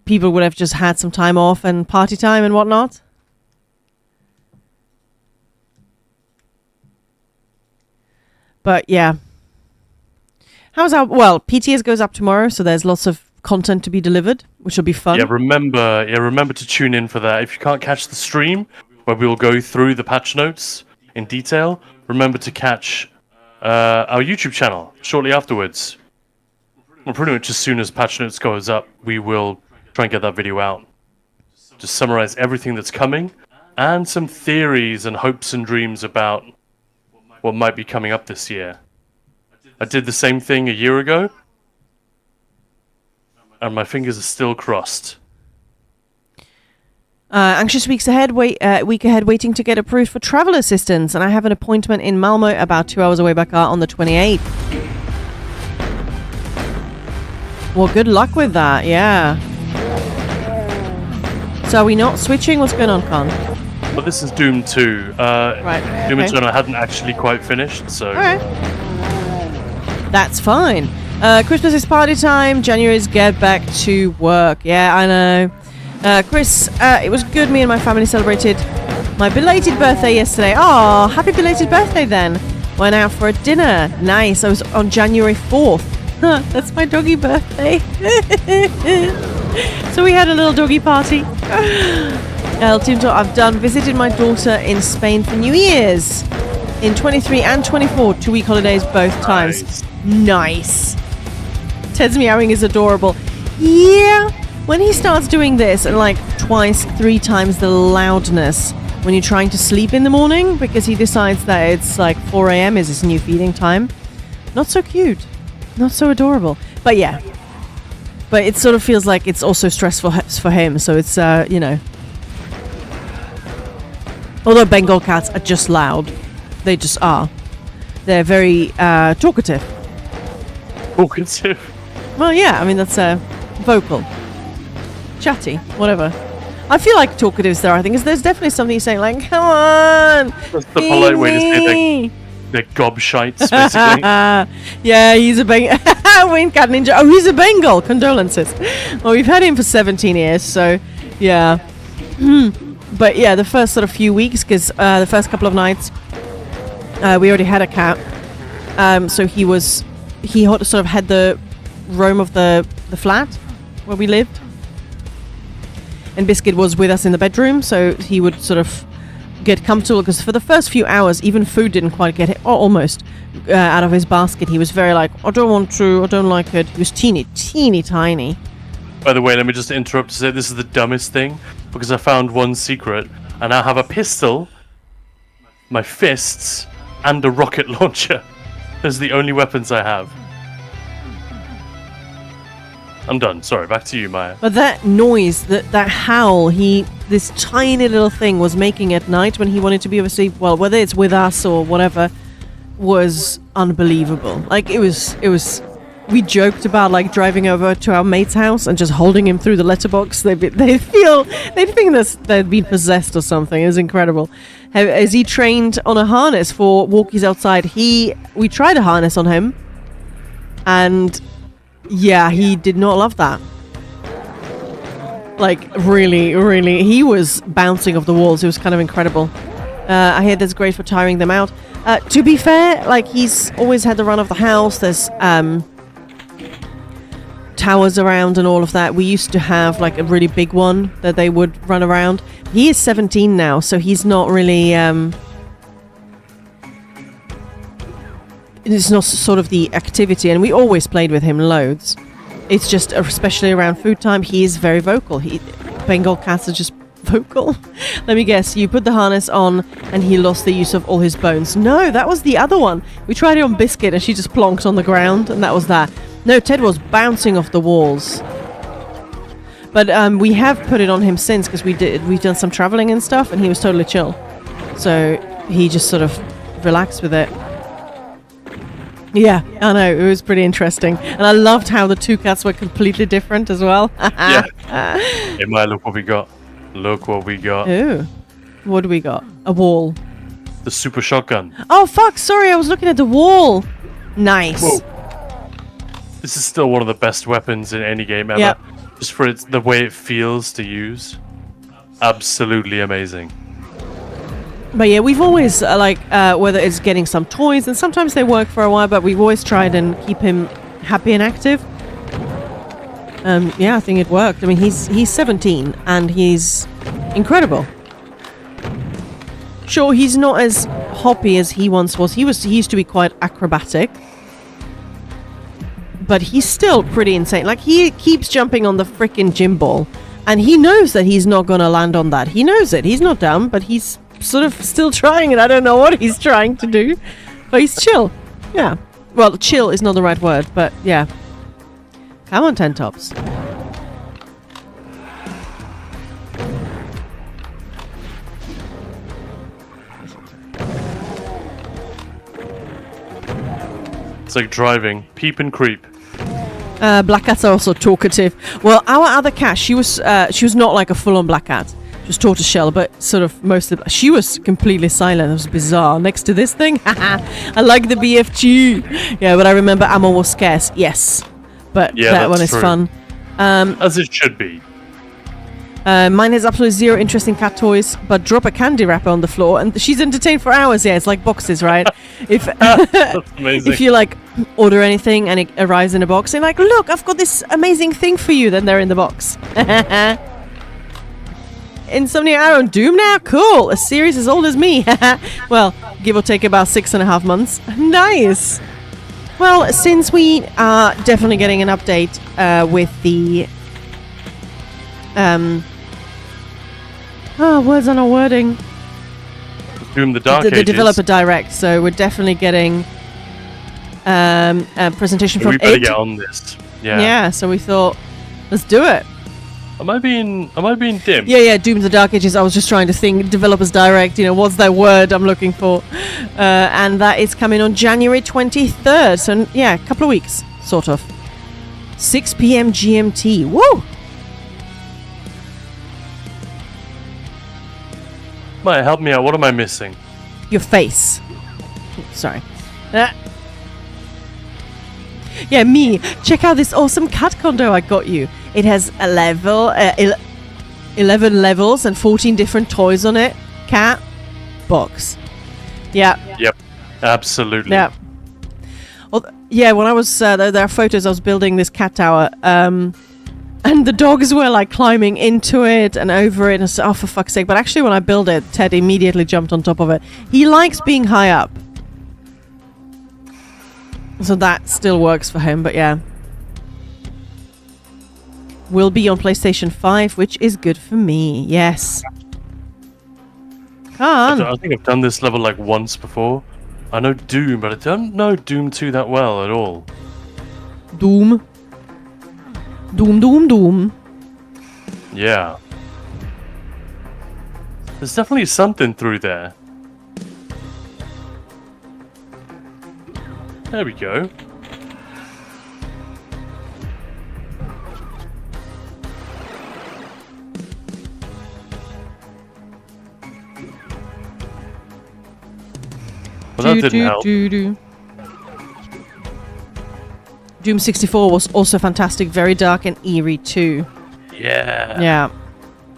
people would have just had some time off and party time and whatnot. But yeah. How's our... Well, PTS goes up tomorrow, so there's lots of content to be delivered, which will be fun.
Yeah, remember to tune in for that. If you can't catch the stream, where we'll go through the patch notes in detail, remember to catch our YouTube channel shortly afterwards. Well, pretty much as soon as patch notes goes up, we will try and get that video out. Just summarize everything that's coming, and some theories and hopes and dreams about what might be coming up this year. I did the same thing a year ago, and my fingers are still crossed.
Anxious week ahead, waiting to get approved for travel assistance, and I have an appointment in Malmo about 2 hours away by car on the 28th. Well, good luck with that, yeah. So are we not switching? What's going on, Con?
But this is Doom 2.
Right.
Doom
Okay.
Eternal hadn't actually quite finished, so...
Alright. That's fine. Christmas is party time. January is get back to work. Yeah, I know. Chris, it was good. Me and my family celebrated my belated birthday yesterday. Oh, happy belated birthday then. Went out for a dinner. Nice. I was on January 4th. That's my doggy birthday. So we had a little doggy party. I've visited my daughter in Spain for New Year's in 23 and 24, 2-week holidays both times. Nice. Ted's meowing is adorable. Yeah, when he starts doing this and like twice, 3 times the loudness when you're trying to sleep in the morning because he decides that it's like 4 a.m. is his new feeding time. Not so cute. Not so adorable. But yeah. But it sort of feels like it's also stressful for him. So it's, you know. Although Bengal cats are just loud. They just are. They're very talkative.
Talkative?
Well, yeah. I mean, that's vocal. Chatty. Whatever. I feel like talkatives there, I think. Is there's definitely something saying like, come on.
That's the polite way to say they're gobshites, basically.
Yeah, he's a Bengal. Wayne Cat Ninja. Oh, he's a Bengal. Condolences. Well, we've had him for 17 years, so yeah. But yeah, the first sort of few weeks, because the first couple of nights, we already had a cat. So he sort of had the roam of the flat where we lived. and Biscuit was with us in the bedroom, so he would sort of get comfortable, because for the first few hours, even food didn't quite get it, or almost, out of his basket. He was very like, I don't want to, I don't like it. He was teeny tiny.
By the way, let me just interrupt to say this is the dumbest thing, because I found one secret, and I have a pistol, my fists, and a rocket launcher. Those are the only weapons I have. I'm done. Sorry, back to you, Maya.
But that noise, that howl, this tiny little thing was making at night when he wanted to be obviously, well, whether it's with us or whatever, was unbelievable. Like, it was. We joked about like driving over to our mate's house and just holding him through the letterbox. They'd think they'd been possessed or something. It was incredible. Is he trained on a harness for walkies outside? We tried a harness on him, and yeah, he did not love that. Like, really, he was bouncing off the walls. It was kind of incredible. I hear that's great for tiring them out. To be fair, like, he's always had the run of the house. There's towers around and all of that. We used to have like a really big one that they would run around. He is 17 now, so he's not really it's not sort of the activity, and we always played with him loads. It's just, especially around food time, he is very vocal. Bengal cats are just vocal. Let me guess, you put the harness on and he lost the use of all his bones. No, that was the other one. We tried it on Biscuit and she just plonked on the ground, and that was that. No, Ted was bouncing off the walls. But we have put it on him since, because we've done some traveling and stuff, and he was totally chill. So he just sort of relaxed with it. Yeah, I know, it was pretty interesting. And I loved how the two cats were completely different as well.
Yeah. Hey, Maya, look what we got. Look what we got.
Ooh. What do we got? A wall.
The super shotgun.
Oh, fuck, sorry, I was looking at the wall. Nice.
Whoa. This is still one of the best weapons in any game ever.
Yep.
Just for the way it feels to use. Absolutely amazing.
But yeah, we've always, whether it's getting some toys, and sometimes they work for a while, but we've always tried and keep him happy and active. Yeah, I think it worked. I mean, he's 17, and he's incredible. Sure, he's not as hoppy as he once was. He used to be quite acrobatic. But he's still pretty insane. Like, he keeps jumping on the frickin' gym ball, and he knows that he's not gonna land on that. He knows it. He's not dumb, but he's sort of still trying it. I don't know what he's trying to do, but he's chill. Yeah. Well, chill is not the right word, but yeah. Come on, 10 tops.
It's like driving. Peep and creep.
Black cats are also talkative. Well, our other cat, she was not like a full-on black cat. She was tortoiseshell, but sort of mostly. She was completely silent. It was bizarre. Next to this thing, I like the BFG. Yeah, but I remember ammo was scarce. Yes, but
yeah,
that one is
true.
fun.
As it should be.
Mine has absolutely zero interest in cat toys, but drop a candy wrapper on the floor and she's entertained for hours. Yeah, it's like boxes, right? If
That's amazing.
if you like order anything and it arrives in a box, and like, look, I've got this amazing thing for you, then they're in the box. Insomnia Arrow and Doom now? Cool. A series as old as me. Well, give or take about 6.5 months. Nice. Well, since we are definitely getting an update with the words are not wording.
Doom the Dark
The
Ages.
developer direct, so we're definitely getting a presentation
Yeah,
from
we better
id.
get on this. Yeah.
Yeah, so we thought, let's do it.
Am I being dim?
Yeah, Doom the Dark Ages. I was just trying to think, developers direct, what's that word I'm looking for? And that is coming on January 23rd, so yeah, a couple of weeks, sort of. 6 p.m. GMT. Woo!
Maya, help me out. What am I missing?
Your face. Sorry. Yeah, me. Check out this awesome cat condo I got you. It has 11 levels and 14 different toys on it. Cat box. Yeah.
Yep. Absolutely.
Yeah. Well, yeah, when I was there are photos. I was building this cat tower. And the dogs were like climbing into it and over it and so, oh, for fuck's sake. But actually when I built it, Ted immediately jumped on top of it. He likes being high up. So that still works for him, but yeah. Will be on PlayStation 5, which is good for me. Yes.
I think I've done this level like once before. I know Doom, but I don't know Doom 2 that well at all.
Doom. Doom, doom, doom.
Yeah. There's definitely something through there. There we go. Well, that didn't help.
Doom 64 was also fantastic, very dark and eerie too.
Yeah.
Yeah.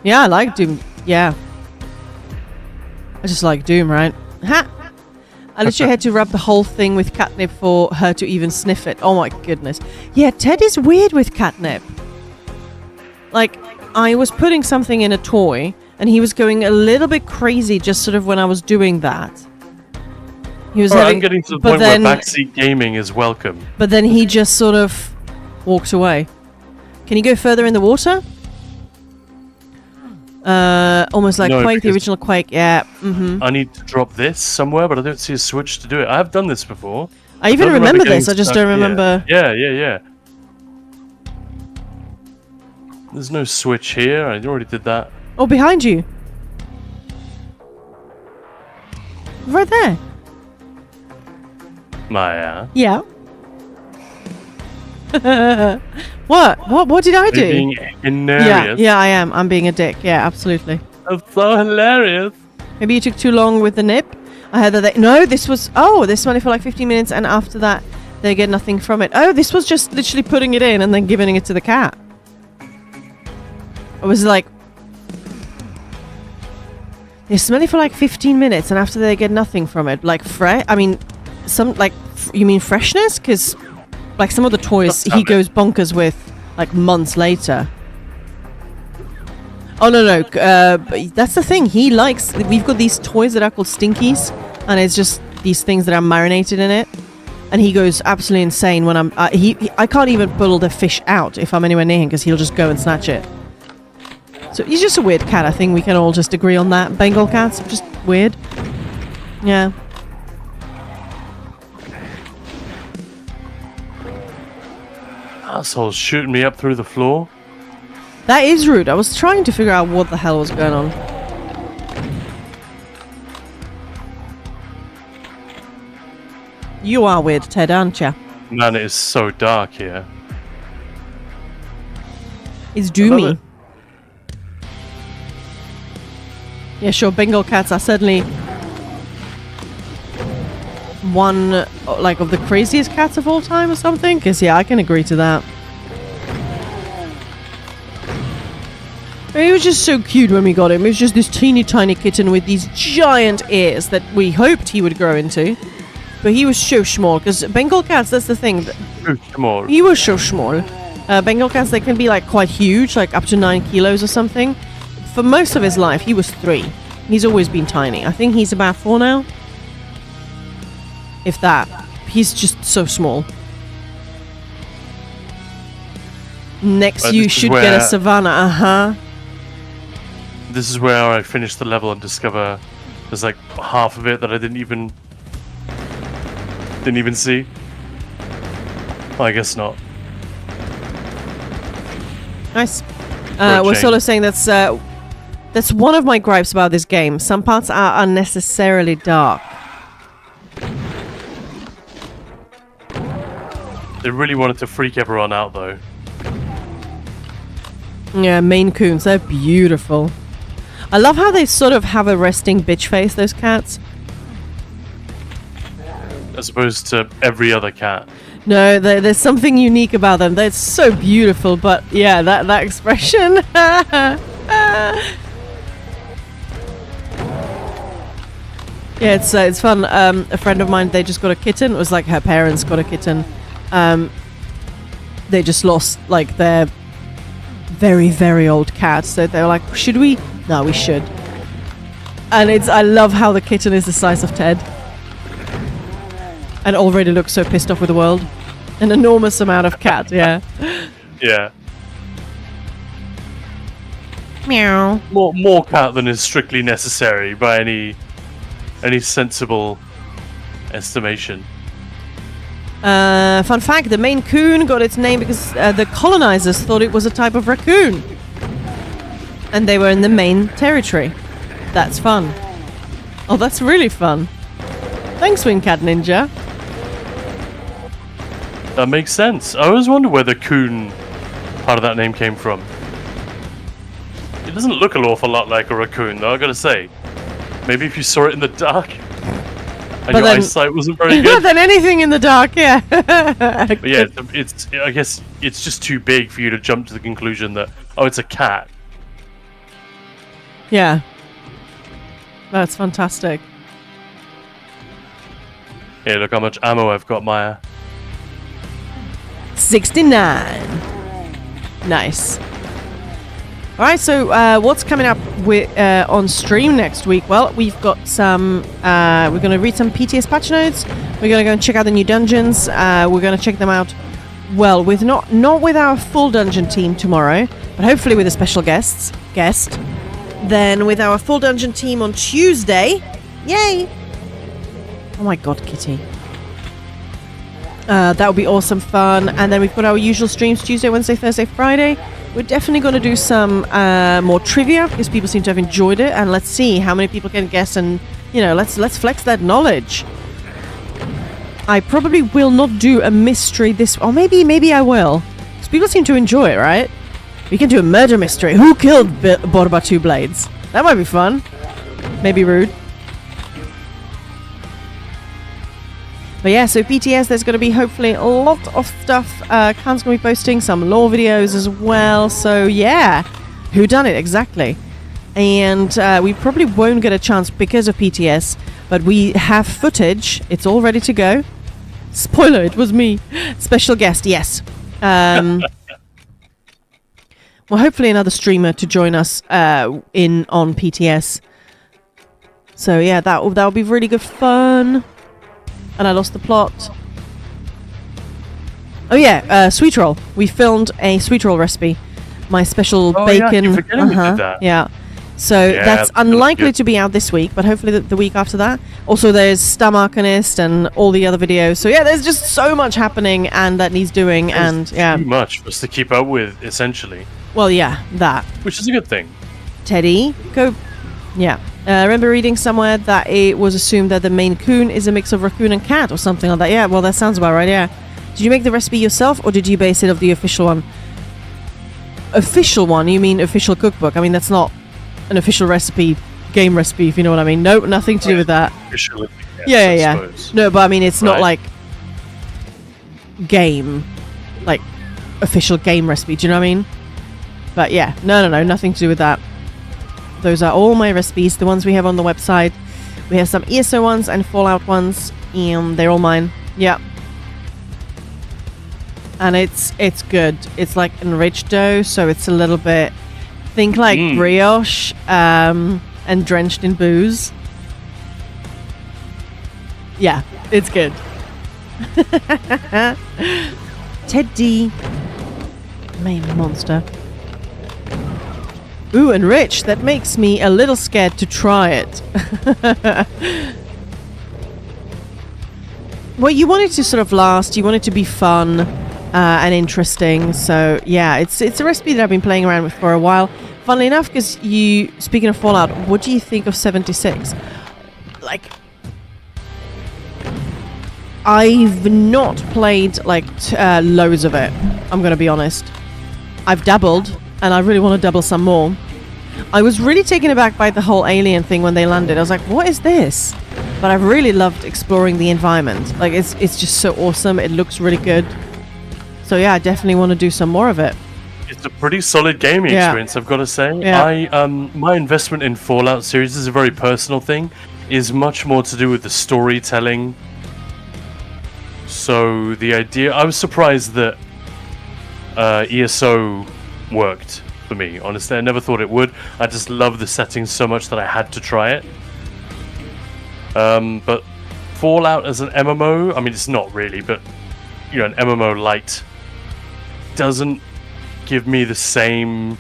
Yeah, I like Doom. Yeah. I just like Doom, right? Ha! I literally had to rub the whole thing with catnip for her to even sniff it. Oh my goodness. Yeah, Ted is weird with catnip. Like, I was putting something in a toy, and he was going a little bit crazy just sort of when I was doing that. He was
I'm getting to the point where backseat gaming is welcome.
But then he just sort of walked away. Can you go further in the water? Almost like
No,
Quake, the
because-
original Quake. Yeah. Mm-hmm.
I need to drop this somewhere, but I don't see a switch to do it. I have done this before.
I even
don't
remember
getting
this. I just
stuck
don't
here.
remember.
Yeah. There's no switch here. I already did that.
Oh, behind you. Right there.
Maya.
Yeah. What? What did I
You're
do?
being hilarious.
Yeah, I am. I'm being a dick. Yeah, absolutely.
That's so hilarious.
Maybe you took too long with the nip. I heard that no, this was this went for like 15 minutes, and after that they get nothing from it. Oh, this was just literally putting it in and then giving it to the cat. I was like, they smell it for like 15 minutes, and after they get nothing from it, like I mean, some like you mean freshness? Because like some of the toys he goes bonkers with like months later. Oh no, but that's the thing. He likes. We've got these toys that are called Stinkies, and it's just these things that are marinated in it. And he goes absolutely insane when I'm. I can't even pull the fish out if I'm anywhere near him because he'll just go and snatch it. So he's just a weird cat. I think we can all just agree on that. Bengal cats, just weird. Yeah.
Asshole's shooting me up through the floor.
That is rude. I was trying to figure out what the hell was going on. You are weird, Ted, aren't you?
Man, it is so dark here.
It's
I love
doomy.
it.
Yeah, sure. Bengal cats are certainly one like of the craziest cats of all time or something. Because yeah, I can agree to that. He was just so cute when we got him. He was just this teeny tiny kitten with these giant ears that we hoped he would grow into. But he was so small, because Bengal cats, that's the thing.
Too small.
He was so small. Bengal cats, they can be like quite huge, like up to 9 kilos or something. For most of his life, he was 3. He's always been tiny. I think he's about 4 now. If that. He's just so small. Next,
But
you
this is
should get a
where-
savannah. Uh-huh.
This is where I finish the level and discover there's like half of it that I didn't even see. Well, I guess not.
Nice.
For a
We're
change.
sort of saying that's one of my gripes about this game. Some parts are unnecessarily dark.
They really wanted to freak everyone out though.
Yeah, Maine Coons, they're beautiful. I love how they sort of have a resting bitch face, those cats.
As opposed to every other cat.
No, there's something unique about them. They're so beautiful, but yeah, that expression. Yeah, it's fun. A friend of mine, they just got a kitten. It was like her parents got a kitten. They just lost like their very, very old cat. So they were like, should we? No, we should. And I love how the kitten is the size of Ted. And already looks so pissed off with the world. An enormous amount of cat, yeah.
Yeah.
Meow.
More cat than is strictly necessary by any sensible estimation.
Fun fact, the Maine Coon got its name because the colonizers thought it was a type of raccoon. And they were in the Maine territory. That's fun. Oh, that's really fun. Thanks, Wing Cat Ninja.
That makes sense. I always wonder where the coon part of that name came from. It doesn't look an awful lot like a raccoon, though, I gotta say. Maybe if you saw it in the dark and your eyesight wasn't very good.
Than anything in the dark, yeah.
But yeah, I guess it's just too big for you to jump to the conclusion that, oh, it's a cat.
Yeah. That's fantastic.
Here, look how much ammo I've got, Maya.
69. Nice. Alright, so what's coming up on stream next week? Well, we've got some... we're going to read some PTS patch notes. We're going to go and check out the new dungeons. We're going to check them out, well, with not with our full dungeon team tomorrow, but hopefully with a special guest. Then with our full dungeon team on Tuesday. Yay! Oh my god, Kitty. That would be awesome fun. And then we've got our usual streams Tuesday, Wednesday, Thursday, Friday. We're definitely going to do some more trivia because people seem to have enjoyed it. And let's see how many people can guess and, you know, let's flex that knowledge. I probably will not do a mystery this... Or maybe I will. Because people seem to enjoy it, right? We can do a murder mystery. Who killed Borba Two Blades? That might be fun. Maybe rude. But yeah, so PTS, there's going to be hopefully a lot of stuff. Khan's going to be posting some lore videos as well. So yeah, who done it exactly? And we probably won't get a chance because of PTS, but we have footage. It's all ready to go. Spoiler, it was me. Special guest, yes. Well, hopefully another streamer to join us in on PTS. So yeah, that'll be really good fun. And I lost the plot. Oh yeah, sweet roll. We filmed a sweet roll recipe. My special bacon.
Yeah, you're forgetting we did that.
Yeah. So that's unlikely to be out this week, but hopefully the week after that. Also, there's Stam Arcanist and all the other videos. So yeah, there's just so much happening and that needs doing.
There's
and
too much for us to keep up with, essentially.
Well, yeah, that.
Which is a good thing.
Teddy, go. Yeah. I remember reading somewhere that it was assumed that the Maine Coon is a mix of raccoon and cat or something like that. Yeah, well, that sounds about right, yeah. Did you make the recipe yourself or did you base it off the official one? Official one? You mean official cookbook? I mean, that's not an official recipe, game recipe, if you know what I mean. Nope, nothing to do with that.
Officially,
yes, yeah. No, but I mean, it's not like game, like official game recipe. Do you know what I mean? But yeah, no, nothing to do with that. Those are all my recipes, the ones we have on the website. We have some ESO ones and Fallout ones, and they're all mine. Yeah. And it's good. It's like enriched dough, so it's a little bit, think like brioche, and drenched in booze. Yeah, it's good. Teddy. Main monster. Ooh, and rich. That makes me a little scared to try it. Well, you want it to sort of last. You want it to be fun and interesting. So, yeah, it's a recipe that I've been playing around with for a while. Funnily enough, because speaking of Fallout, what do you think of 76? Like, I've not played, like, loads of it. I'm going to be honest. I've dabbled, and I really want to dabble some more. I was really taken aback by the whole alien thing when they landed. I was like, what is this? But I've really loved exploring the environment. Like, it's just so awesome. It looks really good. So yeah, I definitely want to do some more of it.
It's a pretty solid gaming experience, I've got to say. Yeah. My investment in Fallout series is a very personal thing. Is much more to do with the storytelling. So the idea... I was surprised that ESO worked. for me. Honestly, I never thought it would. I just love the setting so much that I had to try it. But Fallout as an MMO, I mean, it's not really, but you know, an MMO light doesn't give me the same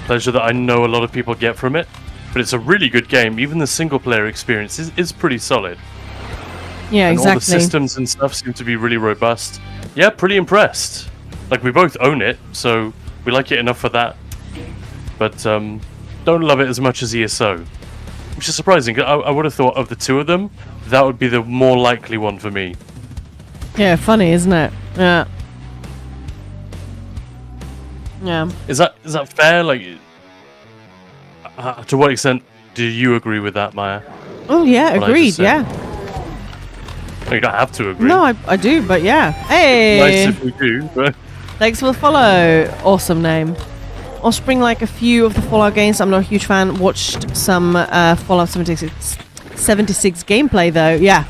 pleasure that I know a lot of people get from it. But it's a really good game. Even the single player experience is pretty solid.
Yeah,
and
exactly.
all the systems and stuff seem to be really robust. Yeah, pretty impressed. Like, we both own it, so we like it enough for that. But don't love it as much as ESO. Which is surprising, 'cause I would have thought of the two of them, that would be the more likely one for me.
Yeah, funny, isn't it? Yeah. Yeah.
Is that fair? Like, to what extent do you agree with that, Maya?
Oh, yeah,
What I
agreed,
just said.
yeah.
No, you don't have to agree.
No, I do, but yeah. Hey!
Nice if we do, but...
Thanks for the follow. Awesome name. Offspring like a few of the Fallout games. I'm not a huge fan. Watched some Fallout 76 gameplay, though. Yeah.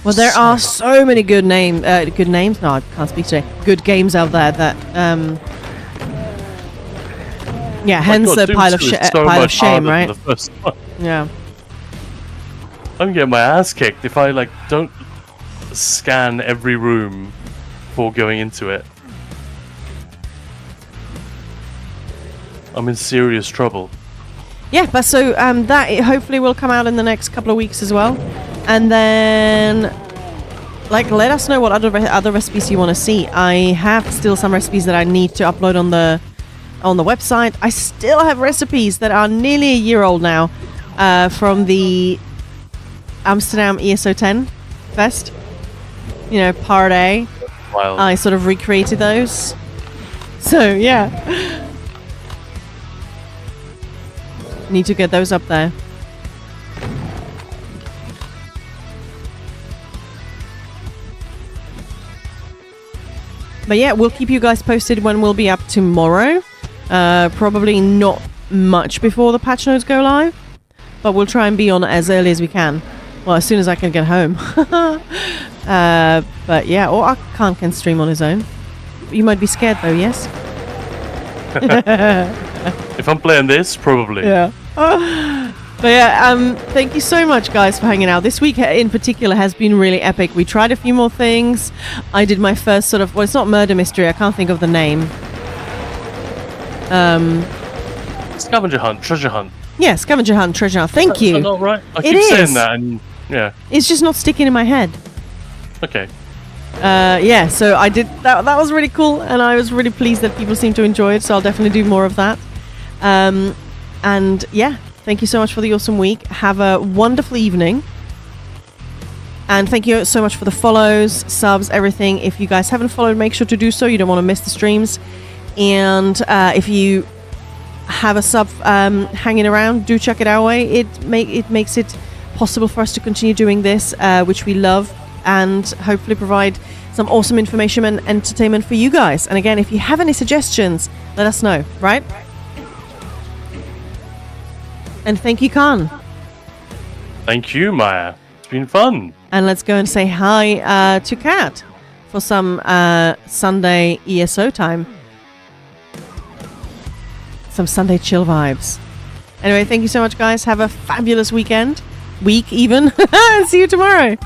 Well, there are so many good names. No, I can't speak today. Good games out there that... yeah, hence
God,
the pile of,
Doom 2 is so
pile of
much
shame,
harder than
right?
the first one.
Yeah.
I'm getting my ass kicked if I like don't scan every room before going into it. I'm in serious trouble.
Yeah, but so that hopefully will come out in the next couple of weeks as well, and then like let us know what other recipes you want to see. I have still some recipes that I need to upload on the website. I still have recipes that are nearly a year old now from the Amsterdam ESO 10 Fest. You know, part A.
Wild.
I sort of recreated those. So yeah. Need to get those up there. But yeah, we'll keep you guys posted when we'll be up tomorrow. Probably not much before the patch notes go live, but we'll try and be on as early as we can. Well, as soon as I can get home. But yeah, or Khan can stream on his own. You might be scared though, yes?
If I'm playing this, probably.
Yeah. But yeah, thank you so much, guys, for hanging out. This week in particular has been really epic. We tried a few more things. I did my first sort of... Well, it's not murder mystery. I can't think of the name.
Scavenger hunt, treasure hunt.
Yeah, scavenger hunt, treasure hunt. Thank
Is
you.
that not right? I
It
keep
is.
saying that, and yeah.
It's just not sticking in my head.
Okay.
Yeah, so I did... That was really cool, and I was really pleased that people seem to enjoy it, so I'll definitely do more of that. And yeah, thank you so much for the awesome week. Have a wonderful evening. And thank you so much for the follows, subs, everything. If you guys haven't followed, make sure to do so. You don't want to miss the streams. And if you have a sub hanging around, do check it our way. It makes it possible for us to continue doing this, which we love, and hopefully provide some awesome information and entertainment for you guys. And again, if you have any suggestions, let us know, right? And thank you, Khan.
Thank you, Maya. It's been fun.
And let's go and say hi to Kat for some Sunday ESO time. Some Sunday chill vibes. Anyway, thank you so much, guys. Have a fabulous weekend. Week, even. See you tomorrow.